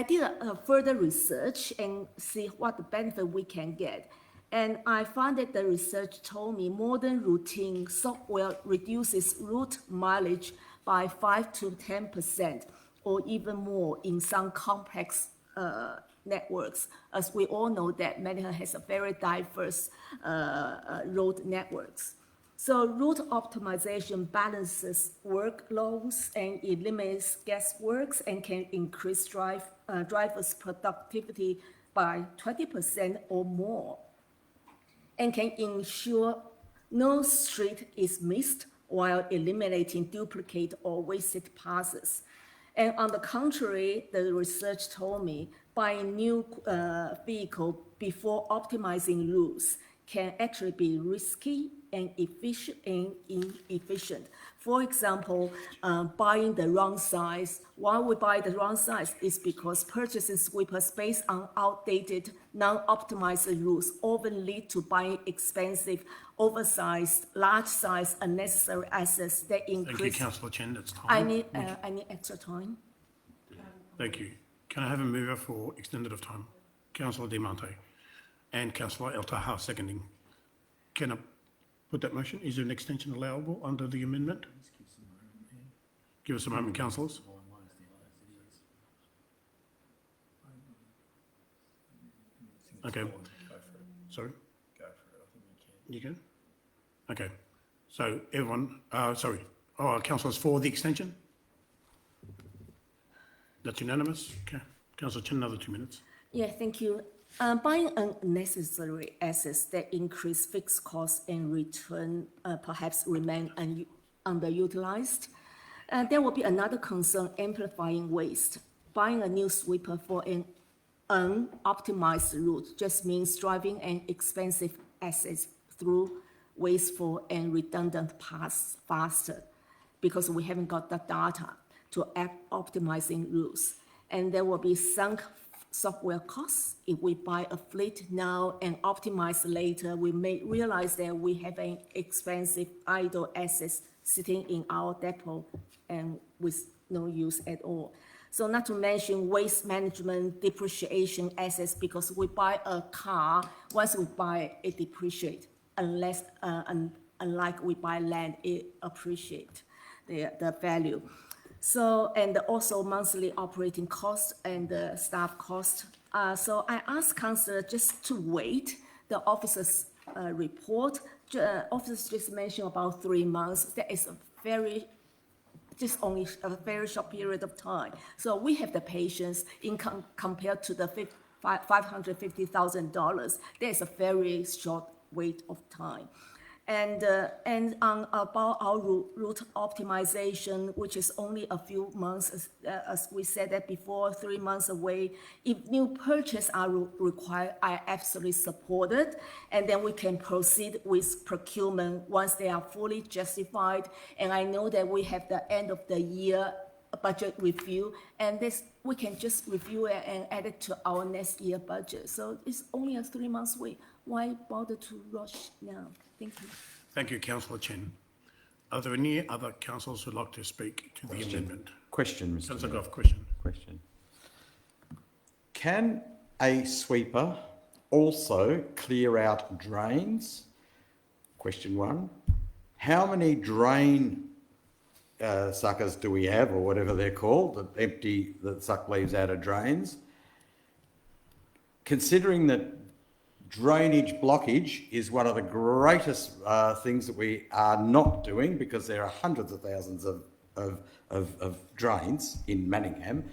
did a further research and see what the benefit we can get. And I found that the research told me modern routing software reduces route mileage by 5 to 10% or even more in some complex networks. As we all know that Manningham has a very diverse road networks. So route optimization balances workloads and eliminates guesswork and can increase drivers' productivity by 20% or more, and can ensure no street is missed while eliminating duplicate or wasted passes. And on the contrary, the research told me buying new vehicle before optimizing routes can actually be risky and inefficient. For example, buying the wrong size. Why we buy the wrong size is because purchasing sweepers based on outdated, non-optimized routes often lead to buying expensive, oversized, large size, unnecessary assets that increase. Thank you, Councillor Chen. That's time. I need extra time. Thank you. Can I have a mover for extended of time? Councillor Diamante and Councillor El Taha seconding. Can I put that motion? Is there an extension allowable under the amendment? Give us a moment, councillors. Okay. Sorry? Go for it. I think we can. You can? Okay. So everyone, councillors for the extension? That's unanimous? Okay. Councillor Chen, another 2 minutes. Yeah, thank you. Buying unnecessary assets that increase fixed costs and return perhaps remain underutilized. There will be another concern, amplifying waste. Buying a new sweeper for an unoptimized route just means driving an expensive asset through wasteful and redundant paths faster because we haven't got the data to optimizing routes. And there will be sunk software costs. If we buy a fleet now and optimize later, we may realize that we have an expensive idle assets sitting in our depot and with no use at all. So not to mention waste management, depreciation assets, because we buy a car, once we buy it depreciate, unlike we buy land, it appreciate the value. So, and also monthly operating costs and the staff cost. So I asked councillor just to wait the officer's report. Officers just mentioned about 3 months. That is only a very short period of time. So we have the patience in compared to the $550,000. There's a very short wait of time. And about our route optimization, which is only a few months, as we said that before, 3 months away. If new purchases are required, I absolutely support it. And then we can proceed with procurement once they are fully justified. And I know that we have the end of the year budget review, and this we can just review it and add it to our next year budget. So it's only a 3 months wait. Why bother to rush now? Thank you. Thank you, Councillor Chen. Are there any other councillors who'd like to speak to the amendment? Question, Mr. Councillor Mayor. Goff, question. Can a sweeper also clear out drains? Question one. How many drain suckers do we have, or whatever they're called, that suck leaves out of drains? Considering that drainage blockage is one of the greatest things that we are not doing, because there are hundreds of thousands of drains in Manningham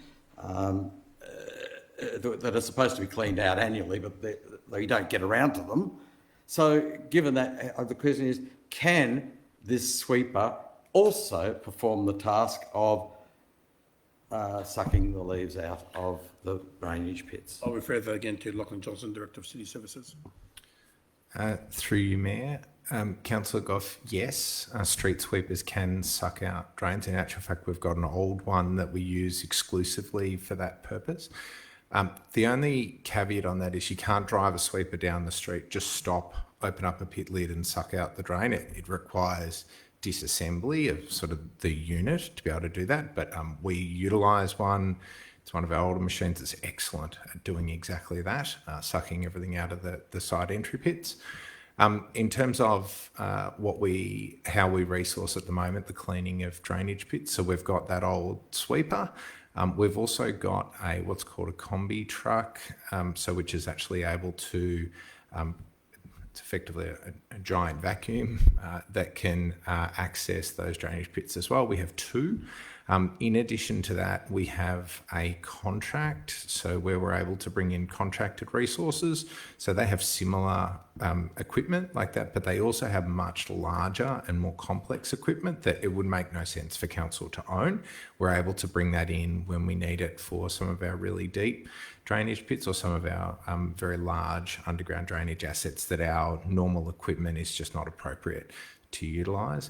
that are supposed to be cleaned out annually, but they don't get around to them. So given that, the question is, can this sweeper also perform the task of sucking the leaves out of the drainage pits. I'll refer that again to Lachlan Johnson, Director of City Services. Through you, Mayor. Councillor Goff, yes, street sweepers can suck out drains. In actual fact, we've got an old one that we use exclusively for that purpose. The only caveat on that is you can't drive a sweeper down the street, just stop, open up a pit lid and suck out the drain. It requires disassembly of sort of the unit to be able to do that, but we utilise one. It's one of our older machines that's excellent at doing exactly that, sucking everything out of the side entry pits. In terms of how we resource at the moment, the cleaning of drainage pits, so we've got that old sweeper. We've also got what's called a combi truck, which is actually able to, it's effectively a giant vacuum that can access those drainage pits as well. We have two. In addition to that, we have a contract, so where we're able to bring in contracted resources. So they have similar equipment like that, but they also have much larger and more complex equipment that it would make no sense for council to own. We're able to bring that in when we need it for some of our really deep drainage pits or some of our very large underground drainage assets that our normal equipment is just not appropriate to utilise.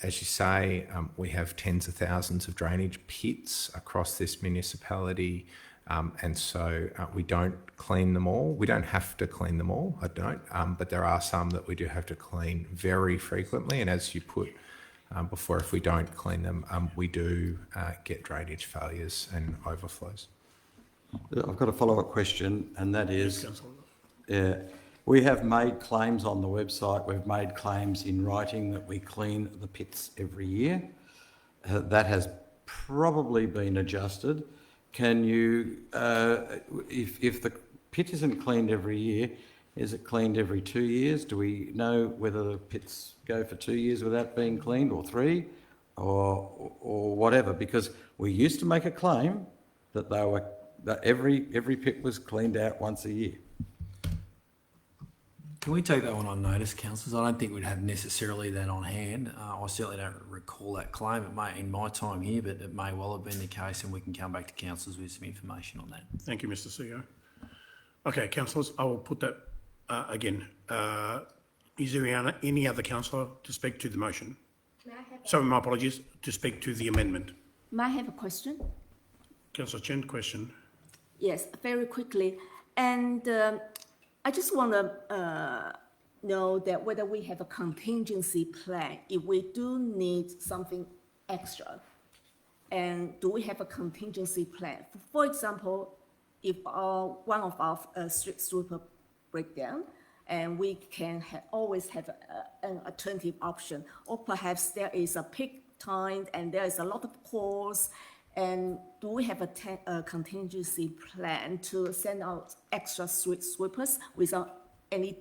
As you say, we have tens of thousands of drainage pits across this municipality, and so we don't clean them all. We don't have to clean them all, but there are some that we do have to clean very frequently, and as you put before, if we don't clean them, we do get drainage failures and overflows. I've got a follow-up question, and that is, we have made claims on the website, we've made claims in writing that we clean the pits every year. That has probably been adjusted. Can you, if the pit isn't cleaned every year, is it cleaned every 2 years? Do we know whether the pits go for 2 years without being cleaned, or 3, or whatever? Because we used to make a claim that that every pit was cleaned out once a year. Can we take that one on notice, councillors? I don't think we'd have necessarily that on hand. I certainly don't recall that claim. It may, in my time here, but it may well have been the case, and we can come back to councillors with some information on that. Thank you, Mr. CEO. Okay, councillors, I will put that again. Is there any other councillor to speak to the motion? Sorry, my apologies, to speak to the amendment. May I have a question? Councillor Chen, question. Yes, very quickly. And I just want to know that whether we have a contingency plan if we do need something extra. And do we have a contingency plan? For example, if one of our street sweeper break down, and we can always have an alternative option, or perhaps there is a peak time and there is a lot of calls, and do we have a contingency plan to send out extra street sweepers without any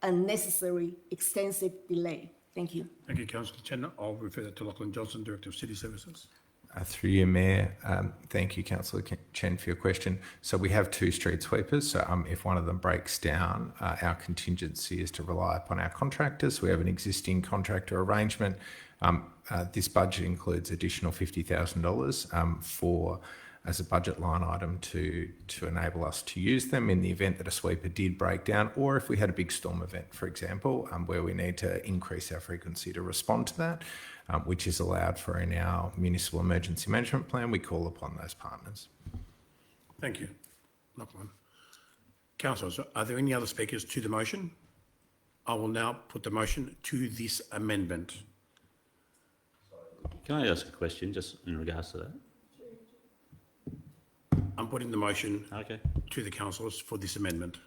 unnecessary extensive delay? Thank you. Thank you, Councillor Chen. I'll refer that to Lachlan Johnson, Director of City Services. Through you, Mayor. Thank you, Councillor Chen, for your question. So we have 2 street sweepers. So if one of them breaks down, our contingency is to rely upon our contractors. We have an existing contractor arrangement. This budget includes additional $50,000 as a budget line item to enable us to use them in the event that a sweeper did break down, or if we had a big storm event, for example, where we need to increase our frequency to respond to that, which is allowed for in our municipal emergency management plan. We call upon those partners. Thank you, Lachlan. Councillors, are there any other speakers to the motion? I will now put the motion to this amendment. Can I ask a question just in regards to that? I'm putting the motion to the councillors for this amendment.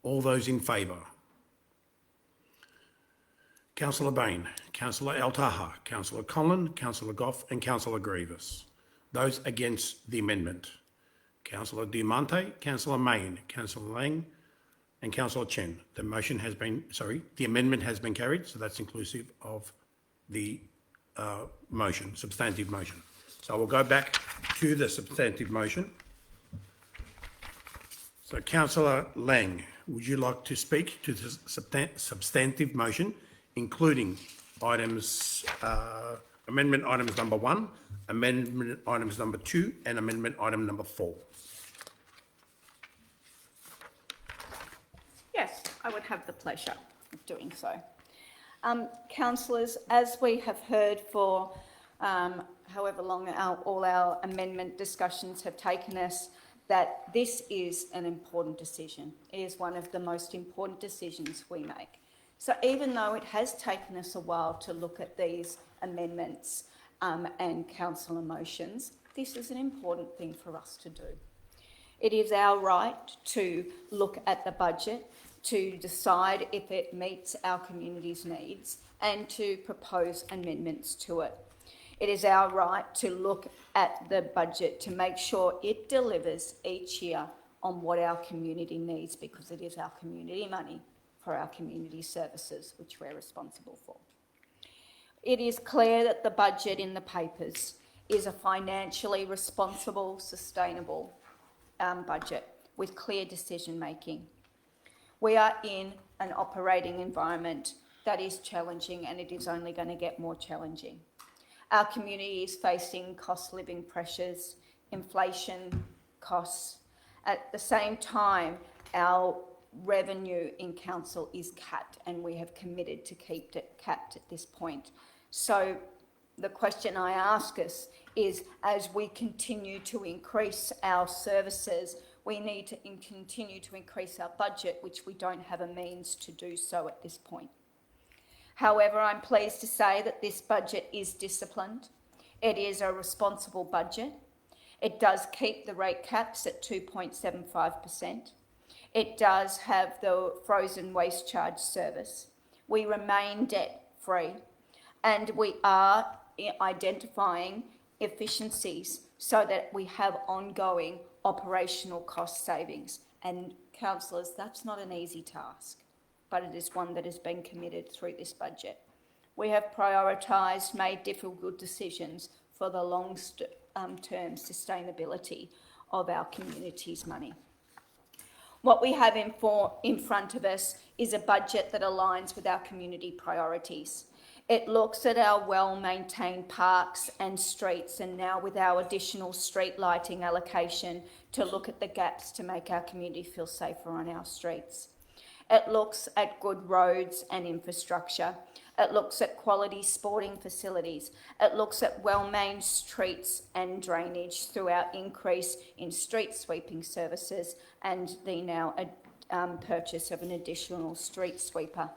All those in favour? Councillor Bain, Councillor El-Taha, Councillor Conlon, Councillor Goff and Councillor Grievous. Those against the amendment? Councillor Diamante, Councillor Main, Councillor Lang and Councillor Chen. The amendment has been carried, so that's inclusive of the motion, substantive motion. So we'll go back to the substantive motion. So Councillor Lang, would you like to speak to the substantive motion, including items amendment items number 1, amendment items number 2, and amendment item number 4. Yes, I would have the pleasure of doing so. Councillors, as we have heard for however long all our amendment discussions have taken us, that this is an important decision. It is one of the most important decisions we make. So even though it has taken us a while to look at these amendments and council motions, this is an important thing for us to do. It is our right to look at the budget, to decide if it meets our community's needs and to propose amendments to it. It is our right to look at the budget to make sure it delivers each year on what our community needs, because it is our community money for our community services, which we're responsible for. It is clear that the budget in the papers is a financially responsible, sustainable budget with clear decision making. We are in an operating environment that is challenging, and it is only going to get more challenging. Our community is facing cost living pressures, inflation costs. At the same time, our revenue in council is capped, and we have committed to keep it capped at this point. So the question I ask us is, as we continue to increase our services, we need to continue to increase our budget, which we don't have a means to do so at this point. However, I'm pleased to say that this budget is disciplined. It is a responsible budget. It does keep the rate caps at 2.75%. It does have the frozen waste charge service. We remain debt-free, and we are identifying efficiencies so that we have ongoing operational cost savings. And councillors, that's not an easy task, but it is one that has been committed through this budget. We have prioritised, made difficult decisions for the long-term sustainability of our community's money. What we have in front of us is a budget that aligns with our community priorities. It looks at our well-maintained parks and streets, and now with our additional street lighting allocation, to look at the gaps to make our community feel safer on our streets. It looks at good roads and infrastructure. It looks at quality sporting facilities. It looks at well-maintained streets and drainage through our increase in street sweeping services and the now purchase of an additional street sweeper.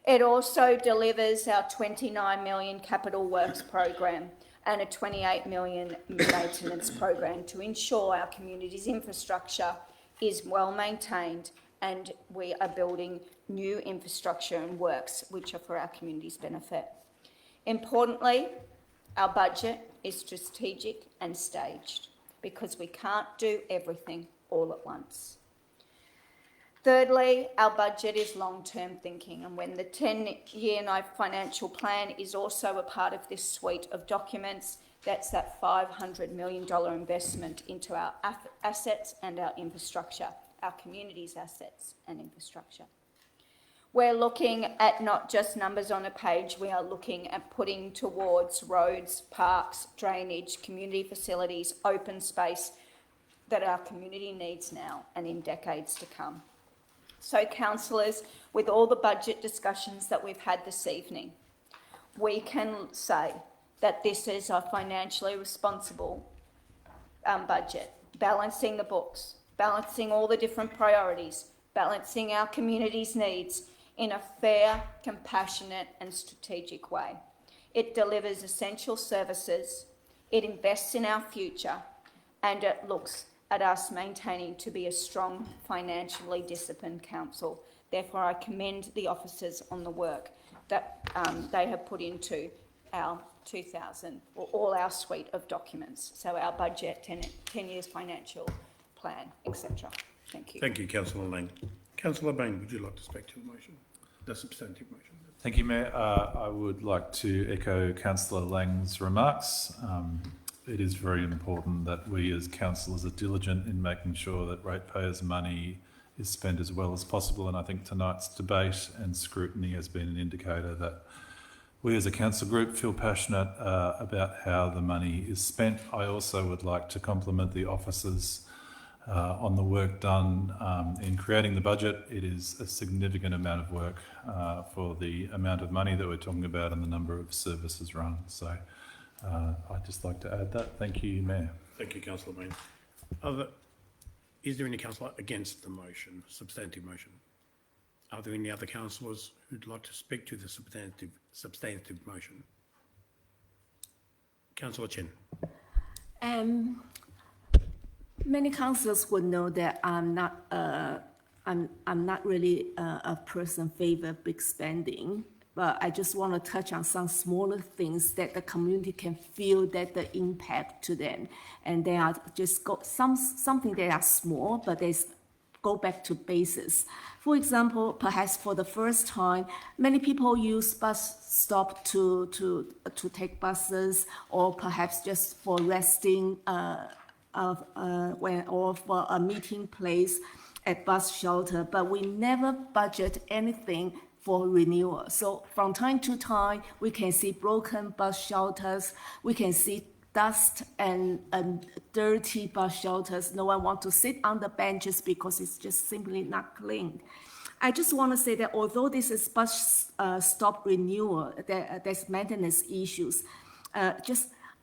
It also delivers our $29 million capital works program and a $28 million maintenance program to ensure our community's infrastructure is well maintained, and we are building new infrastructure and works which are for our community's benefit. Importantly, our budget is strategic and staged because we can't do everything all at once. Thirdly, our budget is long-term thinking, and when the 10-year financial plan is also a part of this suite of documents, that's that $500 million investment into our assets and our infrastructure, our community's assets and infrastructure. We're looking at not just numbers on a page, we are looking at putting towards roads, parks, drainage, community facilities, open space that our community needs now and in decades to come. So, councillors, with all the budget discussions that we've had this evening, we can say that this is a financially responsible budget, balancing the books, balancing all the different priorities, balancing our community's needs in a fair, compassionate and strategic way. It delivers essential services, it invests in our future, and it looks at us maintaining to be a strong, financially disciplined council. Therefore, I commend the officers on the work that they have put into our 2000, or all our suite of documents. So our budget, 10 years financial plan, etc. Thank you. Thank you, Councillor Lang. Councillor Bain, would you like to speak to the motion, the substantive motion? Thank you, Mayor. I would like to echo Councillor Lang's remarks. It is very important that we as councillors are diligent in making sure that ratepayers' money is spent as well as possible, and I think tonight's debate and scrutiny has been an indicator that we as a council group feel passionate about how the money is spent. I also would like to compliment the officers on the work done in creating the budget. It is a significant amount of work for the amount of money that we're talking about and the number of services run. So I'd just like to add that. Thank you, Mayor. Thank you, Councillor Main. Is there any councillor against the motion, substantive motion? Are there any other councillors who'd like to speak to the substantive motion? Councillor Chen. Many councillors would know that I'm not really a person favor big spending, but I just want to touch on some smaller things that the community can feel that the impact to them, and they are just something that are small, but they go back to basis. For example, perhaps for the first time, many people use bus stop to take buses, or perhaps just for resting or for a meeting place at bus shelter, but we never budget anything for renewal. So from time to time, we can see broken bus shelters, we can see dust and dirty bus shelters. No one wants to sit on the benches because it's just simply not clean. I just want to say that although this is bus stop renewal, there's maintenance issues.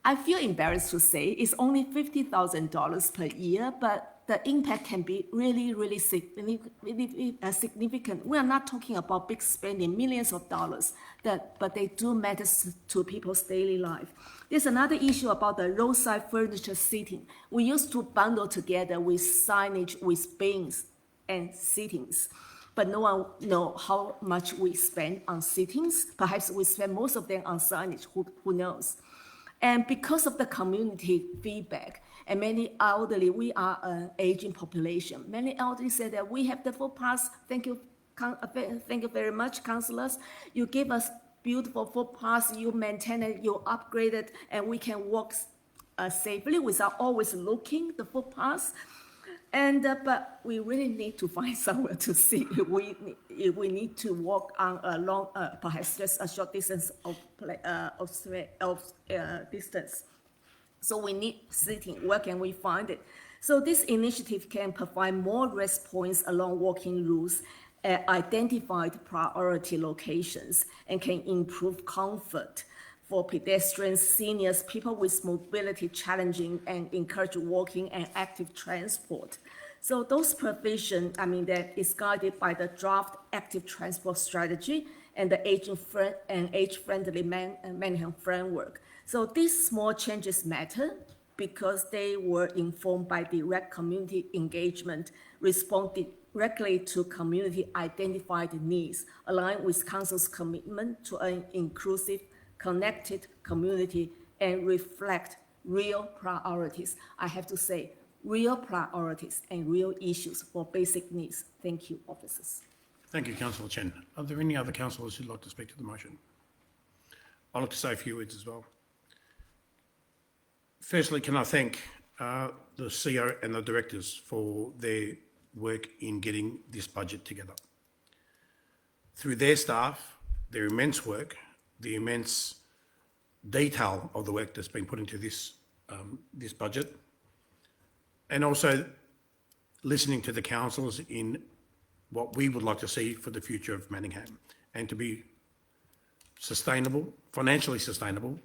I feel embarrassed to say it's only $50,000 per year, but the impact can be really significant. We are not talking about big spending, millions of dollars, but they do matter to people's daily life. There's another issue about the roadside furniture seating. We used to bundle together with signage, with bins and seatings, but no one knows how much we spend on seatings. Perhaps we spend most of them on signage, who knows? And because of the community feedback, and many elderly, we are an aging population. Many elderly say that we have the footpaths. Thank you very much, councillors. You give us beautiful footpaths, you maintain it, you upgrade it, and we can walk safely without always looking the footpaths. And but we really need to find somewhere to sit. We need to walk on a long, perhaps just a short distance of distance. So we need seating. Where can we find it? So this initiative can provide more rest points along walking routes at identified priority locations, and can improve comfort for pedestrians, seniors, people with mobility challenging, and encourage walking and active transport. So those provisions, that is guided by the draft active transport strategy and the age-friendly Manningham framework. So these small changes matter because they were informed by direct community engagement, responded directly to community identified needs, aligned with Council's commitment to an inclusive, connected community, and reflect real priorities. I have to say, real priorities and real issues for basic needs. Thank you, officers. Thank you, Councillor Chen. Are there any other councillors who'd like to speak to the motion? I'd like to say a few words as well. Firstly, can I thank the CEO and the directors for their work in getting this budget together. Through their staff, their immense work, the immense detail of the work that's been put into this budget, and also listening to the councillors in what we would like to see for the future of Manningham, and to be sustainable, financially sustainable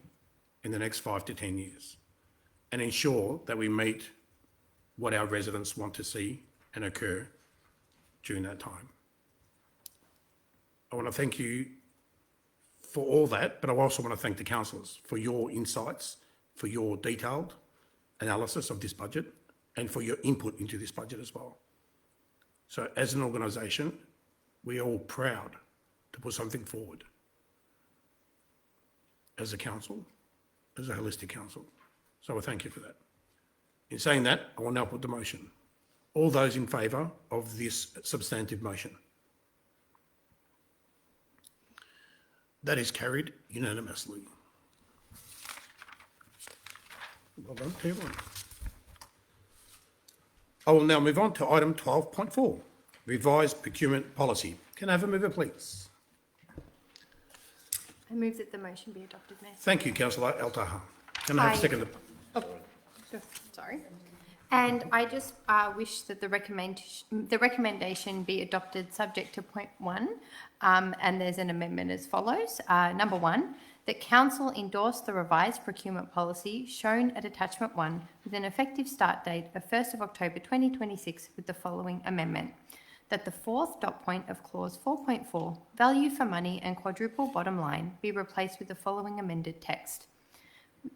in the next 5 to 10 years, and ensure that we meet what our residents want to see and occur during that time. I want to thank you for all that, but I also want to thank the councillors for your insights, for your detailed analysis of this budget, and for your input into this budget as well. So as an organisation, we are all proud to put something forward as a council, as a holistic council. So I thank you for that. In saying that, I will now put the motion. All those in favour of this substantive motion? That is carried unanimously. Well done, everyone. I will now move on to item 12.4, revised procurement policy. Can I have a mover, please? I move that the motion be adopted, Mayor. Thank you, Councillor El Taha. Can I have a second? Sorry. And I just wish that the recommendation be adopted subject to point 1, and there's an amendment as follows. Number 1, that Council endorse the revised procurement policy shown at attachment 1 with an effective start date of 1st of October 2026 with the following amendment. That the fourth dot point of clause 4.4, value for money and quadruple bottom line, be replaced with the following amended text.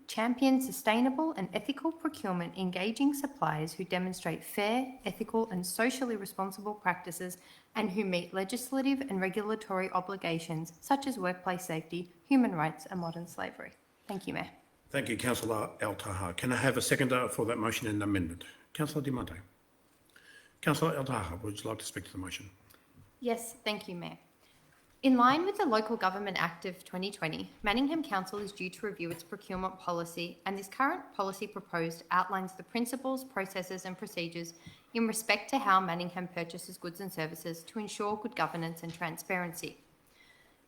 Champion sustainable and ethical procurement, engaging suppliers who demonstrate fair, ethical and socially responsible practices and who meet legislative and regulatory obligations such as workplace safety, human rights and modern slavery. Thank you, Mayor. Thank you, Councillor El Taha. Can I have a seconder for that motion and amendment? Councillor Di Monte. Councillor El Taha, would you like to speak to the motion? Yes, thank you, Mayor. In line with the Local Government Act of 2020, Manningham Council is due to review its procurement policy, and this current policy proposed outlines the principles, processes and procedures in respect to how Manningham purchases goods and services to ensure good governance and transparency.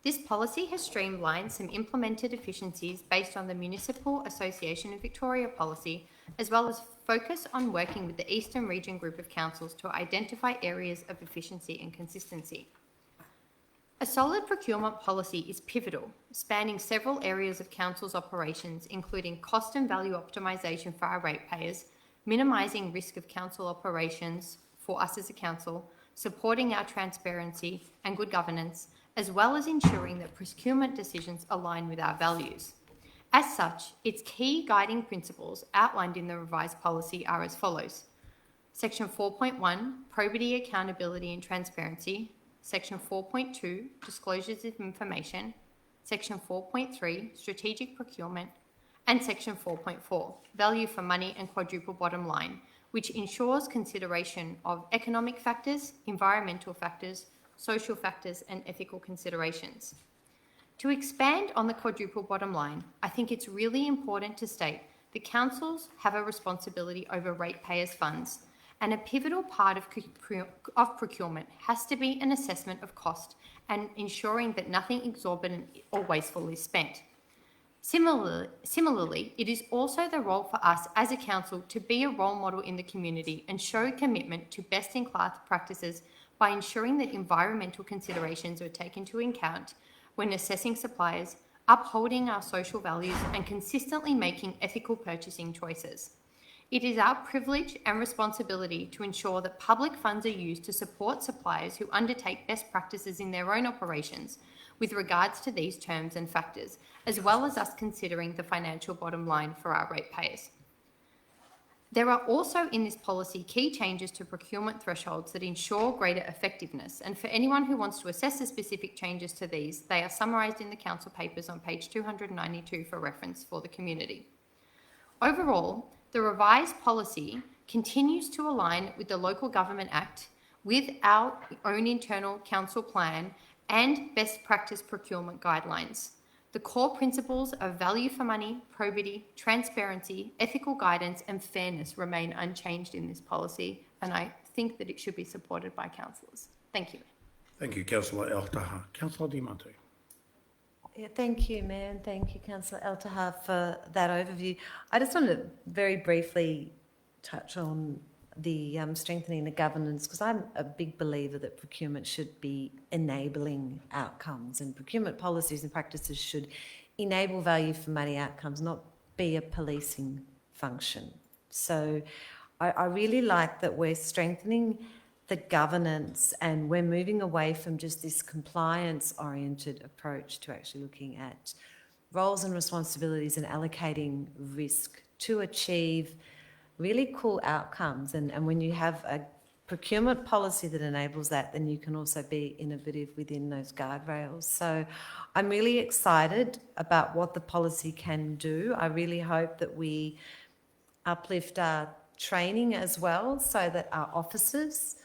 This policy has streamlined some implemented efficiencies based on the Municipal Association of Victoria policy, as well as focus on working with the Eastern Region Group of Councils to identify areas of efficiency and consistency. A solid procurement policy is pivotal, spanning several areas of Council's operations, including cost and value optimisation for our ratepayers, minimising risk of Council operations for us as a Council, supporting our transparency and good governance, as well as ensuring that procurement decisions align with our values. As such, its key guiding principles outlined in the revised policy are as follows. Section 4.1, probity, accountability and transparency. Section 4.2, disclosures of information. Section 4.3, strategic procurement. And Section 4.4, value for money and quadruple bottom line, which ensures consideration of economic factors, environmental factors, social factors and ethical considerations. To expand on the quadruple bottom line, I think it's really important to state that councils have a responsibility over ratepayers' funds, and a pivotal part of procurement has to be an assessment of cost and ensuring that nothing exorbitant or wasteful is spent. Similarly, it is also the role for us as a council to be a role model in the community and show commitment to best-in-class practices by ensuring that environmental considerations are taken into account when assessing suppliers, upholding our social values and consistently making ethical purchasing choices. It is our privilege and responsibility to ensure that public funds are used to support suppliers who undertake best practices in their own operations with regards to these terms and factors, as well as us considering the financial bottom line for our ratepayers. There are also in this policy key changes to procurement thresholds that ensure greater effectiveness, and for anyone who wants to assess the specific changes to these, they are summarised in the council papers on page 292 for reference for the community. Overall, the revised policy continues to align with the Local Government Act, with our own internal council plan and best practice procurement guidelines. The core principles of value for money, probity, transparency, ethical guidance and fairness remain unchanged in this policy, and I think that it should be supported by councillors. Thank you. Thank you, Councillor El Taha. Councillor Di Monte. Yeah, thank you, Mayor, and thank you, Councillor El Taha, for that overview. I just want to very briefly touch on the strengthening the governance, because I'm a big believer that procurement should be enabling outcomes, and procurement policies and practices should enable value for money outcomes, not be a policing function. So I really like that we're strengthening the governance and we're moving away from just this compliance-oriented approach to actually looking at roles and responsibilities and allocating risk to achieve really cool outcomes. And when you have a procurement policy that enables that, then you can also be innovative within those guardrails. So I'm really excited about what the policy can do. I really hope that we uplift our training as well, so that our officers,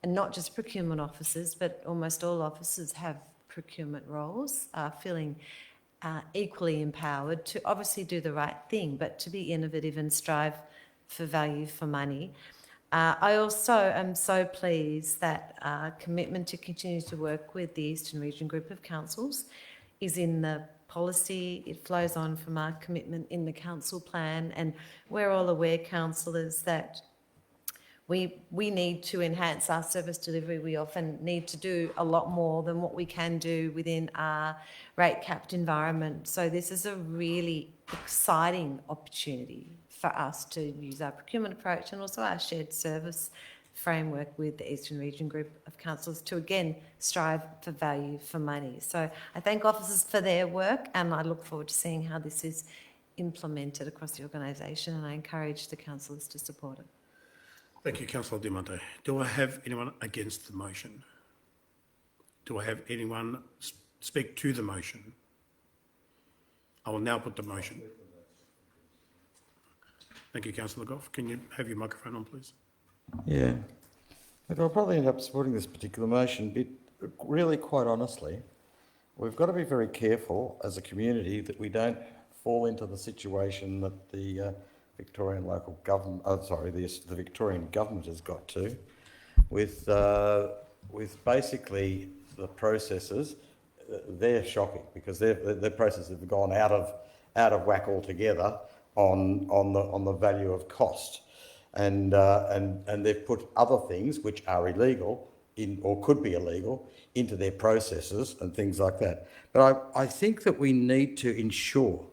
and not just procurement officers, but almost all officers have procurement roles, are feeling equally empowered to obviously do the right thing, but to be innovative and strive for value for money. I also am so pleased that commitment to continue to work with the Eastern Region Group of Councils is in the policy. It flows on from our commitment in the council plan, and we're all aware, councillors, that we need to enhance our service delivery. We often need to do a lot more than what we can do within our rate-capped environment. So this is a really exciting opportunity for us to use our procurement approach and also our shared service framework with the Eastern Region Group of Councils to, again, strive for value for money. So I thank officers for their work, and I look forward to seeing how this is implemented across the organisation, and I encourage the councillors to support it. Thank you, Councillor De Monte. Do I have anyone against the motion? Do I have anyone speak to the motion? I will now put the motion. Thank you, Councillor Goff. Can you have your microphone on, please? Yeah. Look, I'll probably end up supporting this particular motion, but really, quite honestly, we've got to be very careful as a community that we don't fall into the situation that the Victorian local government, the Victorian government has got to, with basically the processes. They're shocking because their processes have gone out of whack altogether on the value of cost, and they've put other things which are illegal or could be illegal into their processes and things like that. But I think that we need to ensure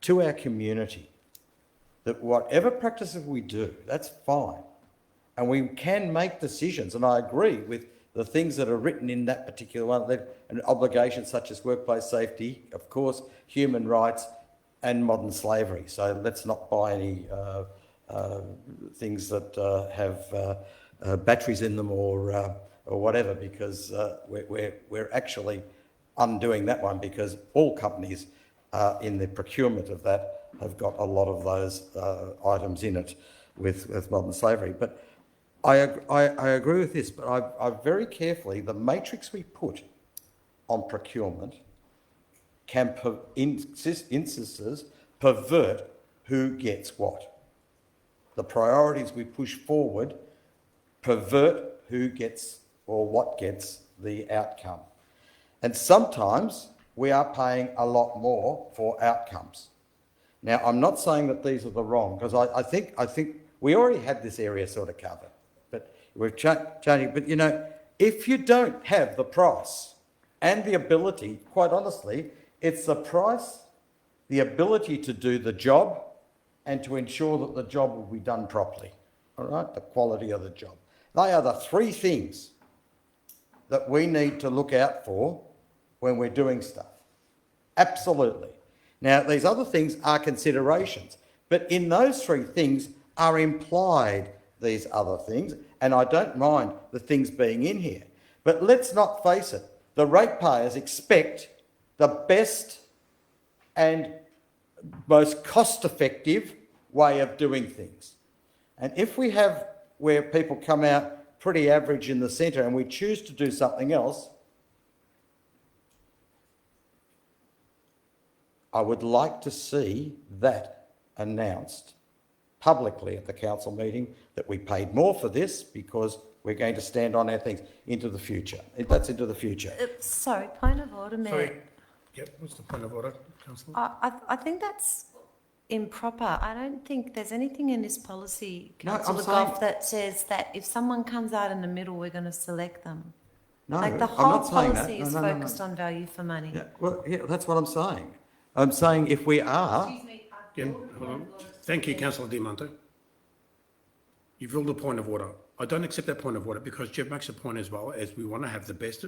to our community that whatever practices we do, that's fine. And we can make decisions, and I agree with the things that are written in that particular one, and obligations such as workplace safety, of course, human rights and modern slavery. So let's not buy any things that have batteries in them or whatever, because we're actually undoing that one, because all companies in the procurement of that have got a lot of those items in it with modern slavery. But I agree with this, but I very carefully, the matrix we put on procurement can, in instances, pervert who gets what. The priorities we push forward pervert who gets or what gets the outcome. And sometimes we are paying a lot more for outcomes. Now, I'm not saying that these are the wrong, because I think we already had this area sort of covered, but we're changing. But, you know, if you don't have the price and the ability, quite honestly, it's the price, the ability to do the job and to ensure that the job will be done properly, all right, the quality of the job. They are the three things that we need to look out for when we're doing stuff. Absolutely. Now, these other things are considerations, but in those three things are implied these other things, and I don't mind the things being in here. But let's not face it, the ratepayers expect the best and most cost-effective way of doing things. And if we have where people come out pretty average in the centre and we choose to do something else, I would like to see that announced publicly at the council meeting, that we paid more for this because we're going to stand on our things into the future. That's into the future. Sorry, point of order, Mayor. Sorry. Yep, what's the point of order, Councillor? I think that's improper. I don't think there's anything in this policy, No, I'm Councillor saying- Goff, that says that if someone comes out in the middle, we're going to select them. No, Like the I'm whole not saying that. policy No, is no, no, no. focused on value for money. Yeah, well, yeah, that's what I'm saying. I'm saying if we are... Yeah, hold on. Thank you, Councillor De Monte. You've ruled a point of order. I don't accept that point of order because Jeff makes a point as well, as we want to have the best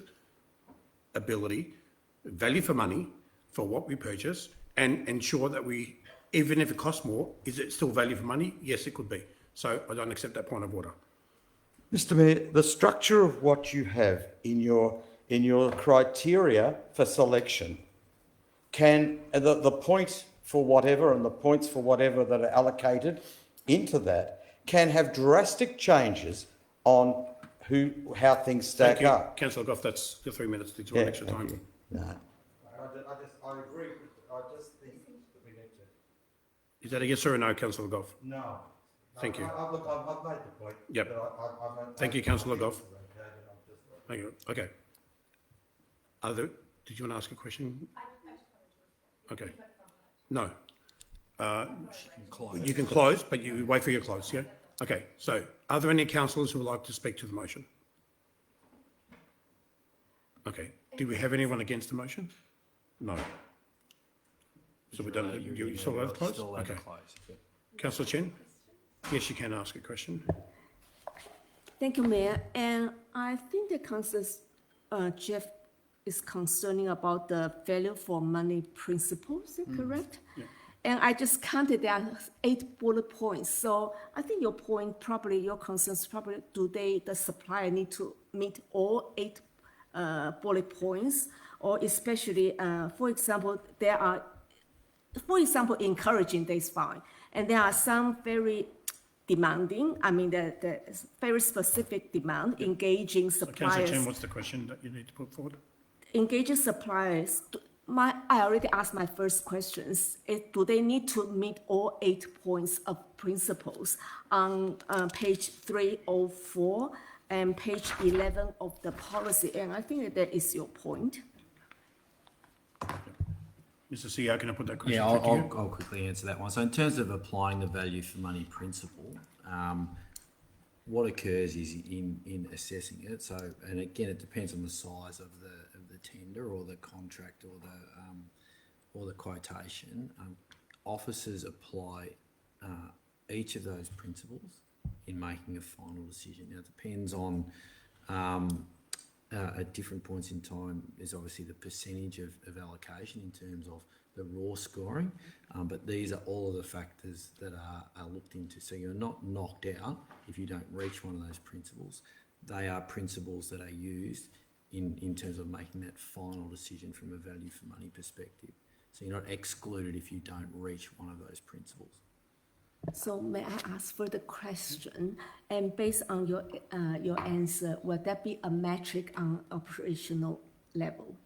ability, value for money for what we purchase, and ensure that we, even if it costs more, is it still value for money? Yes, it could be. So I don't accept that point of order. Mr Mayor, the structure of what you have in your criteria for selection can, the point for whatever and the points for whatever that are allocated into that can have drastic changes on how things stack Thank you, up. Councillor Goff, that's your 3 minutes. Did you want extra time? No. I agree. I just think that we need to. Is that a yes or a no, Councillor Goff? No. Thank you. Look, I've made the point. Yep. Thank you, Councillor Goff. Thank you. Okay. Did you want to ask a question? Okay. No. You can close, but you wait for your close, yeah? Okay, so are there any councillors who would like to speak to the motion? Okay, do we have anyone against the motion? No. So we don't, you still allowed to close? Still allowed to Okay. close, yep. Councillor Chen? Yes, you can ask a question. Thank you, Mayor. And I think the Councillor Jeff is concerning about the value for money principle, is that correct? Yeah. And I just counted there are 8 bullet points. So I think your point probably, your concerns probably, the supplier need to meet all 8 bullet points, or especially, for example, encouraging, that's fine. And there are some very demanding, I mean, the very specific demand, engaging So Councillor suppliers. Chen, what's the question that you need to put forward? Engaging suppliers, I already asked my first questions. Do they need to meet all 8 points of principles on page 304 and page 11 of the policy? And I think that is your point. Mr CEO, can I put that question Yeah, through to you? I'll quickly answer that one. So in terms of applying the value for money principle, what occurs is in assessing it. So, and again, it depends on the size of the tender or the contract or the quotation. Officers apply each of those principles in making a final decision. Now, it depends on at different points in time. There's obviously the percentage of allocation in terms of the raw scoring, but these are all of the factors that are looked into. So you're not knocked out if you don't reach one of those principles. They are principles that are used in terms of making that final decision from a value for money perspective. So you're not excluded if you don't reach one of those principles. So may I ask for the question? And based on your answer, will that be a metric on operational level?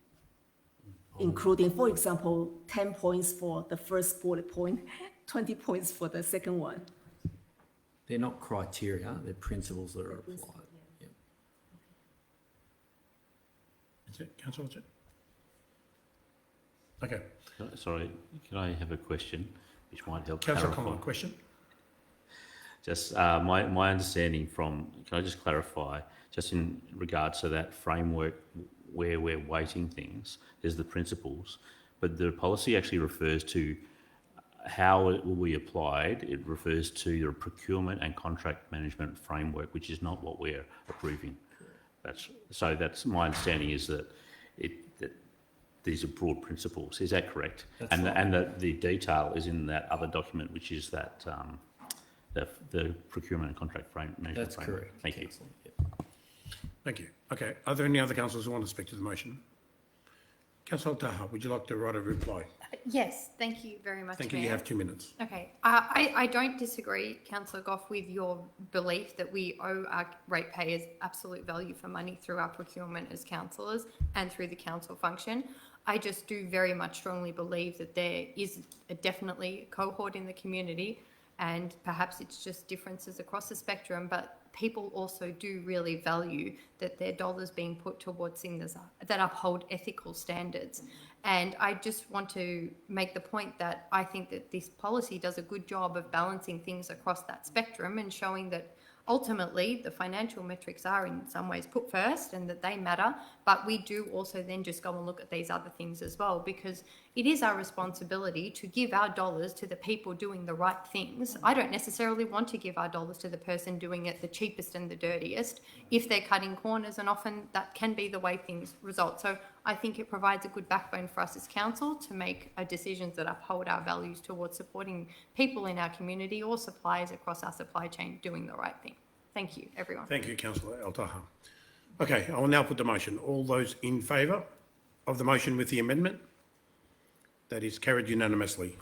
Including, for example, 10 points for the first bullet point, 20 points for the second one? They're not criteria, they're principles that are applied. Yep. That's it, Councillor, that's it? Okay. Sorry, can I have a question which might help Councillor clarify? Conlon, question? Just my understanding from, can I just clarify, just in regards to that framework where we're weighting things, there's the principles, but the policy actually refers to how it will be applied. It refers to the procurement and contract management framework, which is not what we're approving. That's my understanding, is that that these are broad principles. Is that correct? That's and right. and the detail is in that other document, which is that the procurement and contract management That's framework. correct. Thank you. Councillor. Yep. Thank you. Okay, are there any other councillors who want to speak to the motion? Councillor Taha, would you like to write a reply? Yes, thank you very much, Thank you, Mayor. you have 2 minutes. Okay, I don't disagree, Councillor Goff, with your belief that we owe our ratepayers absolute value for money through our procurement as councillors and through the council function. I just do very much strongly believe that there is definitely a cohort in the community, and perhaps it's just differences across the spectrum, but people also do really value that their dollars being put towards things that uphold ethical standards. And I just want to make the point that I think that this policy does a good job of balancing things across that spectrum and showing that ultimately the financial metrics are in some ways put first and that they matter, but we do also then just go and look at these other things as well, because it is our responsibility to give our dollars to the people doing the right things. I don't necessarily want to give our dollars to the person doing it the cheapest and the dirtiest if they're cutting corners, and often that can be the way things result. So I think it provides a good backbone for us as council to make decisions that uphold our values towards supporting people in our community or suppliers across our supply chain doing the right thing. Thank you, everyone. Thank you, Councillor El Taha. Okay, I will now put the motion. All those in favour of the motion with the amendment? That is carried unanimously.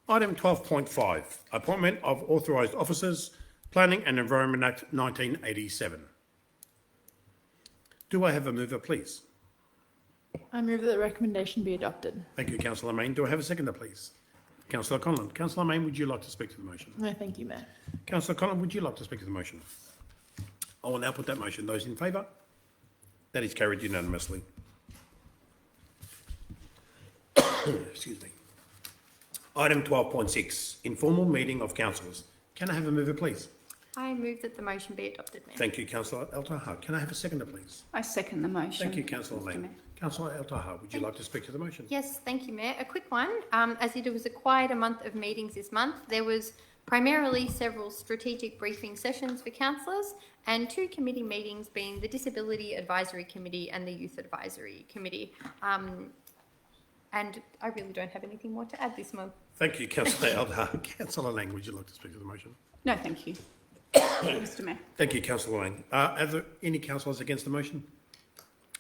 Item 12.5, appointment of authorised officers, Planning and Environment Act 1987. Do I have a mover, please? I move that the recommendation be adopted. Thank you, Councillor Mayne. Do I have a seconder, please? Councillor Conlon. Councillor Mayne, would you like to speak to the motion? No, thank you, Mayor. Councillor Conlon, would you like to speak to the motion? I will now put that motion. Those in favour? That is carried unanimously. Excuse me. Item 12.6, informal meeting of councillors. Can I have a mover, please? I move that the motion be adopted, Mayor. Thank you, Councillor El Taha. Can I have a seconder, please? I second the motion. Thank you, Councillor Mr. Lane. Mayor. Councillor El Taha, would you like to speak to the motion? Yes, thank you, Mayor. A quick one. As it was a quieter month of meetings this month, there was primarily several strategic briefing sessions for councillors and 2 committee meetings being the Disability Advisory Committee and the Youth Advisory Committee. And I really don't have anything more to add this month. Thank you, Councillor El Taha. Councillor Lang, would you like to speak to the motion? No, thank you. Mr. Mayor. Thank you, Councillor Lang. Are there any councillors against the motion?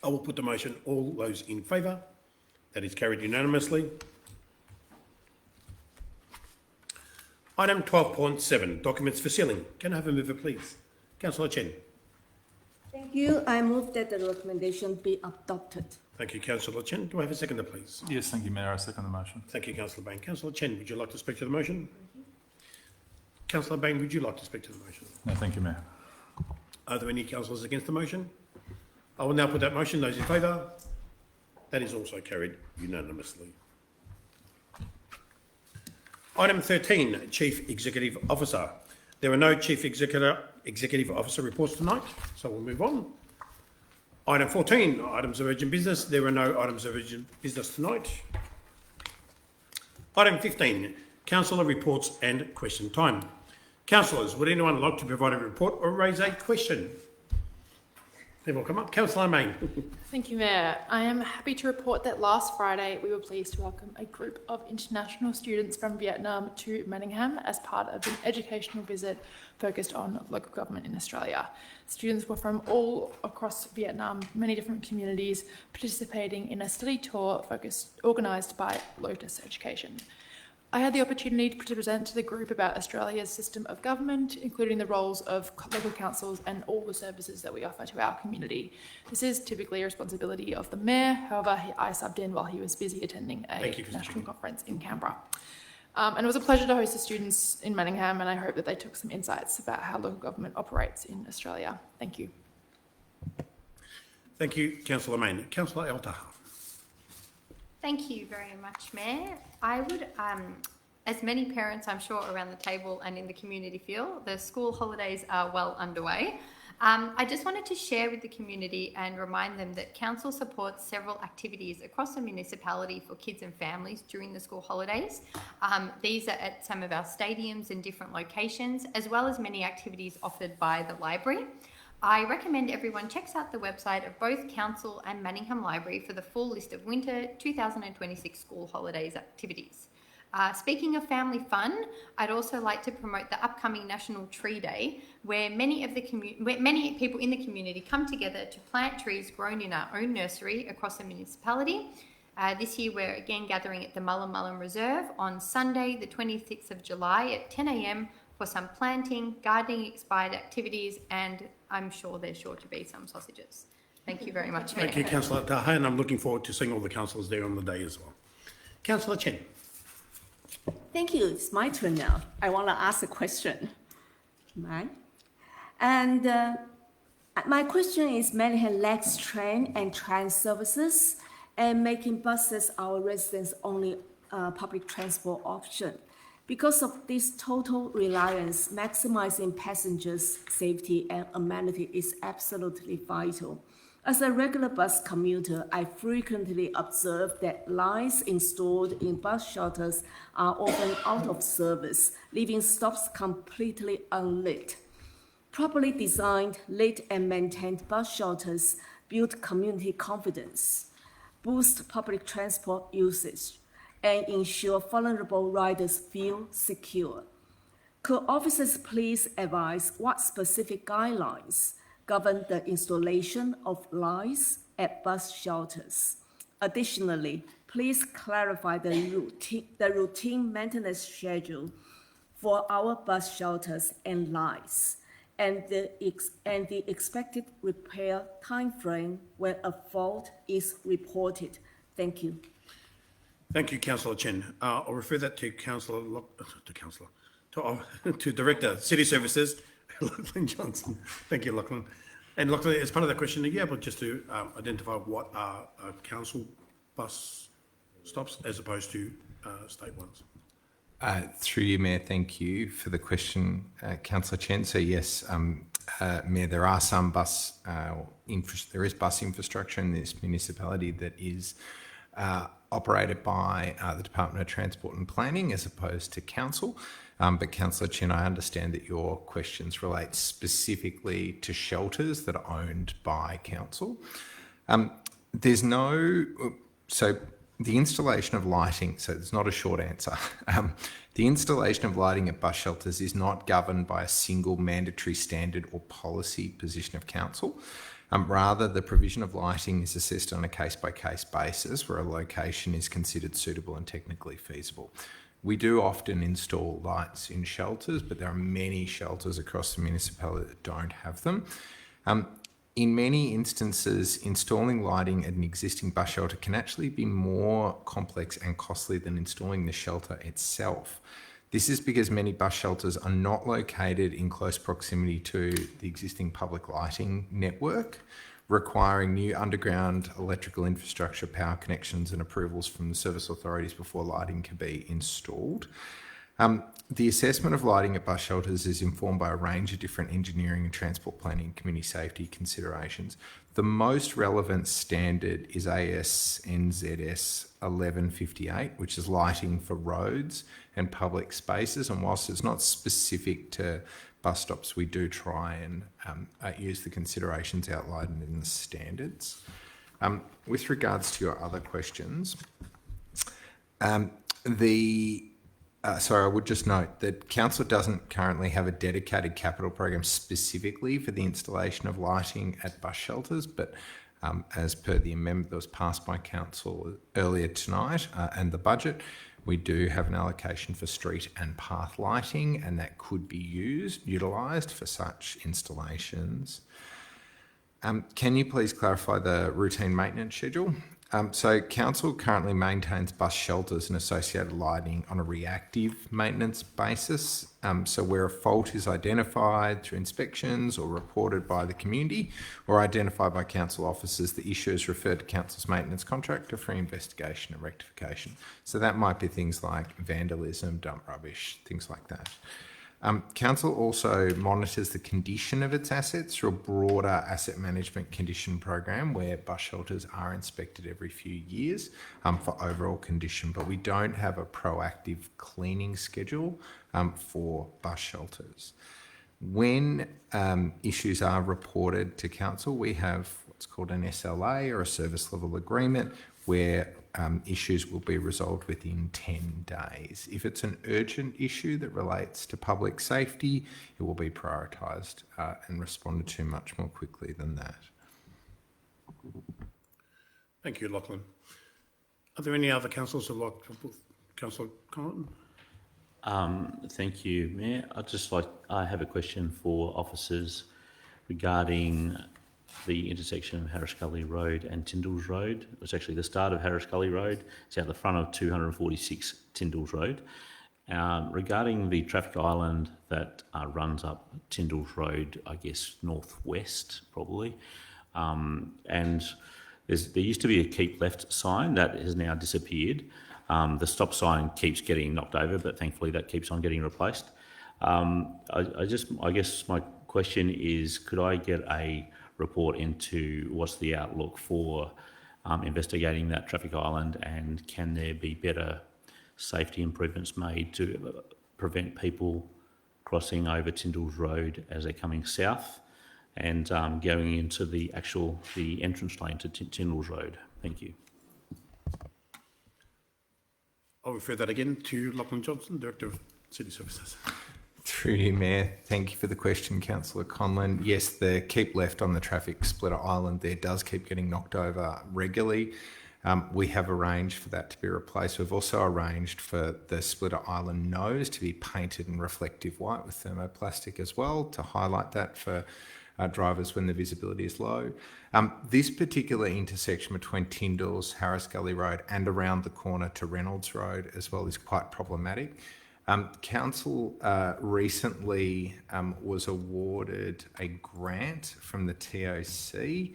I will put the motion. All those in favour? That is carried unanimously. Item 12.7, documents for sealing. Can I have a mover, please? Councillor Chen. Thank you. I move that the recommendation be adopted. Thank you, Councillor Chen. Do I have a seconder, please? Yes, thank you, Mayor. I second the motion. Thank you, Councillor Bain. Councillor Chen, would you like to speak to the motion? Councillor Bain, would you like to speak to the motion? No, thank you, Mayor. Are there any councillors against the motion? I will now put that motion. Those in favour? That is also carried unanimously. Item 13, Chief Executive Officer. There are no Chief Executive Officer reports tonight, so we'll move on. Item 14, items of urgent business. There are no items of urgent business tonight. Item 15, councillor reports and question time. Councillors, would anyone like to provide a report or raise a question? People come up. Councillor Main. Thank you, Mayor. I am happy to report that last Friday we were pleased to welcome a group of international students from Vietnam to Manningham as part of an educational visit focused on local government in Australia. Students were from all across Vietnam, many different communities, participating in a study tour organised by Lotus Education. I had the opportunity to present to the group about Australia's system of government, including the roles of local councils and all the services that we offer to our community. This is typically a responsibility of the Mayor, however, I subbed in while he was busy attending a national conference in Canberra. And it was a pleasure to host the students in Manningham, and I hope that they took some insights about how local government operates in Australia. Thank you. Thank you, Councillor Main. Councillor El Taha. Thank you very much, Mayor. I would, as many parents I'm sure around the table and in the community feel, the school holidays are well underway. I just wanted to share with the community and remind them that Council supports several activities across the municipality for kids and families during the school holidays. These are at some of our stadiums in different locations, as well as many activities offered by the library. I recommend everyone checks out the website of both Council and Manningham Library for the full list of winter 2026 school holidays activities. Speaking of family fun, I'd also like to promote the upcoming National Tree Day, where many people in the community come together to plant trees grown in our own nursery across the municipality. This year we're again gathering at the Mullen Reserve on Sunday, the 26th of July at 10 a.m. for some planting, gardening-inspired activities, and I'm sure there's sure to be some sausages. Thank you very much, Mayor. Thank you, Councillor Taha, and I'm looking forward to seeing all the councillors there on the day as well. Councillor Chen. Thank you. It's my turn now. I want to ask a question. Right? And my question is, Manningham lacks train and tram services, and making buses our residents' only public transport option. Because of this total reliance, maximizing passengers' safety and amenity is absolutely vital. As a regular bus commuter, I frequently observe that lines installed in bus shelters are often out of service, leaving stops completely unlit. Properly designed, lit, and maintained bus shelters build community confidence, boost public transport usage, and ensure vulnerable riders feel secure. Could officers please advise what specific guidelines govern the installation of lights at bus shelters? Additionally, please clarify the routine maintenance schedule for our bus shelters and lights, and the expected repair timeframe when a fault is reported. Thank you. Thank you, Councillor Chen. I'll refer that to to Director City Services, Lachlan Johnson. Thank you, Lachlan. And luckily, as part of that question, are you able just to identify what are council bus stops as opposed to state ones? Through you, Mayor, thank you for the question, Councillor Chen. So yes, Mayor, there are some bus there is bus infrastructure in this municipality that is operated by the Department of Transport and Planning as opposed to council. But Councillor Chen, I understand that your questions relate specifically to shelters that are owned by council. So the installation of lighting, so it's not a short answer. The installation of lighting at bus shelters is not governed by a single mandatory standard or policy position of council. Rather, the provision of lighting is assessed on a case-by-case basis where a location is considered suitable and technically feasible. We do often install lights in shelters, but there are many shelters across the municipality that don't have them. In many instances, installing lighting at an existing bus shelter can actually be more complex and costly than installing the shelter itself. This is because many bus shelters are not located in close proximity to the existing public lighting network, requiring new underground electrical infrastructure, power connections and approvals from the service authorities before lighting can be installed. The assessment of lighting at bus shelters is informed by a range of different engineering and transport planning and community safety considerations. The most relevant standard is ASNZS 1158, which is lighting for roads and public spaces. And whilst it's not specific to bus stops, we do try and use the considerations outlined in the standards. With regards to your other questions, sorry, I would just note that council doesn't currently have a dedicated capital program specifically for the installation of lighting at bus shelters, but as per the amendment that was passed by council earlier tonight and the budget, we do have an allocation for street and path lighting, and that could be utilised for such installations. Can you please clarify the routine maintenance schedule? So council currently maintains bus shelters and associated lighting on a reactive maintenance basis. So where a fault is identified through inspections or reported by the community or identified by council officers, the issue is referred to council's maintenance contractor for investigation and rectification. So that might be things like vandalism, dump rubbish, things like that. Council also monitors the condition of its assets through a broader asset management condition program where bus shelters are inspected every few years for overall condition, but we don't have a proactive cleaning schedule for bus shelters. When issues are reported to council, we have what's called an SLA or a service level agreement where issues will be resolved within 10 days. If it's an urgent issue that relates to public safety, it will be prioritised and responded to much more quickly than that. Thank you, Lachlan. Are there any other councillors who'd like to? Councillor Collin? Thank you, Mayor. I have a question for officers regarding the intersection of Harris Gully Road and Tyndalls Road. It's actually the start of Harris Gully Road. It's out the front of 246 Tyndalls Road. Regarding the traffic island that runs up Tyndalls Road, I guess northwest probably, and there used to be a keep left sign that has now disappeared. The stop sign keeps getting knocked over, but thankfully that keeps on getting replaced. I guess my question is, could I get a report into what's the outlook for investigating that traffic island, and can there be better safety improvements made to prevent people crossing over Tyndalls Road as they're coming south and going into the entrance lane to Tyndalls Road? Thank you. I'll refer that again to Lachlan Johnson, Director of City Services. Through you, Mayor. Thank you for the question, Councillor Conlon. Yes, the keep left on the traffic splitter island there does keep getting knocked over regularly. We have arranged for that to be replaced. We've also arranged for the splitter island nose to be painted in reflective white with thermoplastic as well to highlight that for drivers when the visibility is low. This particular intersection between Tyndalls, Harris Gully Road and around the corner to Reynolds Road as well is quite problematic. Council recently was awarded a grant from the TOC,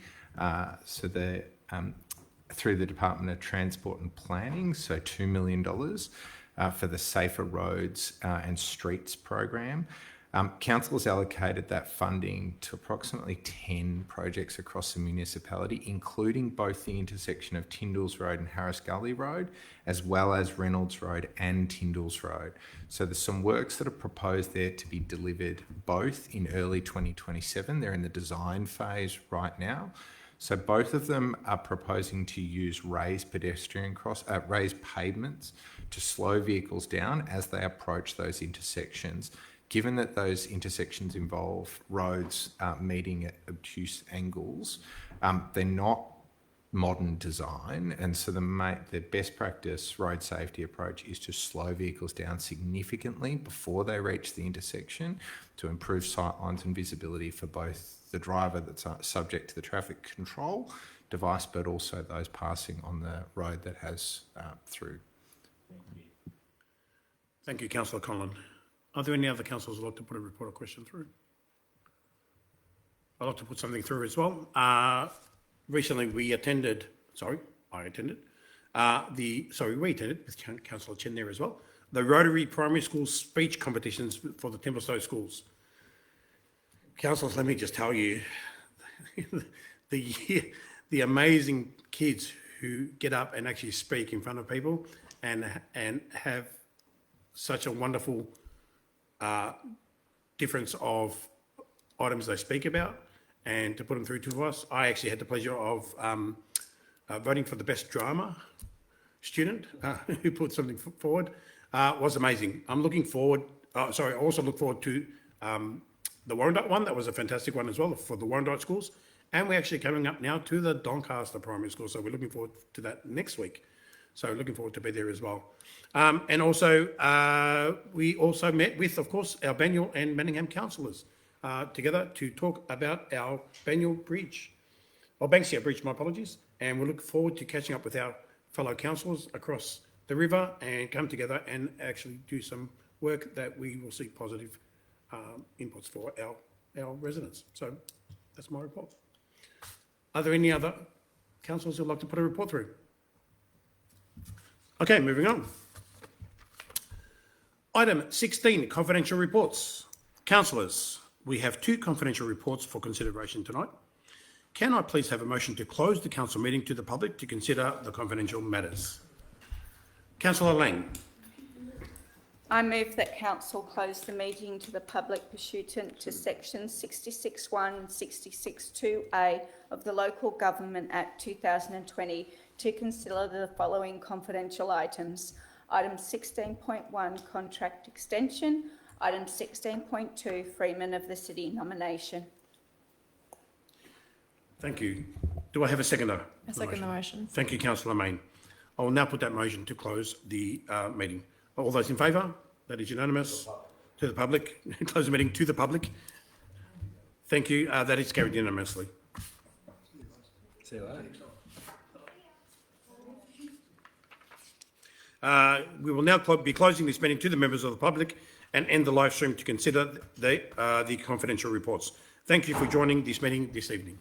through the Department of Transport and Planning, so $2 million for the Safer Roads and Streets program. Council has allocated that funding to approximately 10 projects across the municipality, including both the intersection of Tyndalls Road and Harris Gully Road, as well as Reynolds Road and Tyndalls Road. So there's some works that are proposed there to be delivered both in early 2027. They're in the design phase right now. So both of them are proposing to use raised raised pavements to slow vehicles down as they approach those intersections. Given that those intersections involve roads meeting at obtuse angles, they're not modern design, and so the best practice road safety approach is to slow vehicles down significantly before they reach the intersection to improve sightlines and visibility for both the driver that's subject to the traffic control device, but also those passing on the road that has through. Thank you, Councillor Conlon. Are there any other councillors who'd like to put a report or question through? I'd like to put something through as well. Recently we attended, we attended with Councillor Chen there as well, the Rotary Primary School speech competitions for the Templestowe schools. Councillors, let me just tell you, the amazing kids who get up and actually speak in front of people and have such a wonderful difference of items they speak about, and to put them through to us. I actually had the pleasure of voting for the best drama student who put something forward. Was amazing. I'm looking forward, I also look forward to the Warrandyte one. That was a fantastic one as well for the Warrandyte schools. And we're actually coming up now to the Doncaster Primary School, so we're looking forward to that next week. So looking forward to be there as well. And also, we also met with, of course, our Banyule and Manningham councillors together to talk about our Banyule Bridge, or Banksia Bridge, my apologies. And we look forward to catching up with our fellow councillors across the river and come together and actually do some work that we will see positive inputs for our residents. So that's my report. Are there any other councillors who'd like to put a report through? Okay, moving on. Item 16, confidential reports. Councillors, we have 2 confidential reports for consideration tonight. Can I please have a motion to close the council meeting to the public to consider the confidential matters? Councillor Lang. I move that council close the meeting to the public pursuant to section 66(1) and 66(2)(a) of the Local Government Act 2020 to consider the following confidential items. Item 16.1, contract extension. Item 16.2, Freeman of the City nomination. Thank you. Do I have a seconder? I second the motion. Thank you, Councillor Mayne. I will now put that motion to close the meeting. All those in favour? That is unanimous. To the public. Close the meeting to the public. Thank you. That is carried unanimously. See you later. We will now be closing this meeting to the members of the public and end the live stream to consider the confidential reports. Thank you for joining this meeting this evening.